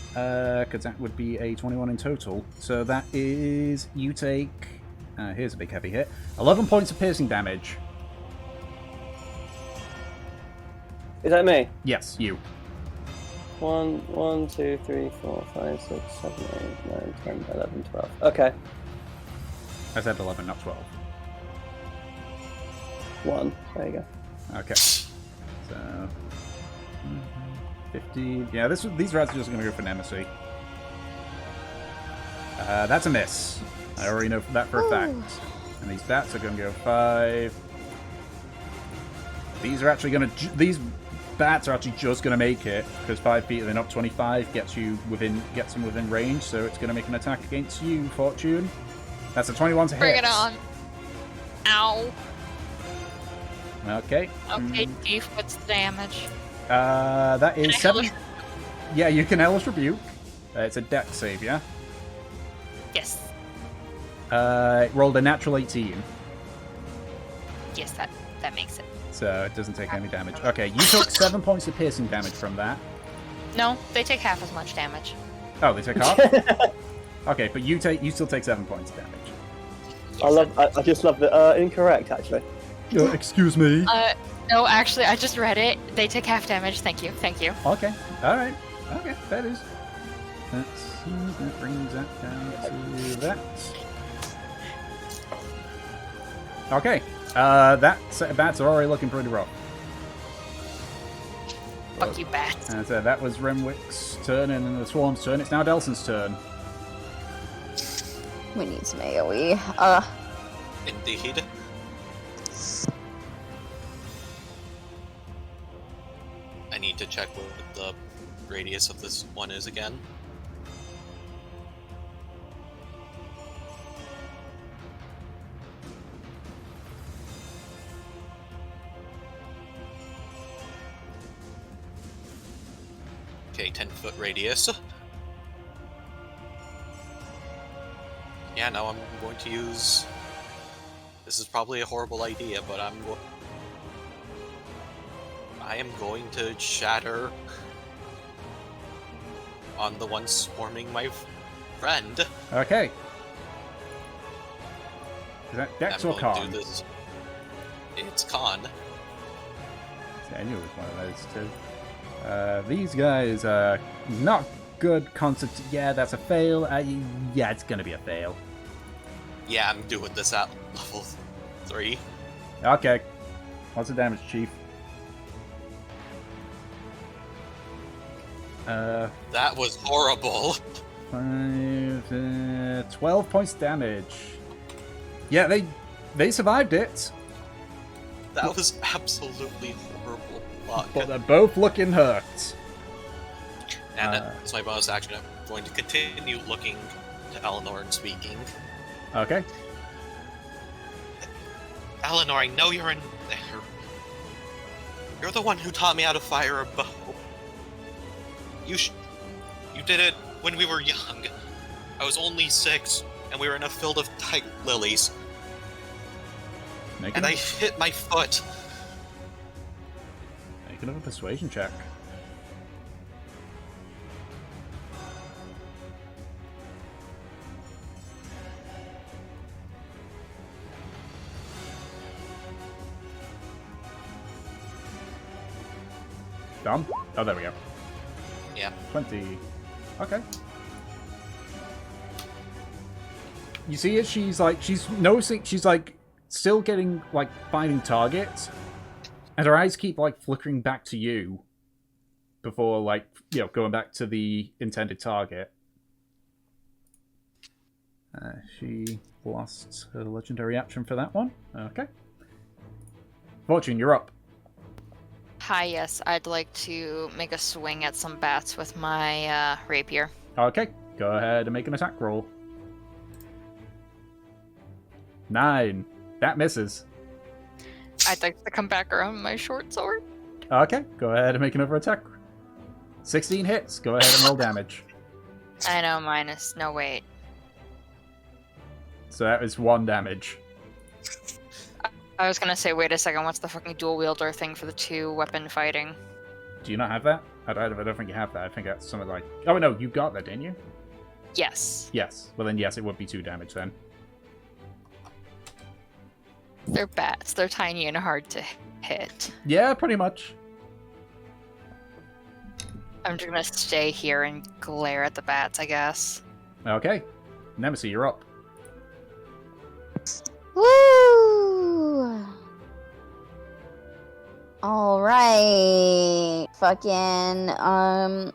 Because that would be a 21 in total. So that is, you take, here's a big heavy hit, 11 points of piercing damage. Is that me? Yes, you. 1, 2, 3, 4, 5, 6, 7, 8, 9, 10, 11, 12. Okay. I said 11, not 12. 1. There you go. Okay. So 50. Yeah, these rats are just going to go for Nemesis. That's a miss. I already know that for a fact. And these bats are going to go 5. These are actually going to... These bats are actually just going to make it, because 5 feet and then up 25 gets them within range, so it's going to make an attack against you, Fortune. That's a 21 to hit. Bring it on. Ow. Okay. Okay, Chief, what's the damage? That is Can I 7. Hellish- Yeah, you can Hellish Rebuke. It's a dex save, yeah? Yes. It rolled a natural 18, Yes, that makes it. so it doesn't take any damage. Okay, you took 7 points of piercing damage from that. No, they take half as much damage. Oh, they take half? Okay, but you still take 7 points of damage. I just love the incorrect actually. Excuse me. No, actually, I just read it. They take half damage. Thank you. Thank you. Okay, alright. Okay, that is. Let's see, that brings that down to that. Okay, that set of bats are already looking pretty rough. Fuck you, bats. And so that was Renwick's turn, and then the Swarm's turn. It's now Delson's turn. We need some AoE. Indeed. I need to check what the radius of this one is again. Okay, 10-foot radius. Yeah, no, I'm going to use... This is probably a horrible idea, but I am going to shatter on the one swarming my friend. Okay. Is that Dex I'm or going to Con? do this. It's Con. I knew it was one of those two. These guys are not good concept. Yeah, that's a fail. Yeah, it's gonna be a fail. Yeah, I'm doing this at level 3. Okay. What's the damage, Chief? That was horrible. 12 points damage. Yeah, they survived it, That was absolutely horrible luck. but they're both looking hurt. And that's my bonus action. I'm going to continue looking to Eleanor and speaking. Okay. Eleanor, I know you're in there. You're the one who taught me how to fire a bow. You did it when we were young. I was only 6, and we were in a field of tight lilies. And I hit my foot. Make another persuasion check. Done? Oh, there we go. Yeah. 20. Okay. You see it? She's noticing, she's still getting, finding targets. And her eyes keep, flickering back to you. Before, going back to the intended target. She lost her legendary action for that one. Okay. Fortune, you're up. Hi, yes, I'd like to make a swing at some bats with my rapier. Okay, go ahead and make an attack roll. 9. That misses. I'd like to come back around with my short sword. Okay, go ahead and make another attack. 16 hits. Go ahead and roll damage. I know, minus. No, wait. So that is 1 damage. I was gonna say, wait a second, what's the fucking dual wielder thing for the 2-weapon fighting? Do you not have that? I don't think you have that. I think that's something like... Oh, no, you got that, didn't you? Yes. Yes. Well, then, yes, it would be 2 damage then. They're bats. They're tiny and hard to hit. Yeah, pretty much. I'm just gonna stay here and glare at the bats, I guess. Okay. Nemesis, you're up. Woo! Alright. Fucking, I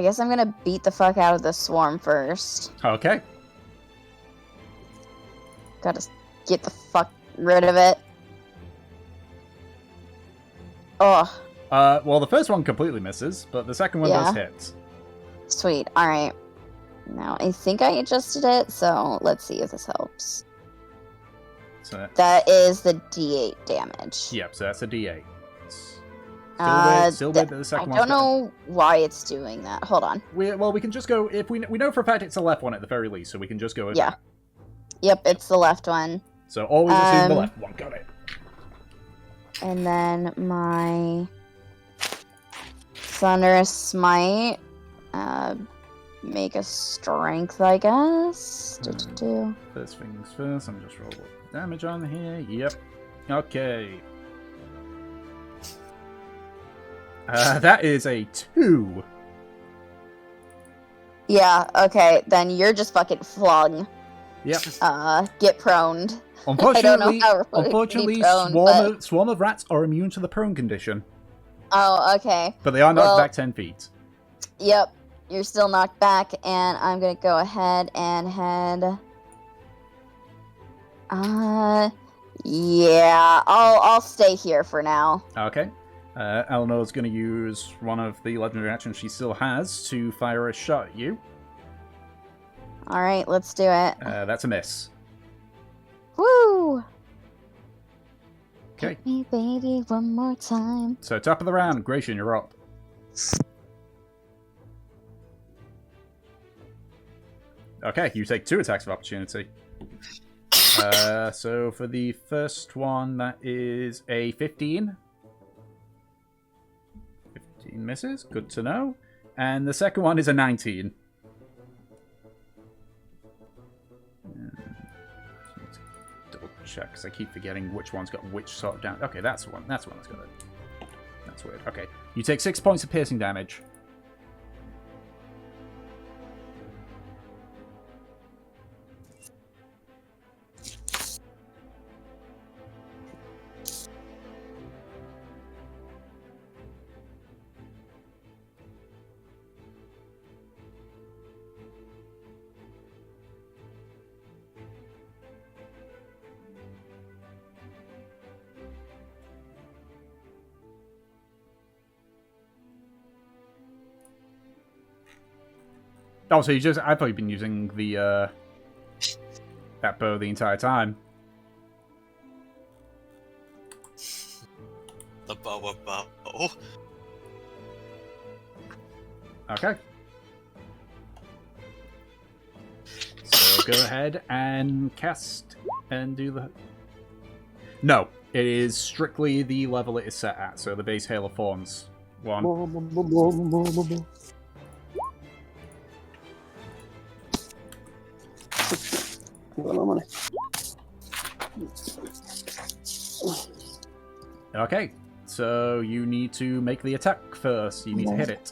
guess I'm gonna beat the fuck out of the swarm first. Okay. Gotta get the fuck rid of it. Oh, Well, the first one completely misses, but the second one does hit. sweet. Alright. Now, I think I adjusted it, so let's see if this helps. So, That is the D8 damage. yep, so that's a D8. Still weird that the I second one's don't know why it's doing that. Hold on. we can just go... If we know for a fact it's the left one at the very least, so we can just go with Yeah. that. Yep, it's the left one. So always assume the left one. Got it. And then my Thunderous Smite. Make a strength, I guess. First things first, I'm just roll damage on here. Yep. Okay. That is a 2. Yeah, okay. Then you're just fucking flung. Yep. Get proned. Unfortunately, I don't know how unfortunately, prone, but... swarm of rats are immune to the prone condition, Oh, okay. but they are knocked back 10 feet. Yep. You're still knocked back, and I'm gonna go ahead and head... yeah, I'll stay here for now. Okay. Eleanor's going to use one of the legendary actions she still has to fire a shot at you. Alright, let's do it. That's a miss. Woo! Okay. Hit me, baby, one more time. So top of the round, Gratian, you're up. Okay, you take 2 attacks of opportunity. So for the first one, that is a 15. 15 misses. Good to know. And the second one is a 19. Double check, because I keep forgetting which one's got which sort of damage. Okay, that's the one. That's the one that's got it. That's weird. Okay, you take 6 points of piercing damage. Oh, so I thought you'd been using the, that bow the entire time. The bow of bow. Okay. So go ahead and cast and do the... No, it is strictly the level it is set at, so the base Hail of Thorns one. Okay, so you need to make the attack first. You need to hit it.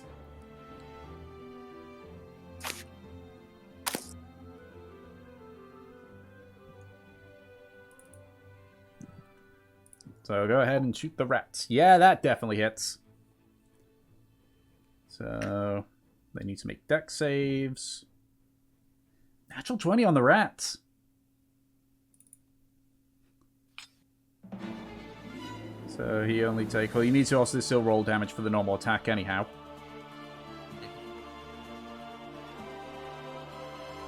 So go ahead and shoot the rat. Yeah, that definitely hits. So they need to make dex saves. Natural 20 on the rat. So he only takes... Well, you need to also still roll damage for the normal attack anyhow.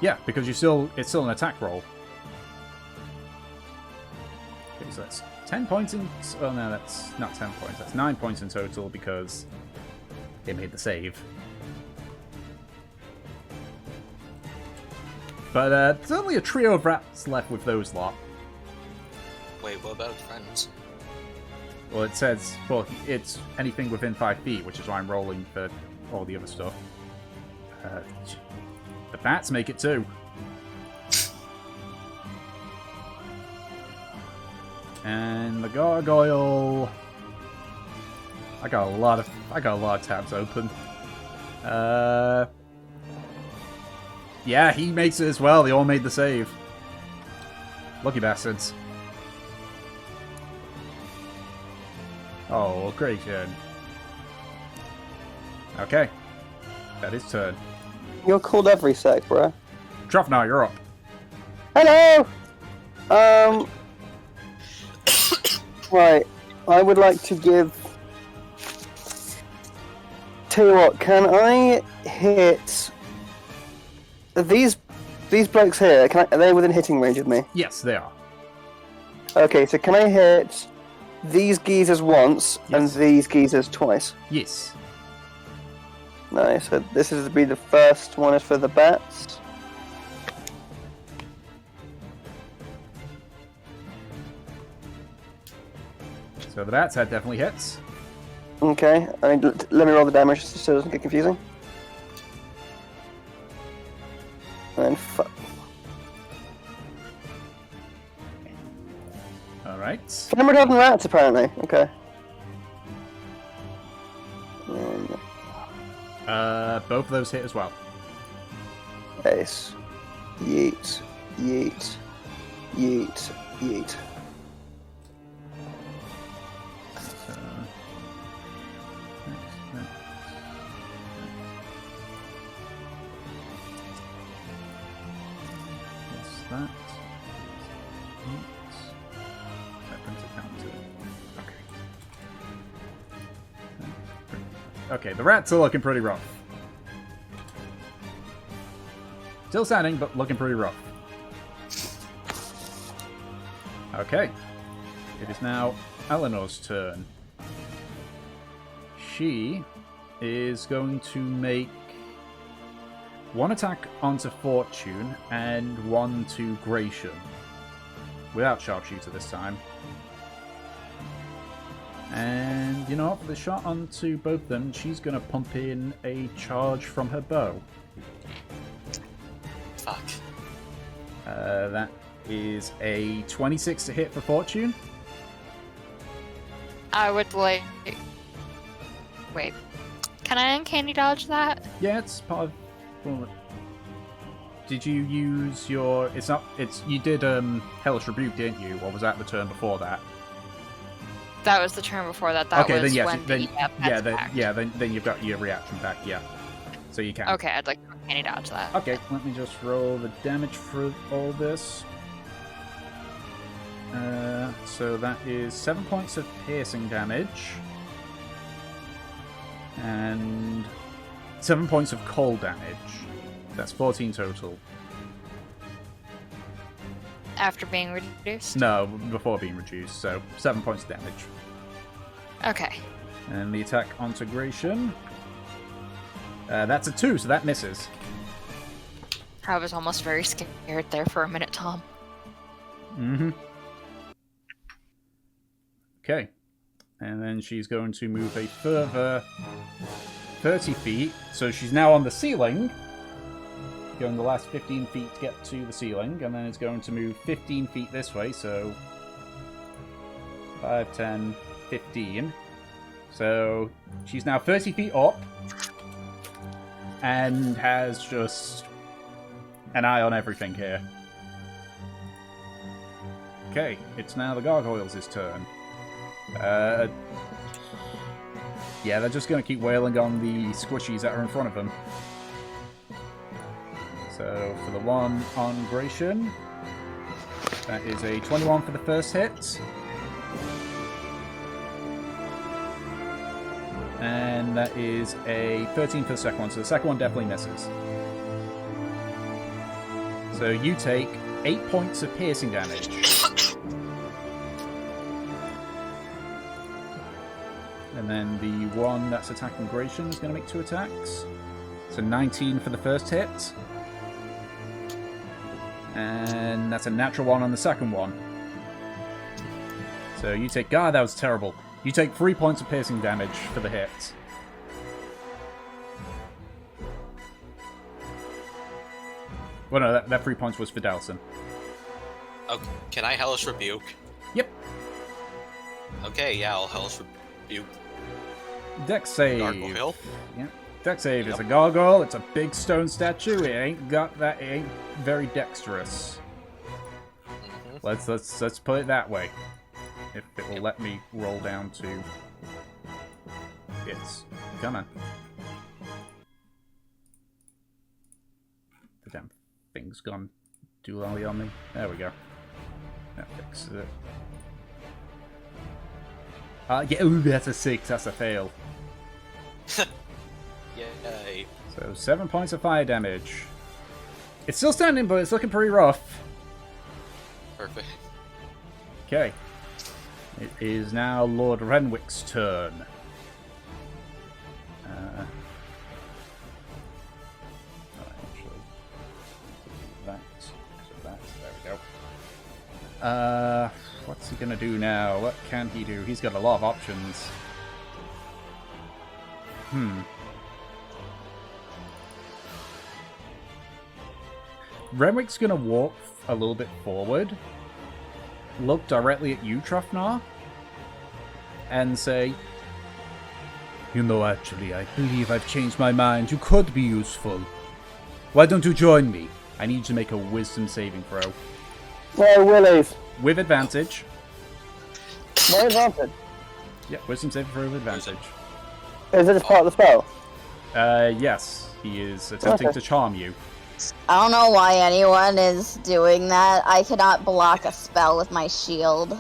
Yeah, because it's still an attack roll. Okay, so that's 10 points in... Oh, no, that's not 10 points. That's 9 points in total because they made the save. But there's only a trio of rats left with those lot. Wait, what about friends? Well, it says... Well, it's anything within 5 feet, which is why I'm rolling for all the other stuff. The bats make it too. And the gargoyle... I got a lot of tabs open. Yeah, he makes it as well. They all made the save. Lucky bastards. Oh, great turn. Okay. That is turn. You're called every sec, bruh. Trofnar, you're up. Hello! Right. I would like to give... Tell you what, can I hit... These blokes here, are they within hitting range of me? Yes, they are. Okay, so can I hit these geezers once and Yes. these geezers twice? Yes. Nice, so this is to be the first one is for the bats. So the bats head definitely hits. Okay, let me roll the damage just so it doesn't get confusing. And then fuck. Alright. Karmora and rats, apparently. Okay. Both of those hit as well. Ace. Yeet. Yeet. Yeet. Yeet. So... What's that? That brings it down to... Okay. Okay, the rats are looking pretty rough. Still standing, but looking pretty rough. Okay. It is now Eleanor's turn. She is going to make one attack onto Fortune and one to Gratian. Without Sharpshooter this time. And you know what? For the shot onto both of them, she's going to pump in a charge from her bow. Fuck. That is a 26 to hit for Fortune. I would like. Wait. Can I uncanny dodge that? Yeah, it's part of. Well, did you use your? It's not. It's you did Hellish Rebuke, didn't you? Or was that the turn before that? That was the turn before that. That Okay, was then yes, when then the then you've got your reaction back. Yeah, so you can. Okay, I'd like to uncanny dodge that. Okay, let me just roll the damage for all this. So that is 7 points of piercing damage. And 7 points of cold damage. That's 14 total. After being reduced? No, before being reduced, so 7 points of damage. Okay. And the attack onto Gratian. That's a 2, so that misses. I was almost very scared there for a minute, Tom. Mm-hmm. Okay. And then she's going to move a further 30 feet. So she's now on the ceiling. Going the last 15 feet to get to the ceiling. And then it's going to move 15 feet this way. So 5, 10, 15. So she's now 30 feet up. And has just an eye on everything here. Okay, it's now the gargoyles' turn. Yeah, they're just going to keep wailing on the squishies that are in front of them. So, for the one on Gratian, that is a 21 for the first hit. And that is a 13 for the second one, so the second one definitely misses. So you take 8 points of piercing damage. And then the one that's attacking Gratian is going to make 2 attacks. So 19 for the first hit. And that's a natural 1 on the second one. So you take... God, that was terrible. You take 3 points of piercing damage for the hit. Well, no, that 3 points was for Dalson. Oh, can I Hellish Rebuke? Yep. Okay, yeah, I'll Hellish Rebuke. Dex save. Gargoyle. Yep. Dex save is a gargoyle. It's a big stone statue. It ain't got that. It ain't very dexterous. Mm-hmm. Let's put it that way. If it will let me roll down to its... Come on. The damn thing's gone doolally on me. There we go. That fixes it. Yeah, ooh, that's a 6. That's a fail. Yay. So 7 points of fire damage. It's still standing, but it's looking pretty rough. Perfect. Okay. It is now Lord Renwick's turn. There we go. What's he gonna do now? What can he do? He's got a lot of options. Renwick's gonna walk a little bit forward, look directly at you, Trufnar, and say, "You know, actually, I believe I've changed my mind. You could be useful. Why don't you join me? I need you to make a wisdom saving throw. Where Willies? With advantage. What advantage? Yeah, wisdom saving throw with advantage. Is it just part of the spell? Yes. He is attempting to charm you. I don't know why anyone is doing that. I cannot block a spell with my shield.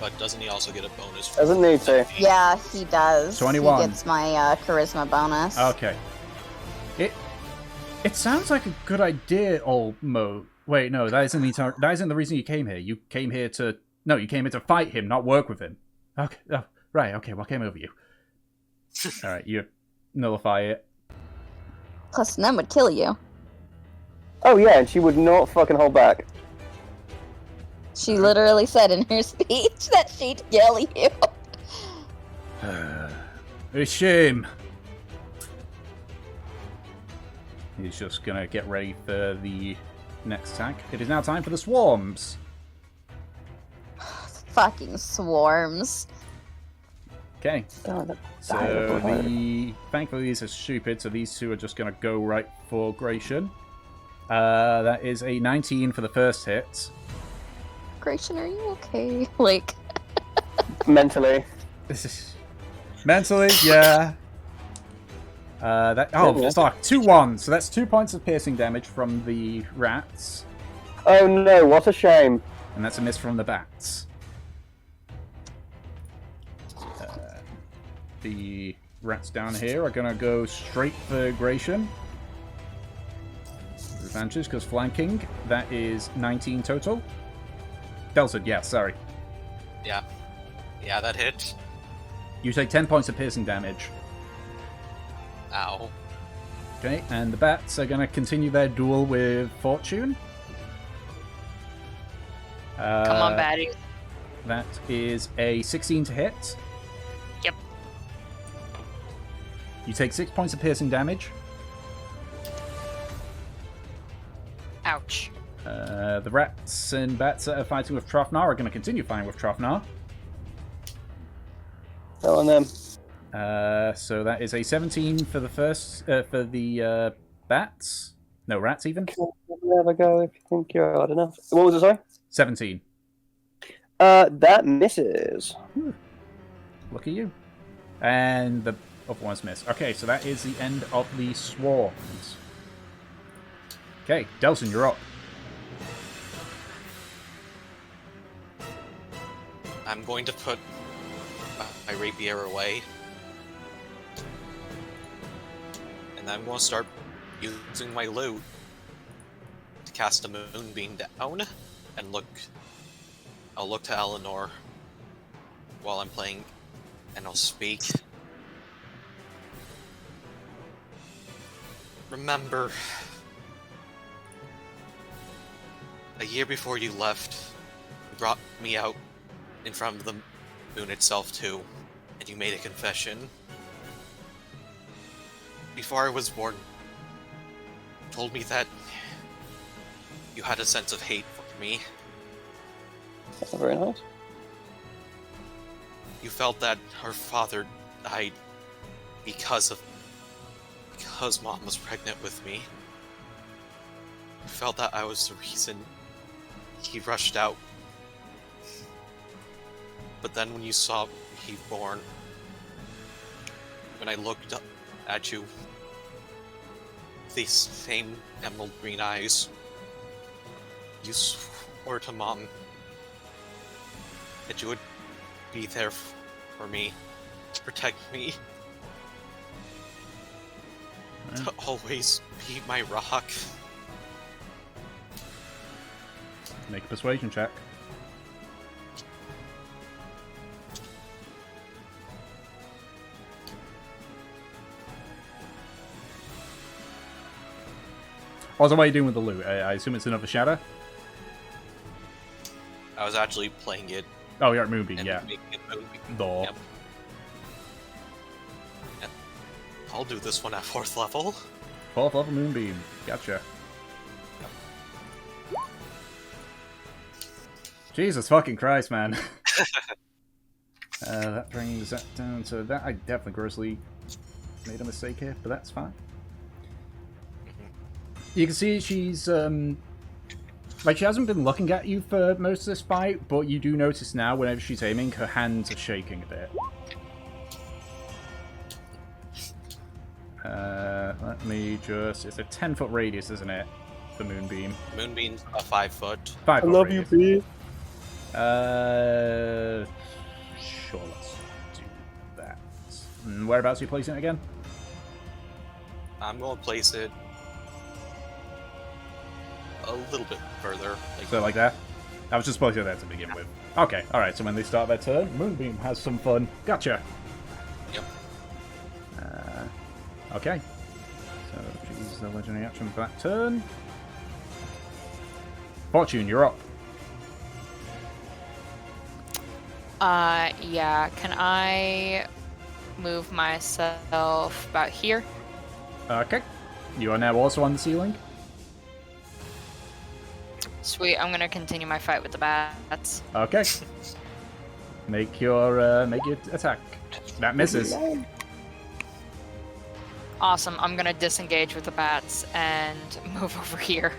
But doesn't he also get a bonus? For Doesn't need to. Yeah, he does. 21. He gets my charisma bonus. Okay. It sounds like a good idea, Mo. Wait, no, that isn't the reason you came here. You came here to fight him, not work with him. Okay, oh, right. Okay, what came over you? Alright, you nullify it. Plus, Nem would kill you. Oh yeah, and she would not fucking hold back. She literally said in her speech that she'd kill you. A shame. He's just gonna get ready for the next attack. It is now time for the swarms. Fucking swarms. Okay. God, So thankfully these are stupid, so these two are just gonna go right for Gratian. That is a 19 for the first hit. Gratian, are you okay? Like, mentally. Mentally, yeah. Fuck, 2-1. So that's 2 points of piercing damage from the rats, Oh no, what a shame. and that's a miss from the bats. The rats down here are gonna go straight for Gratian. Advantage because flanking. That is 19 total. Delson, yeah, sorry. Yeah. Yeah, that hit. You take 10 points of piercing damage. Ow. Okay, and the bats are going to continue their duel with Fortune. Come on, baddies. That is a 16 to hit. Yep. You take 6 points of piercing damage. Ouch. The rats and bats that are fighting with Trofnar are going to continue fighting with Trofnar. Go on them. So that is a 17 for the first, for the bats. No, rats even. Never go if you think you're hard enough. What was it, sorry? 17. That misses. Look at you. And the other one's missed. Okay, so that is the end of the swarms. Okay, Delson, you're up. I'm going to put my rapier away. And I'm going to start using my loot to cast a moonbeam down and I'll look to Eleanor while I'm playing and I'll speak. Remember, a year before you left, you brought me out in front of the moon itself too, and you made a confession. Before I was born, you told me that you had a sense of hate for me. That's very nice. You felt that her father died because Mom was pregnant with me. You felt that I was the reason he rushed out. But then when you saw me born, when I looked up at you, these same emerald green eyes, you swore to Mom that you would be there for me, to protect me, to always be my rock. Make a persuasion check. Also, what are you doing with the loot? I assume it's another shadow? I was actually playing it. Oh, you're at Moonbeam, And yeah. making it Moonbeam. Door. Yep. Yep. I'll do this one at 4th level. 4th level Moonbeam. Gotcha. Jesus fucking Christ, man. That brings that down to that. I definitely grossly made a mistake here, but that's fine. You can see she's, like, she hasn't been looking at you for most of this fight, but you do notice now, whenever she's aiming, her hands are shaking a bit. Let me just... It's a 10-foot radius, isn't it? The Moonbeam. Moonbeam's a 5 foot. 5 foot I love radius. you, B. Sure, let's do that. And whereabouts are you placing it again? I'm going to place it a little bit further. So like that? I was just placing that to begin with. Okay, alright, so when they start their turn, Moonbeam has some fun. Gotcha. Yep. Okay. So she uses the legendary action for that turn. Fortune, you're up. Yeah. Can I move myself about here? Okay. You are now also on the ceiling. Sweet. I'm gonna continue my fight with the bats. Okay. Make your attack. That misses. Awesome. I'm gonna disengage with the bats and move over here.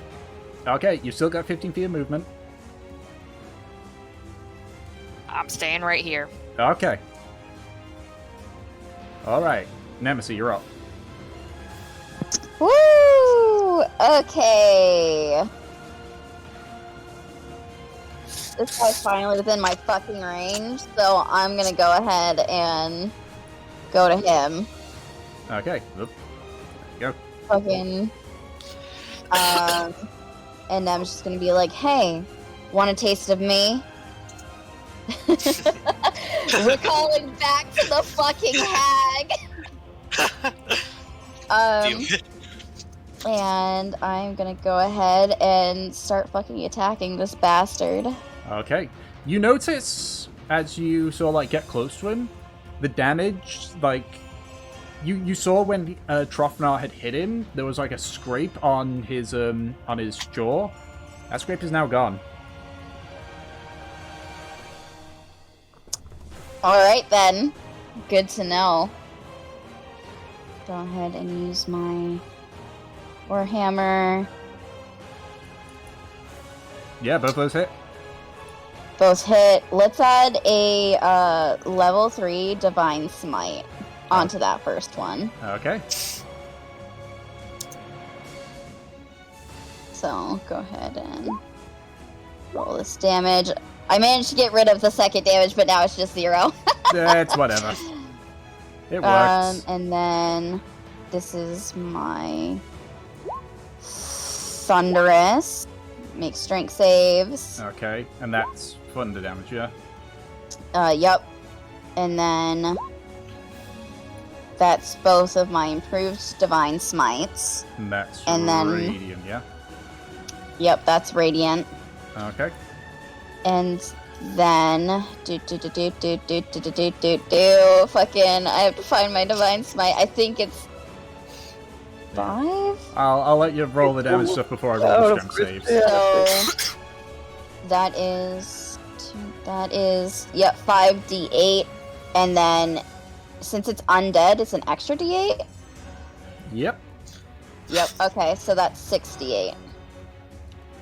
Okay, you've still got 15 feet of movement. I'm staying right here. Okay. Alright. Nemesis, you're up. Woo! Okay. This guy's finally within my fucking range, so I'm gonna go ahead and go to him. Okay. Oop. There you Fucking. And I'm just gonna be like, hey, want a taste of me? Recalling back to the fucking hag. And I'm gonna go ahead and start fucking attacking this bastard. go. Okay. You notice, as you sort of, like, get close to him, the damage, like... You saw when Trofnar had hit him, there was like a scrape on his jaw. That scrape is now gone. Alright then. Good to know. Go ahead and use my Warhammer. Yeah, both those hit. Those hit. Let's add a level 3 Divine Smite onto that first one. Okay. So go ahead and roll this damage. I managed to get rid of the second damage, but now it's just 0. It's whatever. It works. And then this is my Thunderous. Make strength saves. Okay, and that's thunder damage, yeah? Yep. And then that's both of my improved Divine Smites. And that's And then- radiant, yeah? Yep, that's Radiant. Okay. And then fucking I have to find my Divine Smite. I think it's 5? I'll let you roll the damage stuff before I roll the strength saves. So that is 5d8, and then since it's undead, it's an extra d8. Yep. Yep. Okay, so that's 68.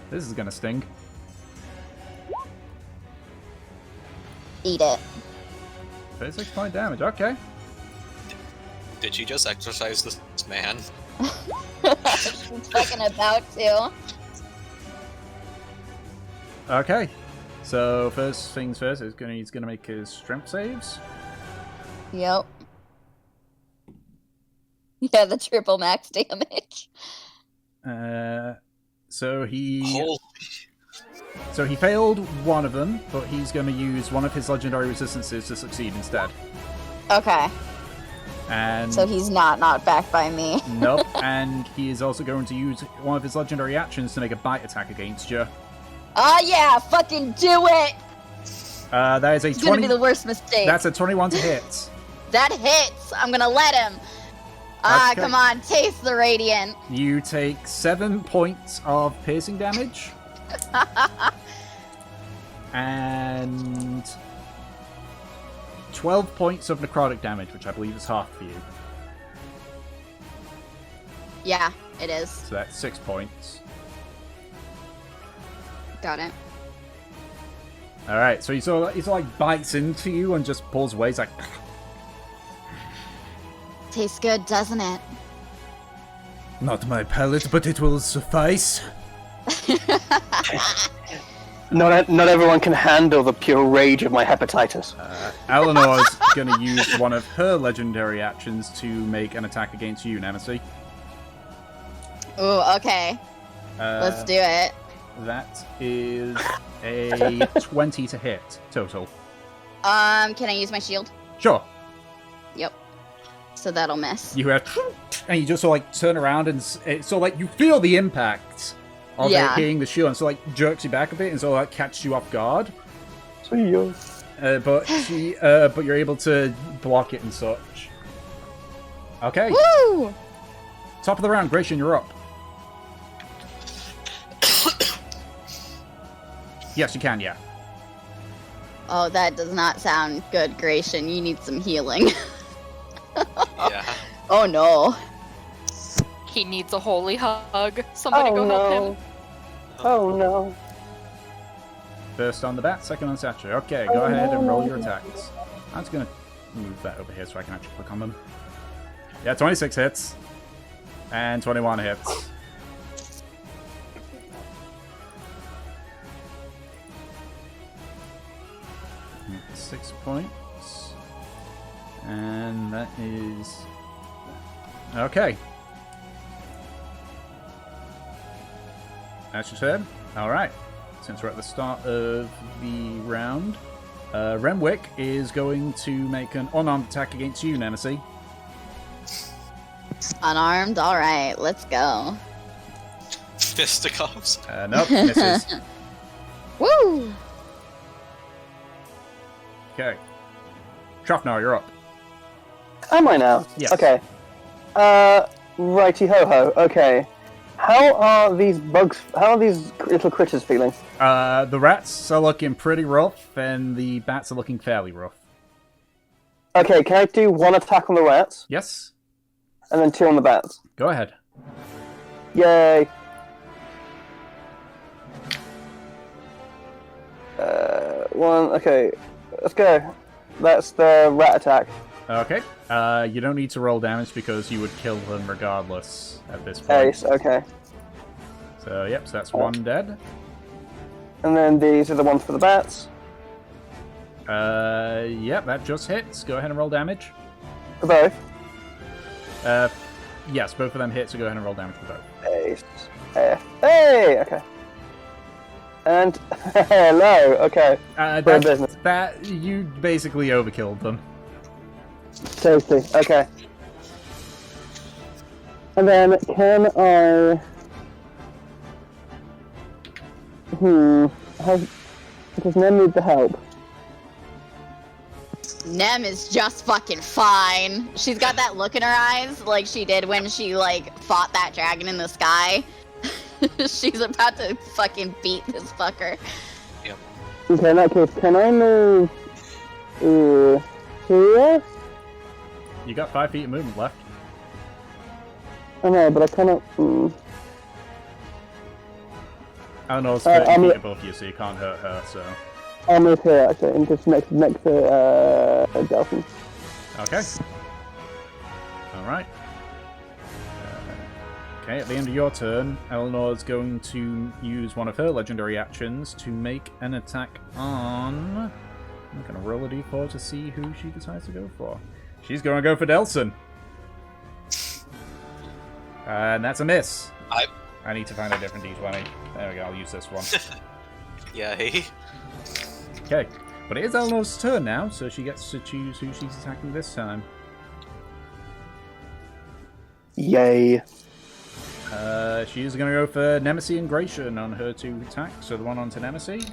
This is gonna sting. Eat it. 36 point damage, okay. Did she just exercise this man? She's fucking about to. Okay. So first things first, he's gonna make his strength saves. Yep. Yeah, the triple max damage. So he Holy. So he failed one of them, but he's going to use one of his legendary resistances to succeed instead. Okay, And so he's not knocked back by me. nope. And he is also going to use one of his legendary actions to make a bite attack against you. Oh yeah, fucking do it! That is a It's gonna 20. be the worst mistake. That's a 21 to hit. That hits! I'm gonna let him! Ah, Okay. come on, taste the radiant. You take 7 points of piercing damage. And 12 points of necrotic damage, which I believe is half for you. Yeah, it is. So that's 6 points. Got it. Alright, so he sort of like bites into you and just pulls away. He's like, Tastes good, doesn't it? not my palate, but it will suffice. Not everyone can handle the pure rage of my hepatitis. Eleanor's going to use one of her legendary actions to make an attack against you, Nemesis. Ooh, okay. Let's do it. That is a 20 to hit total. Can I use my shield? Sure. Yep. So that'll miss. You have and you just sort of like turn around and it's sort of like you feel the impact of it hitting the shield, and so like jerks you back a bit and sort of like catches you off guard. See ya. But you're able to block it and such. Okay. Woo! Top of the round, Gratian, you're up. Yes, you can. Yeah. Oh, that does not sound good, Gratian. You need some healing. Yeah. Oh no. He needs a holy hug. Somebody go help him. Oh no. First on the bat, second on Satcher. Okay, go ahead and roll your attacks. I'm just gonna move that over here so I can actually click on them. Yeah, 26 hits. And 21 hits. That's 6 points. And that is... Okay. That's your turn? Alright. Since we're at the start of the round, Renwick is going to make an unarmed attack against you, Nemesis. Unarmed? Alright, let's go. Fisticuffs. Nope, misses. Woo! Okay. Trofnar, you're up. Am I now? Yes. Okay. Righty ho ho. Okay. How are these little critters feeling? The rats are looking pretty rough, and the bats are looking fairly rough. Okay, can I do one attack on the rats Yes? and then 2 on the bats? Go ahead. Yay! One. Okay, let's go. That's the rat attack. Okay. You don't need to roll damage because you would kill them regardless at this point. Ace. Okay. So, yep, so that's one dead. And then these are the ones for the bats. Yep, that just hits. Go ahead and roll damage. For both. Yes, both of them hit, so go ahead and roll damage for both. Ace. F. Hey. Okay. And hello. Okay. For business. That you basically overkilled them. Tasty. Okay. And then can I? Does Nem need the help? Nem is just fucking fine. She's got that look in her eyes like she did when she, like, fought that dragon in the sky. She's about to fucking beat this fucker. Yep. Okay, in that case, can I move here? You got 5 feet of movement left. I know, but I cannot. I don't know, it's 30 I'm- feet above you, so you can't hurt her, so... I'll move here actually, and just next to Delphin. Okay. Alright. Okay, at the end of your turn, Eleanor's going to use one of her legendary actions to make an attack on... I'm going to roll a d4 to see who she decides to go for. She's going to go for Delson. And that's a miss. I need to find a different d20. There we go, I'll use this one. Yay. Okay, but it is Eleanor's turn now, so she gets to choose who she's attacking this time. Yay. She's going to go for Nemesis and Gratian on her 2 attacks, so the one onto Nemesis.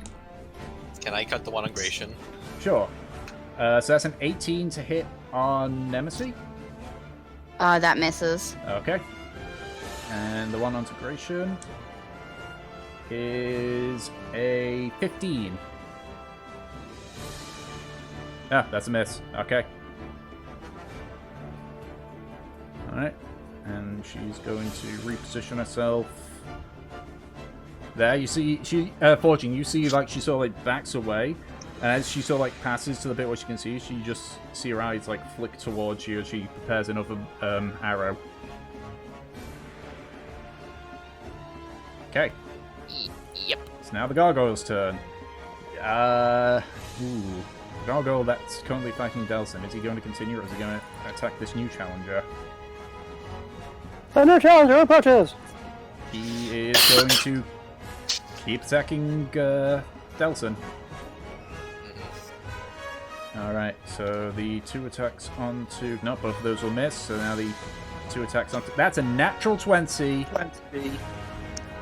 Can I cut the one on Gratian? Sure. So that's an 18 to hit on Nemesis. That misses. Okay. And the one onto Gratian is a 15. Ah, that's a miss. Okay. Alright. And she's going to reposition herself. There, you see, Fortune, you see, like, she sort of, like, backs away. And as she sort of, like, passes to the bit where she can see, she just see her eyes, like, flick towards you as she prepares another, arrow. Okay. Yep. It's now the Gargoyle's turn. Gargoyle that's currently fighting Delson. Is he going to continue, or is he going to attack this new challenger? A new challenger approaches! He is going to keep attacking Delson. Alright, so the 2 attacks onto... No, both of those will miss, so now the 2 attacks on. That's a natural 20. For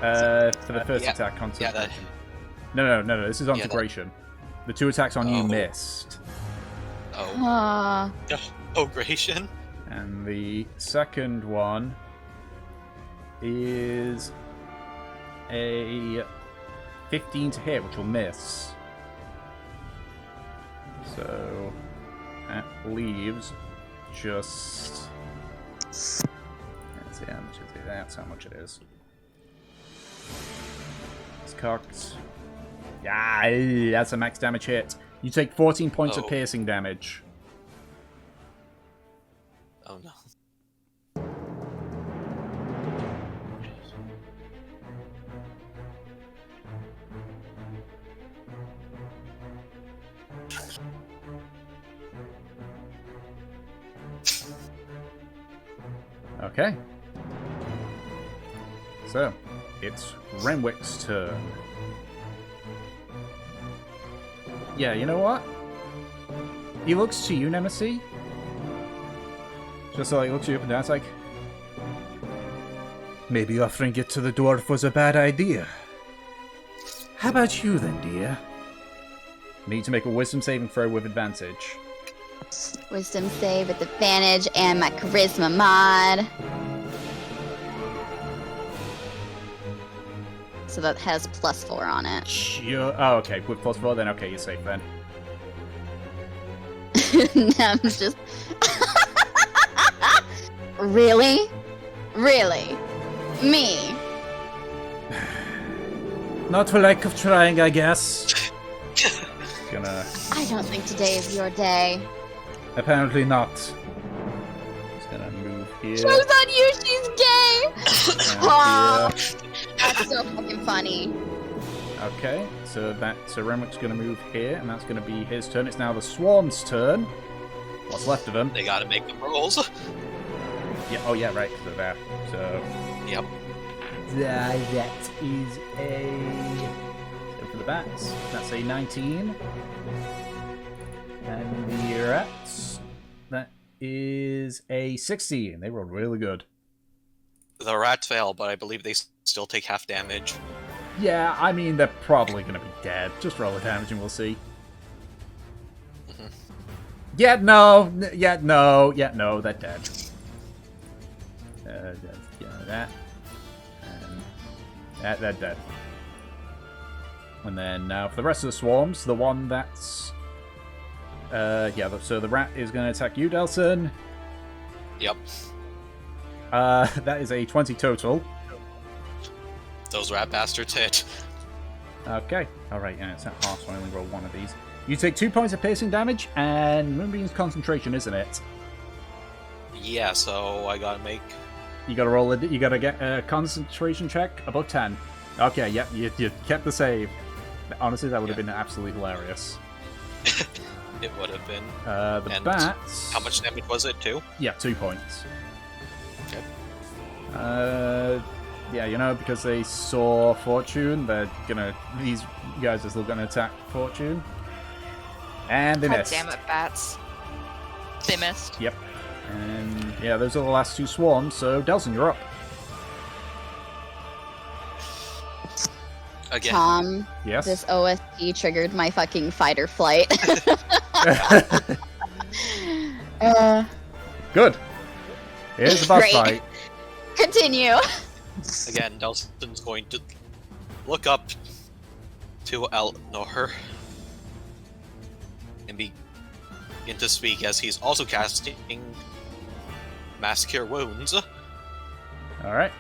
the first attack concentration. No. This is on integration. The 2 attacks on you missed. Oh. Oh, Gration. And the second one is a 15 to hit, which will miss. So that leaves just. Let's see how much it is. That's how much it is. It's cocked. Yeah, that's a max damage hit. You take 14 points of piercing damage. Oh no. Okay. So, it's Renwick's turn. Yeah, you know what? He looks to you, Nemesis. Just like looks you up and down, it's like, maybe offering it to the dwarf was a bad idea. How about you then, dear? Need to make a wisdom saving throw with advantage. Wisdom save with advantage and my charisma mod. So that has +4 on it. Sure. Oh, okay. With +4, then okay, you're safe then. I'm just. Really? Really? Me? Not for lack of trying, I guess. Gonna. I don't think today is your day. Apparently not. Just gonna move here. Show's on you, she's gay! And Aw, here. that's so fucking funny. Okay, so Renwick's gonna move here, and that's gonna be his turn. It's now the Swarm's turn. What's left of them? They gotta make them rolls. Yeah. Oh yeah, right. Because they're there. So. Yep. That is a. So for the bats, that's a 19. And the rats, that is a 16. They rolled really good. The rats fail, but I believe they still take half damage. Yeah, I mean, they're probably going to be dead. Just roll the damage and we'll see. Yeah, no, they're dead. That. And they're dead. And then now for the rest of the swarms, the one that's... so the rat is going to attack you, Delson. Yep. That is a 20 total. Those rat bastards hit. Okay. Alright, yeah, it's at half, so I only roll one of these. You take 2 points of piercing damage, and Moonbeam's concentration, isn't it? Yeah, so I gotta make... You gotta roll it. You gotta get a concentration check above 10. Okay, yep, you kept the save. Honestly, that would have been absolutely hilarious. It would have been. The bats... How much damage was it, 2? Yeah, 2 points. Okay. Yeah, because they saw Fortune, these guys are still gonna attack Fortune. And they missed. Damn it, bats. They missed. Yep. And yeah, those are the last 2 swarms, so Delson, you're up. Again. Tom, Yes? this OSP triggered my fucking fight or flight. Good. Here's the boss Great. fight. Continue. Again, Delson's going to look up to Elnor and begin to speak as he's also casting Mass Cure Wounds. Alright.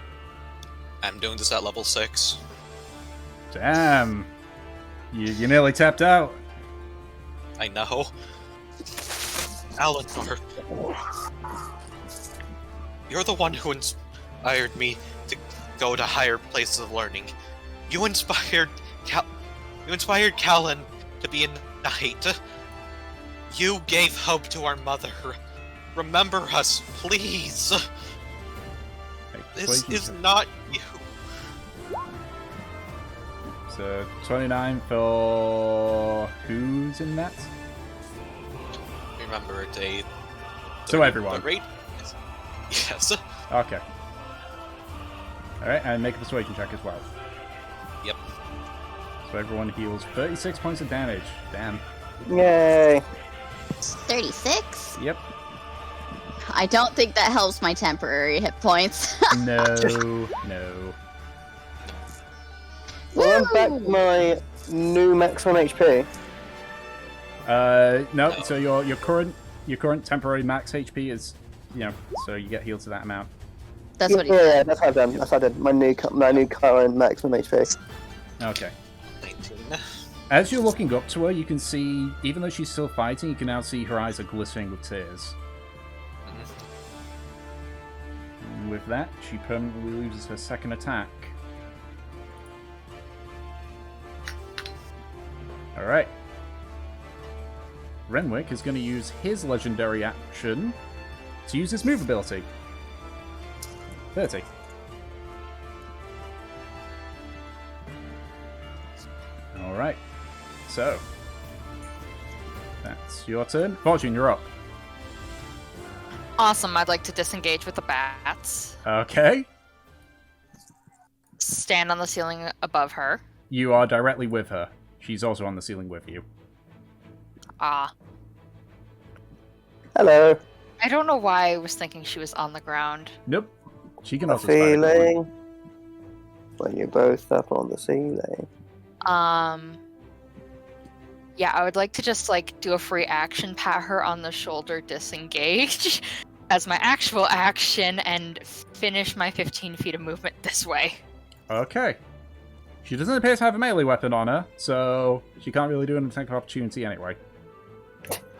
I'm doing this at level 6. Damn. You nearly tapped out. I know. Elnor, you're the one who inspired me to go to higher places of learning. You inspired Callan to be a knight. You gave hope to our mother. Remember us, please. This is not you. So 29 for who's in that? Remember, it's a... So everyone. The rate is, yes. Okay. Alright, and make a persuasion check as well. Yep. So everyone heals 36 points of damage. Damn. Yay! 36? Yep. I don't think that helps my temporary hit points. No. Well, I'm back Woo! to my new maximum HP. No. So your current temporary max HP is, so you get healed to that amount. That's what he Yeah, said. that's what I've done. That's what I did. My new current maximum HP. Okay. 19. As you're looking up to her, you can see, even though she's still fighting, you can now see her eyes are glistening with tears. And with that, she permanently loses her second attack. Alright. Renwick is going to use his legendary action to use his move ability. 30. Alright. So. That's your turn. Fortune, you're up. Awesome. I'd like to disengage with the bats. Okay. Stand on the ceiling above her. You are directly with her. She's also on the ceiling with you. Ah. Hello. I don't know why I was thinking she was on the ground. Nope. She can A also spider climb. feeling when you're both up on the ceiling. Yeah, I would like to just do a free action, pat her on the shoulder, disengage as my actual action, and finish my 15 feet of movement this way. Okay. She doesn't appear to have a melee weapon on her, so she can't really do an attack of opportunity anyway.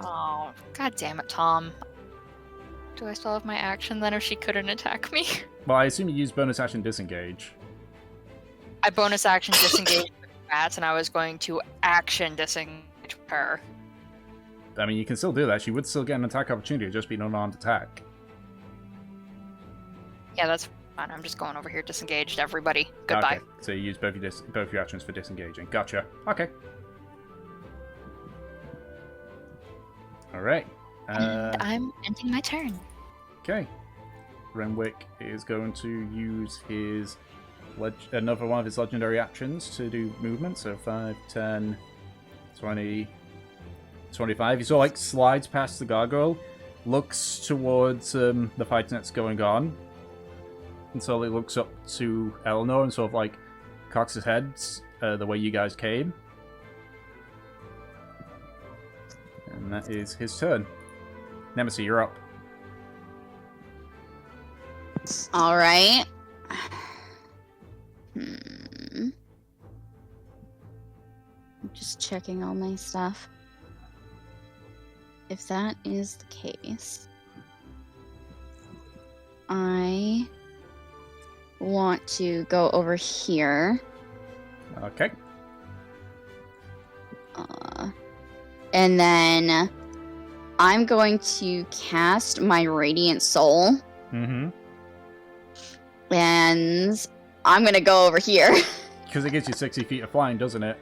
Oh, god damn it, Tom. Do I still have my action then if she couldn't attack me? Well, I assume you use bonus action disengage. I bonus action disengage with the bats, and I was going to action disengage with her. I mean, you can still do that. She would still get an attack opportunity, it'd just be an unarmed attack. Yeah, that's fine. I'm just going over here, disengaged, everybody. Goodbye. Okay. So you use both your actions for disengaging. Gotcha. Okay. Alright. And I'm ending my turn. Okay. Renwick is going to use his another one of his legendary actions to do movement. So 5, 10, 20, 25. He sort of slides past the gargoyle, looks towards the fight that's going on, and so he looks up to Eleanor and sort of cocks his head the way you guys came. And that is his turn. Nemesis, you're up. All right. I'm just checking all my stuff. If that is the case, I want to go over here. Okay. And then I'm going to cast my Radiant Soul. Mm-hmm. And I'm going to go over here. Because it gives you 60 feet of flying, doesn't it?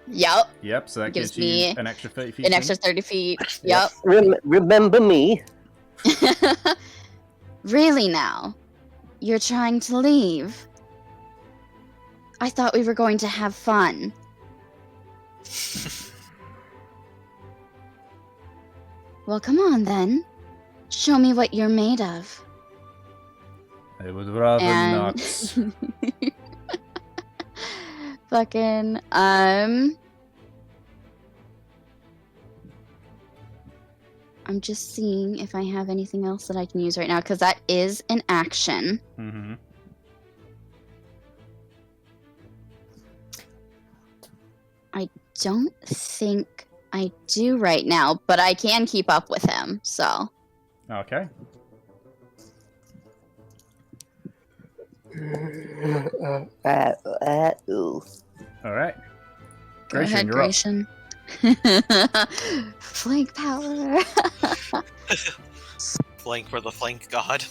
Yep. Yep, so that Gives gives you me an extra 30 feet. An extra 30 feet. Yep. Remember me? Really now? You're trying to leave? I thought we were going to have fun. Well, come on then. Show me what you're made of. It would rather And not. fucking I'm just seeing if I have anything else that I can use right now, because that is an action. Mm-hmm. Don't think I do right now, but I can keep up with him, so. Okay. Alright. Go ahead, you're up. Grayson. Flank power. Flank for the flank god.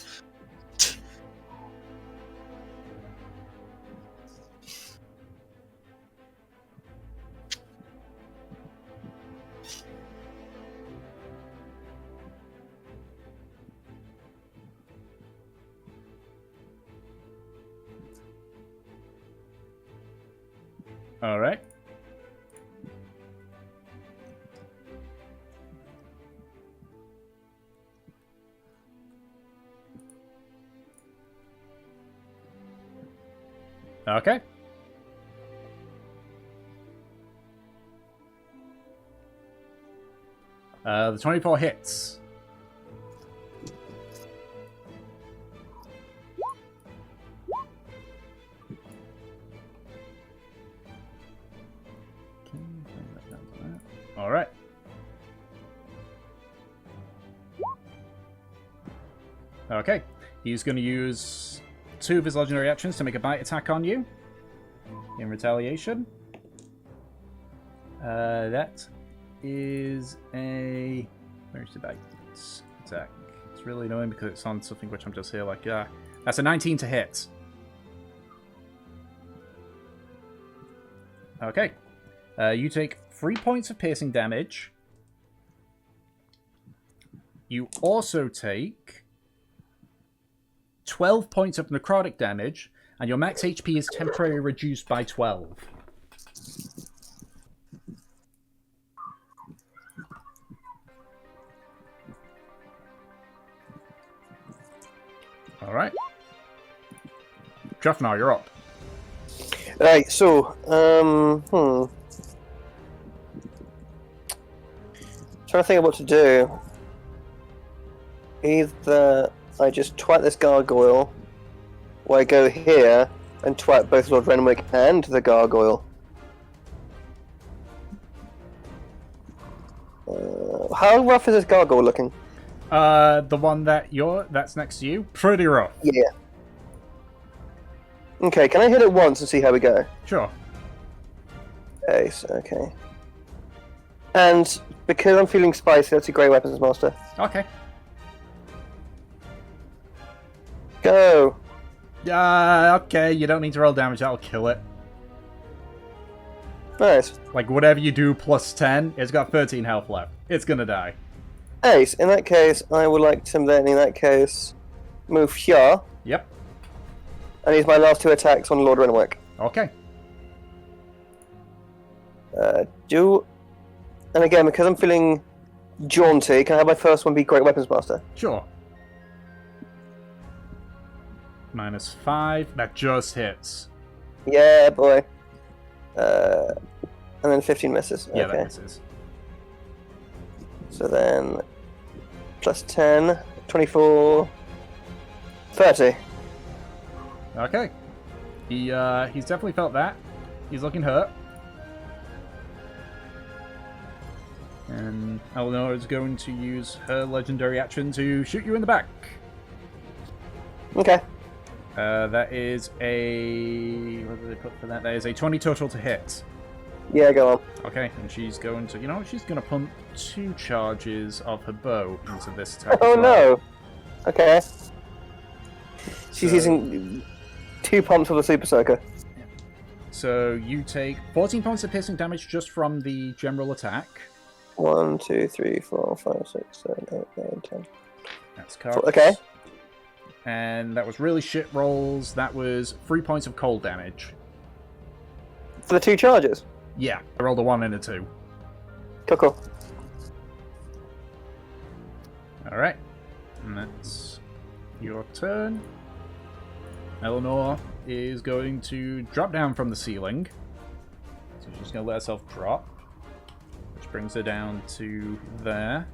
All right. Okay. The 24 hits. All right. Okay. He's going to use 2 of his legendary actions to make a bite attack on you in retaliation. That is a... Where's the bite attack? It's really annoying because it's on something which I'm just here like... that's a 19 to hit. Okay. You take 3 points of piercing damage. You also take 12 points of necrotic damage, and your max HP is temporarily reduced by 12. Alright. Drafnar, you're up. Right, so, trying to think of what to do. Either I just twat this gargoyle, or I go here and twat both Lord Renwick and the gargoyle. How rough is this gargoyle looking? The one that's next to you, pretty rough. Yeah. Okay, can I hit it once and see how we go? Sure. Ace, okay. And because I'm feeling spicy, that's a Grey Weapons Master. Okay. Go! Okay, you don't need to roll damage, that'll kill it. Nice. Like, whatever you do plus 10, it's got 13 health left. It's gonna die. Ace, in that case, I would like to then, in that case, move here, Yep. and use my last 2 attacks on Lord Renwick. Okay. And again, because I'm feeling jaunty, can I have my first one be Great Weapons Master? Sure. -5. That just hits. Yeah, boy. And then 15 misses. Yeah, okay. that misses. So then, plus 10, 24, 30. Okay. He's definitely felt that. He's looking hurt. And Eleanor is going to use her legendary action to shoot you in the back. Okay. That is a... What did they put for that? That is a 20 total to hit. Yeah, go on. Okay, and she's going to... You know what? She's going to pump 2 charges of her bow into this attack Oh as well. no! Okay. She's So- using 2 pumps of the Super Soaker. So you take 14 points of piercing damage just from the general attack. 1, 2, 3, 4, 5, 6, 7, 8, 9, 10. That's correct. Okay. And that was really shit rolls. That was 3 points of cold damage. For the 2 charges. Yeah, I rolled a 1 and a 2. Cool. Alright. And that's your turn. Eleanor is going to drop down from the ceiling. So she's going to let herself drop. Which brings her down to there.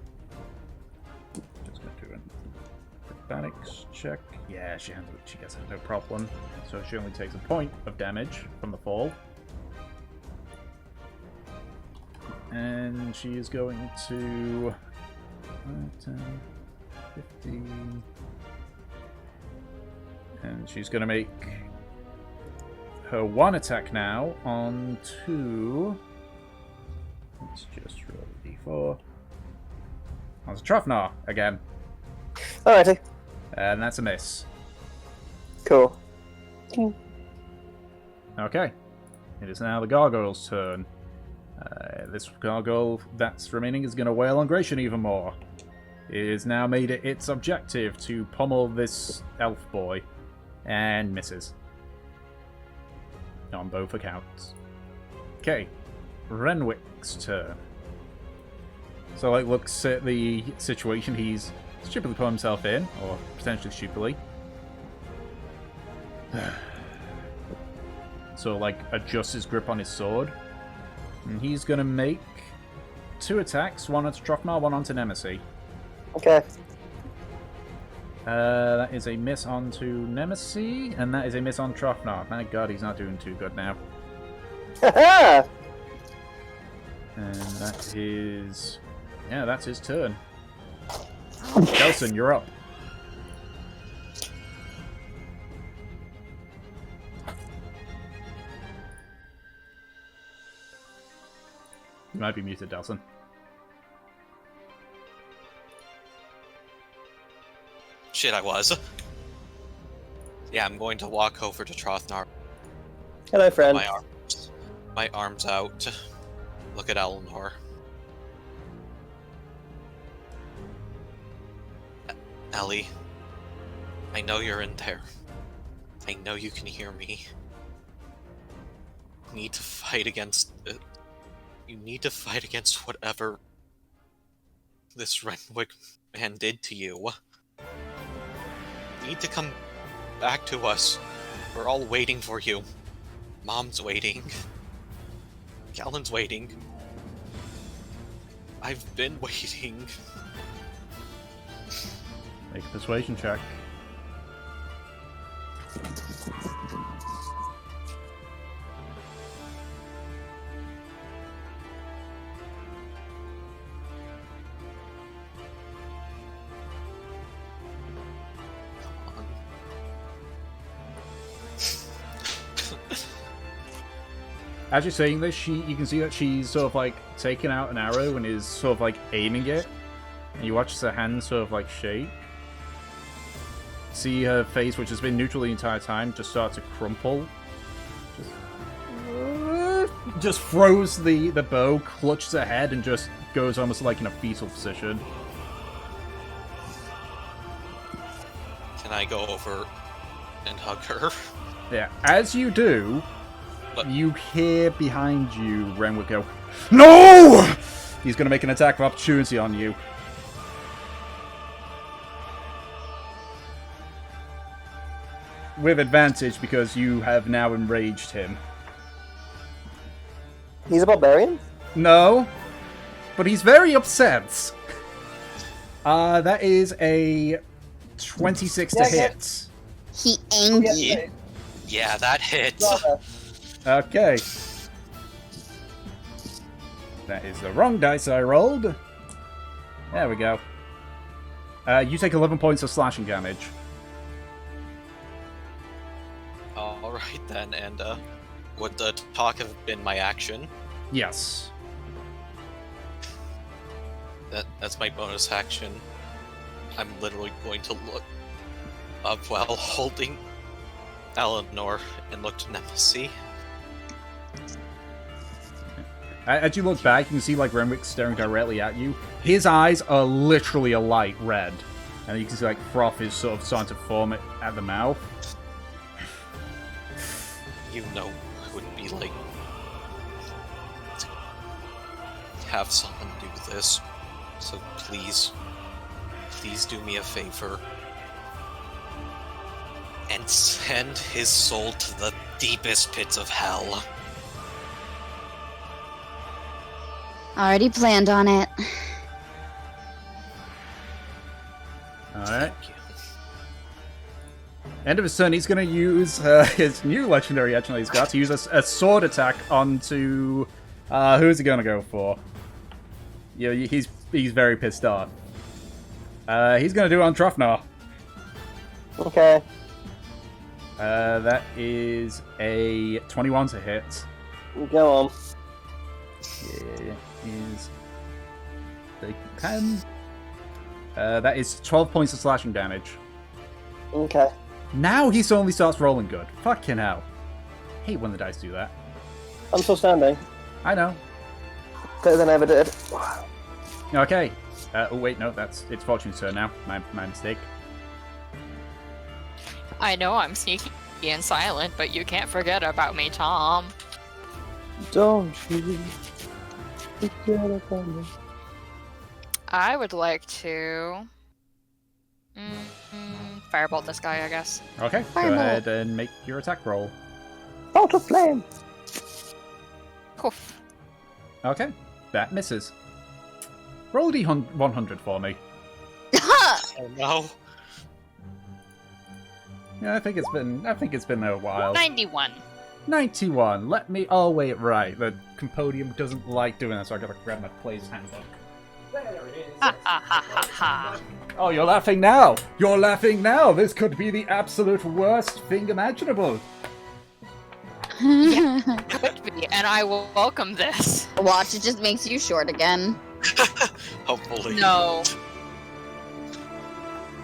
Just going to do an acrobatics check. Yeah, she gets it, no problem. So she only takes a point of damage from the fall. And she is going to 10, 15. And she's going to make her 1 attack now on 2. Let's just roll a d4. That's a Trofnar again. Alrighty. And that's a miss. Cool. Okay. It is now the gargoyle's turn. This gargoyle that's remaining is going to wail on Gratian even more. It has now made it its objective to pommel this elf boy. And misses. On both accounts. Okay, Renwick's turn. So, like, looks at the situation he's stupidly put himself in, or potentially stupidly. So, like, adjusts his grip on his sword. And he's gonna make 2 attacks, one onto Trothmar, one onto Nemesis. Okay. That is a miss onto Nemesis, and that is a miss on Trothmar. My god, he's not doing too good now. Haha! And that is... yeah, that's his turn. Kelson, you're up. You might be muted, Delson. Shit, I was. Yeah, I'm going to walk over to Trothnar. Hello, friend. My arms out. Look at Eleanor. Ellie, I know you're in there. I know you can hear me. You need to fight against it. You need to fight against whatever this Renwick man did to you. You need to come back to us. We're all waiting for you. Mom's waiting. Callan's waiting. I've been waiting. Make a persuasion check. As you're saying this, you can see that she's sort of like taking out an arrow and is sort of like aiming it. And you watch her hand sort of like shake. See her face, which has been neutral the entire time, just start to crumple. Just throws the bow, clutches her head, and just goes almost like in a fetal position. Can I go over and hug her? Yeah, as you do, What? you hear behind you Renwick go, "No!" He's going to make an attack of opportunity on you. With advantage because you have now enraged him. He's a barbarian? No, but he's very upset. That is a 26 to Yeah, hit. He angry. Yeah, that hits. Okay. That is the wrong dice I rolled. There we go. You take 11 points of slashing damage. Alright then, and would the talk have been my action? Yes. That's my bonus action. I'm literally going to look up while holding Eleanor and look to Nemesis. As you look back, you can see like Renwick staring directly at you. His eyes are literally a light red. And you can see like froth is sort of starting to form at the mouth. You know it wouldn't be like to have someone do this. So please do me a favor. And send his soul to the deepest pits of hell. Already planned on it. Alright. End of his turn, he's going to use his new legendary action that he's got to use a sword attack onto... who is he going to go for? Yeah, he's very pissed off. He's going to do it on Trothmar. Okay. That is a 21 to hit. Go on. Yeah, is... They can... that is 12 points of slashing damage. Okay. Now he suddenly starts rolling good. Fucking hell. Hate when the dice do that. I'm still standing. I know. Better than I ever did. Okay. Oh wait, no, it's Fortune's turn now. My mistake. I know I'm sneaky and silent, but you can't forget about me, Tom. Don't you forget about me. I would like to firebolt this guy, I guess. Okay, go Fireball. ahead and make your attack roll. Out of flame. Poof. Okay, that misses. Roll D100 for me. Oh no. Yeah, I think it's been a while. 91. 91. Let me. Oh wait, right. The Compodium doesn't like doing that, so I gotta grab my player's handbook. There it is. Ha ha ha ha ha. Oh, you're laughing now. You're laughing now. This could be the absolute worst thing imaginable. Could be, and I will welcome this. Watch, it just makes you short again. Hopefully. No.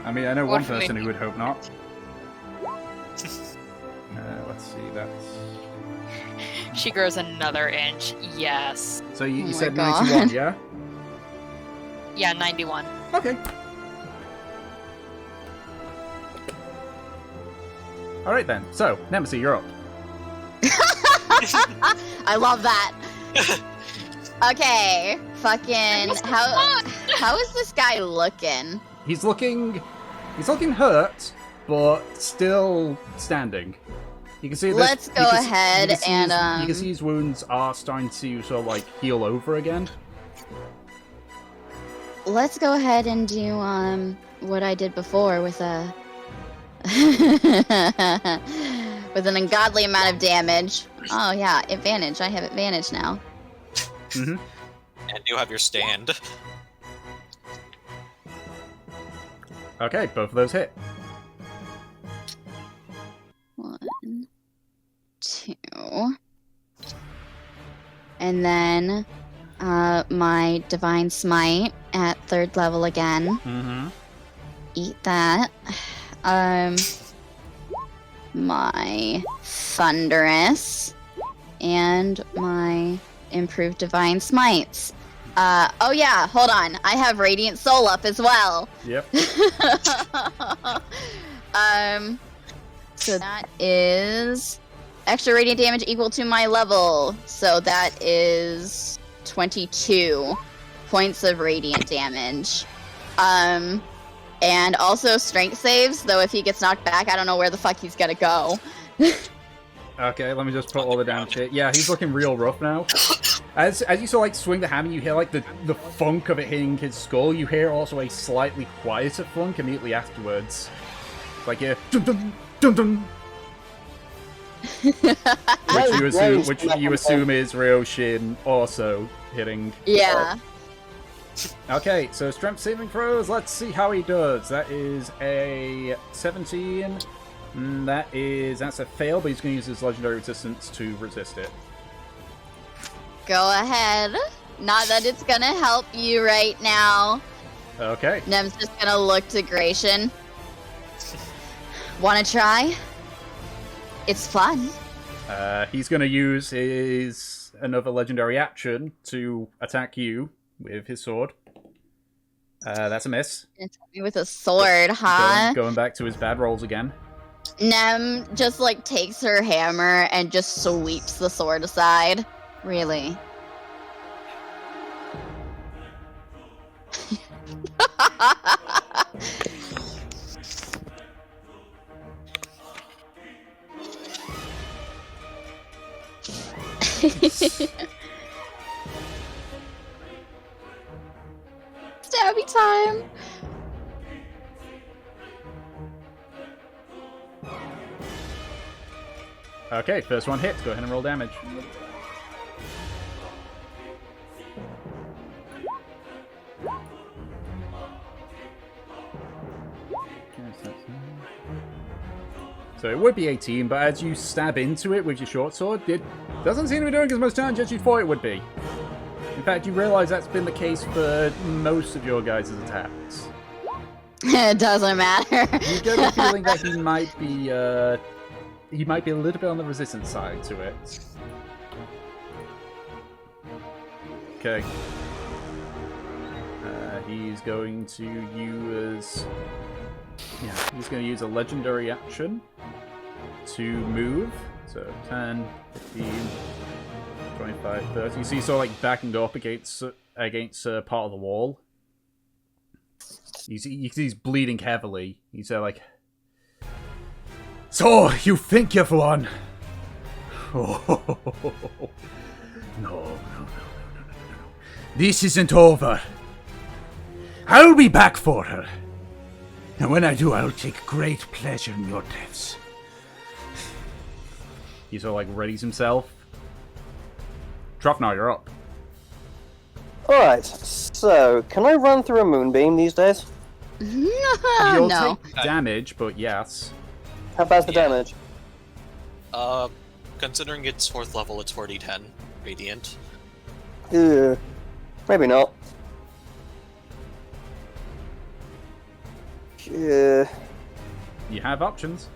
I mean, I know What one for me? person who would hope not. Let's see. That's. She grows another inch. Yes. So you Oh my said God. 91, yeah? Yeah, 91. Okay. All right then. So, Nemesis, you're up. I love that. Okay, fucking how is this guy looking? He's looking hurt, but still standing. You can see. Let's go ahead and you can see his wounds are starting to sort of like heal over again. let's go ahead and do what I did before with a with an ungodly amount of damage. Oh yeah, advantage. I have advantage now. Mm-hmm. And you have your stand. Okay, both of those hit. 1, 2, and then my divine smite at 3rd level again. Mm-hmm. Eat that. My thunderous and my improved divine smites. Oh yeah, hold on. I have radiant soul up as well. Yep. So that is extra radiant damage equal to my level. So that is 22 points of radiant damage. And also strength saves, though if he gets knocked back, I don't know where the fuck he's gonna go. Okay, let me just put all the damage hit. Yeah, he's looking real rough now. As you sort of like swing the hammer, you hear like the funk of it hitting his skull. You hear also a slightly quieter funk immediately afterwards. Like a dun dun dun dun, which you assume is Ryoshin also hitting. Yeah. Okay, so strength saving throws. Let's see how he does. That is a 17. That's a fail, but he's going to use his legendary resistance to resist it. Go ahead. Not that it's gonna help you right now. Okay. Nem's just gonna look to Gratian. Wanna try? It's fun. He's going to use his another legendary action to attack you with his sword. That's a miss. It's me with a sword, huh? Going back to his bad rolls again. Nem just like takes her hammer and just sweeps the sword aside. Really? Stabby time. Okay, first one hits. Go ahead and roll damage. So it would be 18, but as you stab into it with your short sword, it doesn't seem to be doing as much damage as you thought it would be. In fact, you realize that's been the case for most of your guys' attacks. It doesn't matter. You get the feeling that he might be a little bit on the resistance side to it. Okay. He's going to use... Yeah, he's going to use a legendary action to move. So 10, 15, 25, 30. So he's sort of like backing up against part of the wall. He's bleeding heavily. He's like, so you think you've won? Oh, no. This isn't over. I'll be back for her. And when I do, I'll take great pleasure in your deaths. He sort of like readies himself. Trofnar, you're up. Alright, so, can I run through a moonbeam these days? You'll No. take damage, but yes. How fast the Yeah. damage? Considering it's 4th level, it's 4d10 radiant. Maybe not. You have options.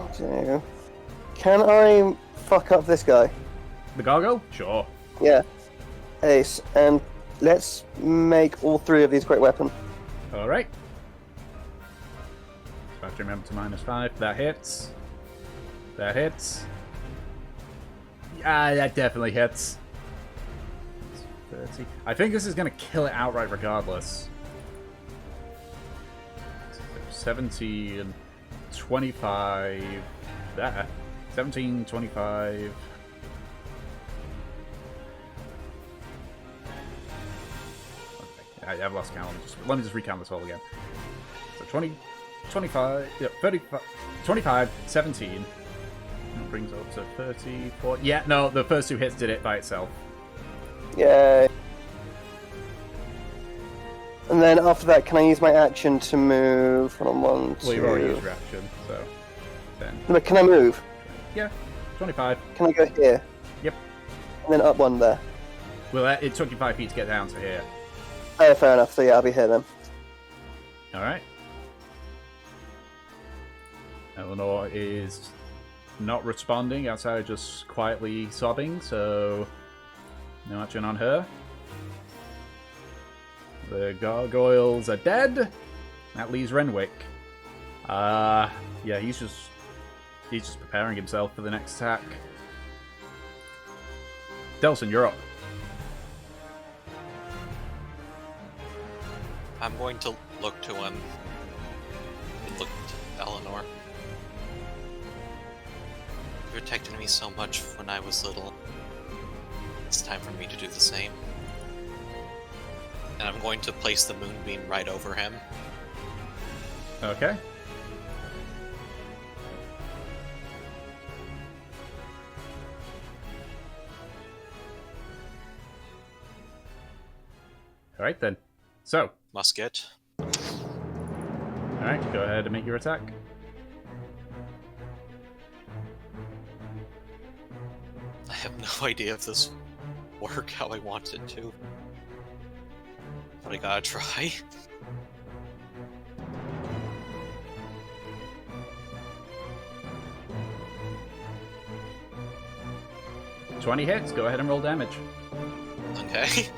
Okay. Can I fuck up this guy? The gargoyle? Sure. Yeah. Ace. And let's make all 3 of these great weapon. Alright. Have to remember to -5. That hits. That hits. Ah, that definitely hits. 30. I think this is going to kill it outright regardless. 17, 25. That. 17, 25. Okay, I've lost count. Let me just recount this all again. So 20, 25, yeah, 35, 25, 17. That brings up to 34. Yeah, no, the first 2 hits did it by itself. Yay. And then after that, can I use my action to move? Hold on, 1, 2... Well, you've already used your action, so 10. But can I move? Yeah, 25. Can I go here? Yep. And then up 1 there. Well, it took you 5 feet to get down to here. Oh, fair enough. So yeah, I'll be here then. Alright. Eleanor is not responding outside, just quietly sobbing, so no action on her. The gargoyles are dead. That leaves Renwick. Yeah, he's just preparing himself for the next attack. Delson, you're up. I'm going to look to him. Look to Eleanor. You protected me so much when I was little. It's time for me to do the same. And I'm going to place the moonbeam right over him. Okay. Alright then. So, Musket. alright, go ahead and make your attack. I have no idea if this work how I want it to. But I gotta try. $20 hits, go ahead and roll damage. Okay.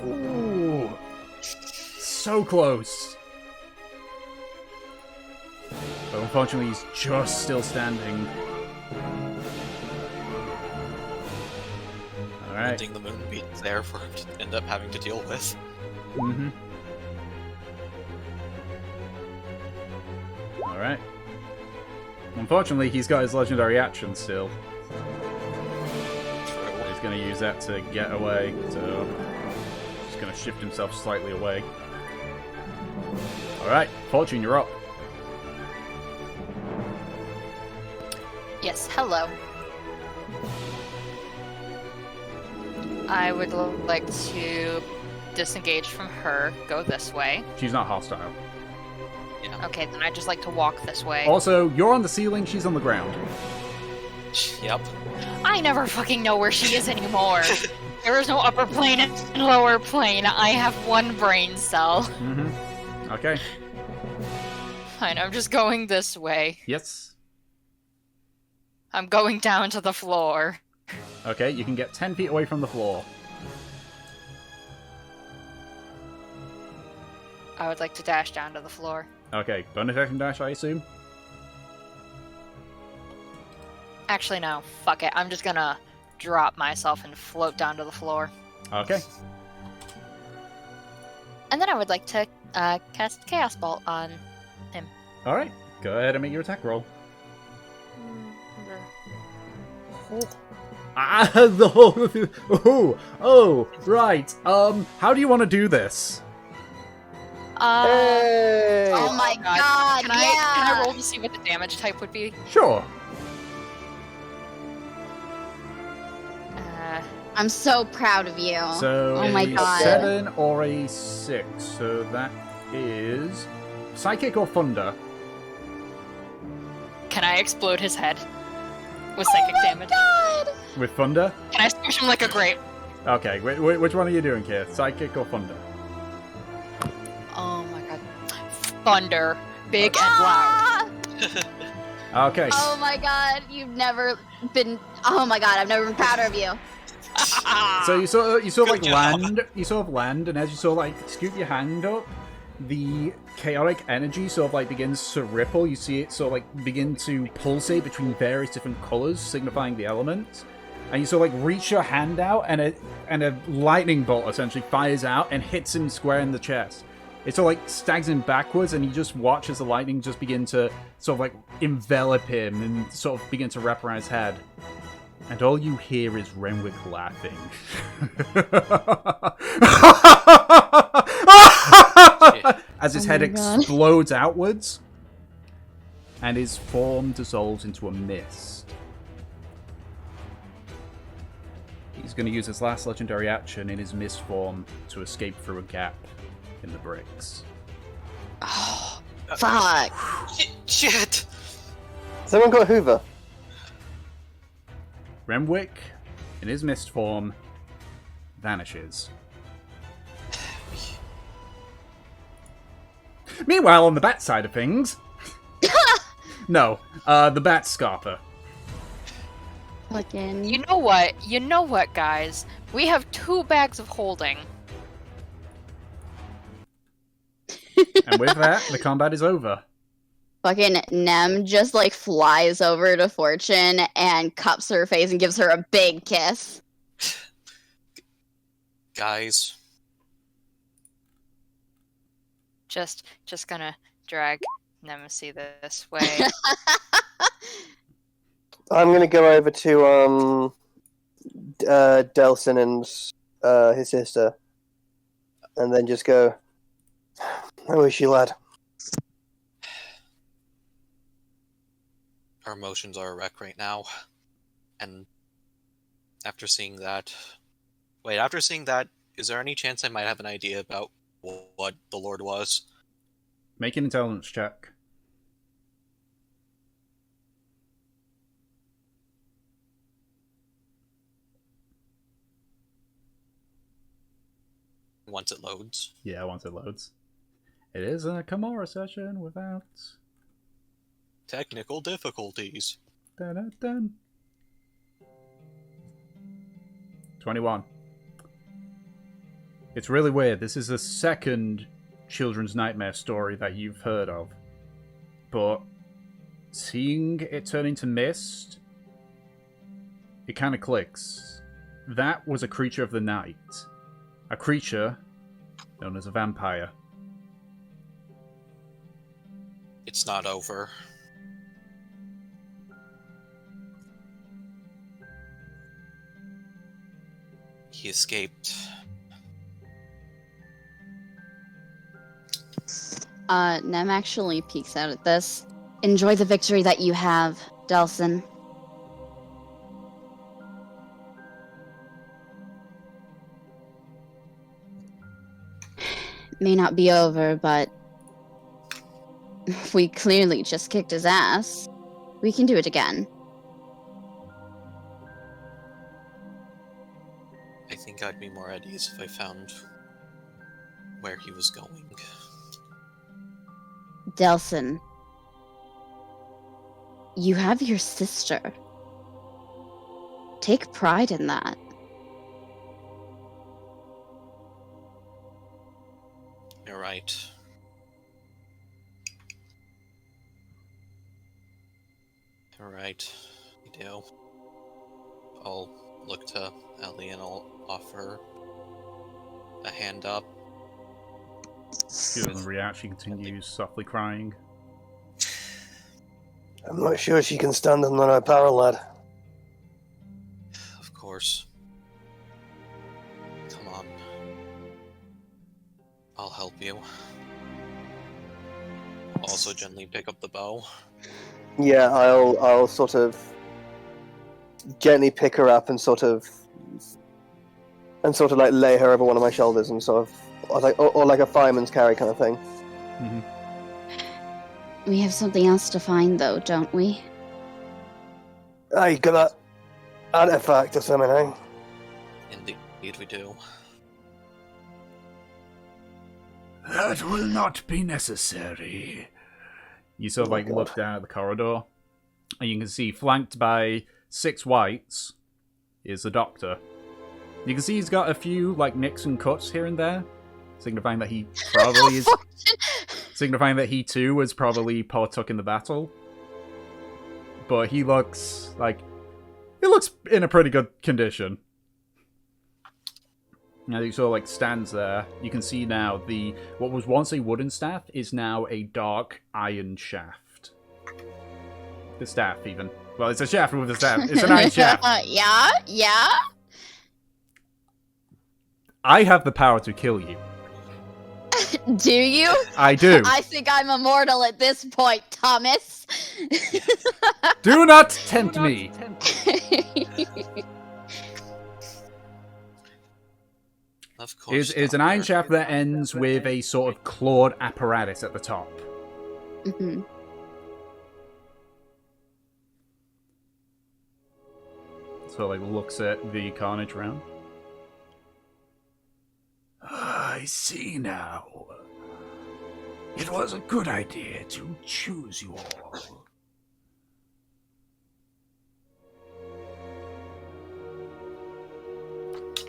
Ooh. So close. But unfortunately, he's just still standing. I Alright. think the moonbeam's there for him to end up having to deal with. Mm-hmm. Alright. Unfortunately, he's got his legendary action still. True. He's going to use that to get away, so he's going to shift himself slightly away. Alright, Fortune, you're up. Yes, hello. I would like to disengage from her, go this way. She's not hostile. Okay, then I'd just like to walk this way. Also, you're on the ceiling, she's on the ground. Yep. I never fucking know where she is anymore. There is no upper plane and lower plane. I have one brain cell. Mm-hmm. Okay. Fine, I'm just going this way. Yes. I'm going down to the floor. Okay, you can get 10 feet away from the floor. I would like to dash down to the floor. Okay, bonus action dash, I assume? Actually, no. Fuck it. I'm just gonna drop myself and float down to the floor. Okay. And then I would like to cast Chaos Bolt on him. Alright, go ahead and make your attack roll. Ah, oh, right. How do you want to do this? Hey! Oh my god, Can I roll to see what the damage type would be? Sure. I'm so proud of you. So oh my a god. 7 or a 6. So that is Psychic or Thunder. Can I explode his head with psychic damage? God. With Thunder? Can I smash him like a grape? Okay, which one are you doing here? Psychic or Thunder? Oh my god. Thunder. Big and Ah! loud. Okay. Oh my god, you've never been. Oh my god, I've never been prouder of you. So you sort of Good like job. land, and as you sort of like scoop your hand up, the chaotic energy sort of like begins to ripple. You see it sort of like begin to pulsate between various different colors, signifying the elements. And you sort of like reach your hand out, and a lightning bolt essentially fires out and hits him square in the chest. It sort of like stags him backwards, and you just watch as the lightning just begin to sort of like envelop him and sort of begin to wrap around his head. And all you hear is Renwick laughing. As his Oh head my God. explodes outwards, and his form dissolves into a mist. He's going to use his last legendary action in his mist form to escape through a gap in the bricks. Oh, fuck. Shit! Someone got Hoover. Renwick, in his mist form, vanishes. Meanwhile, on the bat side of things... no, the bat scarper. Fucking. You know what? You know what, guys? We have 2 bags of holding. And with that, the combat is over. Fucking Nem just like flies over to Fortune and cups her face and gives her a big kiss. Guys, Just gonna drag Nemesis this way. I'm gonna go over to Delson and his sister, and then just go. How is she, lad? our emotions are a wreck right now. And after seeing that... Wait, after seeing that, is there any chance I might have an idea about what the Lord was? Make an intelligence check. Once it loads. Yeah, once it loads. It is a Karmora session without... Technical difficulties. Dun, dun, dun. 21. It's really weird. This is the second children's nightmare story that you've heard of. But seeing it turn into mist, it kind of clicks. That was a creature of the night. A creature known as a vampire. It's not over. He escaped. Nem actually peeks out at this. Enjoy the victory that you have, Delson. May not be over, but we clearly just kicked his ass. We can do it again. I think I'd be more at ease if I found where he was going. Delson, you have your sister. Take pride in that. You're right. Alright, you do. I'll look to Ellie and I'll offer a hand up. She doesn't react, she continues softly crying. I'm not sure she can stand on her power, lad. Of course. Come on. I'll help you. Also gently pick up the bow. Yeah, I'll sort of gently pick her up and sort of like lay her over one of my shoulders and sort of or like a fireman's carry kind of thing. Mm-hmm. We have something else to find, though, don't we? Aye, got that artifact or something, eh? Indeed we do. That will not be necessary. You sort of like look down at the corridor, and you can see, flanked by 6 whites, is the doctor. You can see he's got a few like nicks and cuts here and there, signifying that he probably is. Signifying that he too was probably partook in the battle. But he looks in a pretty good condition. Now he sort of like stands there. You can see now what was once a wooden staff is now a dark iron shaft. The staff, even. Well, it's a shaft with a staff. It's an iron shaft. Yeah. I have the power to kill you. Do you? I do. I think I'm immortal at this point, Thomas. Do not tempt me. Of course. Is an iron shaft that ends with a sort of clawed apparatus at the top. Mm-hmm. So like looks at the carnage round. I see now. It was a good idea to choose you all.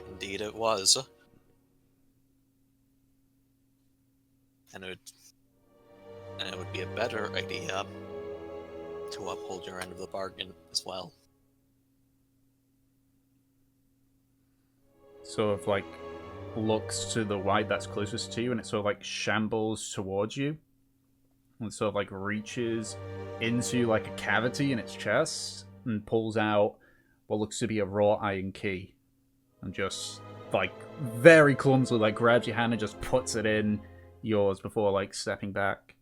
Indeed it was. And it would be a better idea to uphold your end of the bargain as well. Sort of like looks to the white that's closest to you, and it sort of like shambles towards you. And sort of like reaches into like a cavity in its chest and pulls out what looks to be a raw iron key. And just like very clumsily like grabs your hand and just puts it in yours before like stepping back.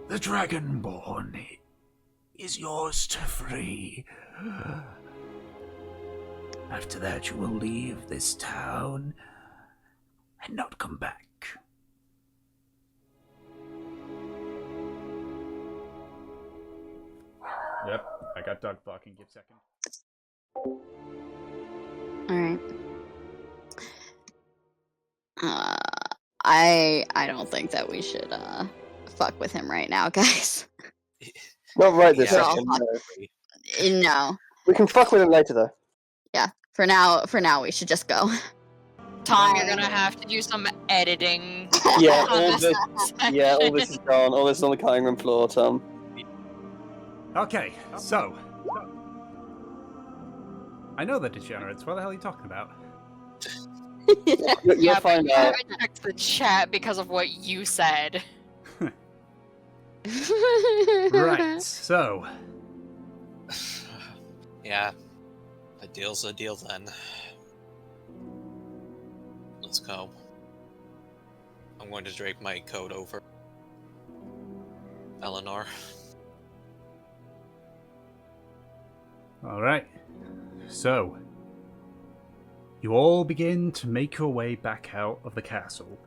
The Dragonborn is yours to free. After that, you will leave this town and not come back. Yep, I got Doug barking. Give a second. Alright. I don't think that we should fuck with him right now, guys. Not right this Yeah. second. No. No. We can fuck with him later, though. Yeah. For now we should just go. Tom, you're gonna have to do some editing. Yeah, on all this all this is gone. All this is on the cutting room floor, Tom. Okay, so. I know the degenerates. What the hell are you talking about? You'll Yeah, find but out. I checked the chat because of what you said. Right, so. Yeah. A deal's a deal then. Let's go. I'm going to drape my coat over Eleanor. Alright. So. You all begin to make your way back out of the castle.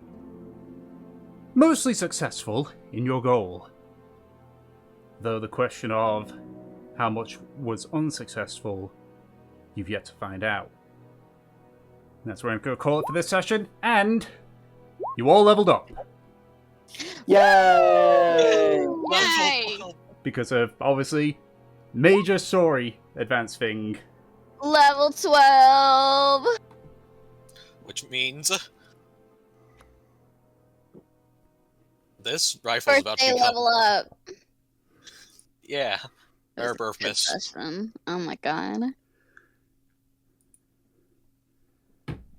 Mostly successful in your goal. Though the question of how much was unsuccessful, you've yet to find out. And that's where I'm going to call it for this session, and you all leveled up. Yay! Yay! Because of, obviously, major story advance thing. Level 12. Which means this rifle's about to Birthday become... level up. Yeah. It was Or a birth good miss. session. Oh my god.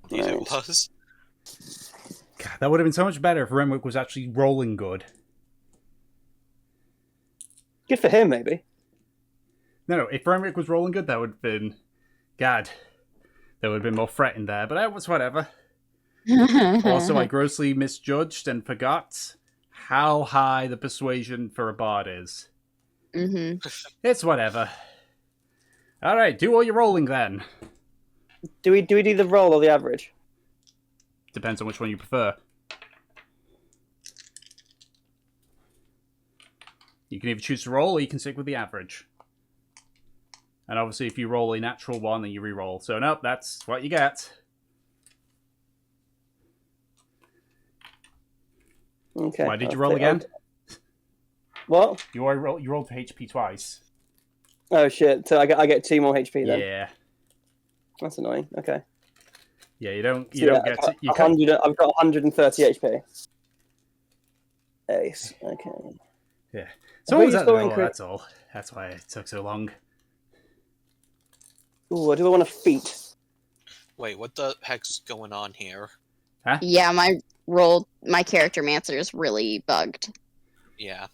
Indeed it Nice. was. God, that would have been so much better if Renwick was actually rolling good. Good for him, maybe. No, if Renwick was rolling good, that would have been... God, there would have been more fretting there, but that was whatever. Also, I grossly misjudged and forgot how high the persuasion for a bard is. It's whatever. Alright, do all your rolling then. Do we do the roll or the average? Depends on which one you prefer. You can either choose to roll or you can stick with the average. And obviously if you roll a natural one, then you re-roll. So nope, that's what you get. Okay. Why did you roll again? What? You rolled for HP twice. Oh shit! So I get 2 more HP then. Yeah. That's annoying. Okay. Yeah, you don't So yeah, get to, you can't, 100. I've got 130 HP. Ace. Okay. yeah. So what was that? Restoring Oh, crit- that's all. That's why it took so long. Ooh, do I want a feat? Wait, what the heck's going on here? Yeah, my character mancer is really bugged. Yeah.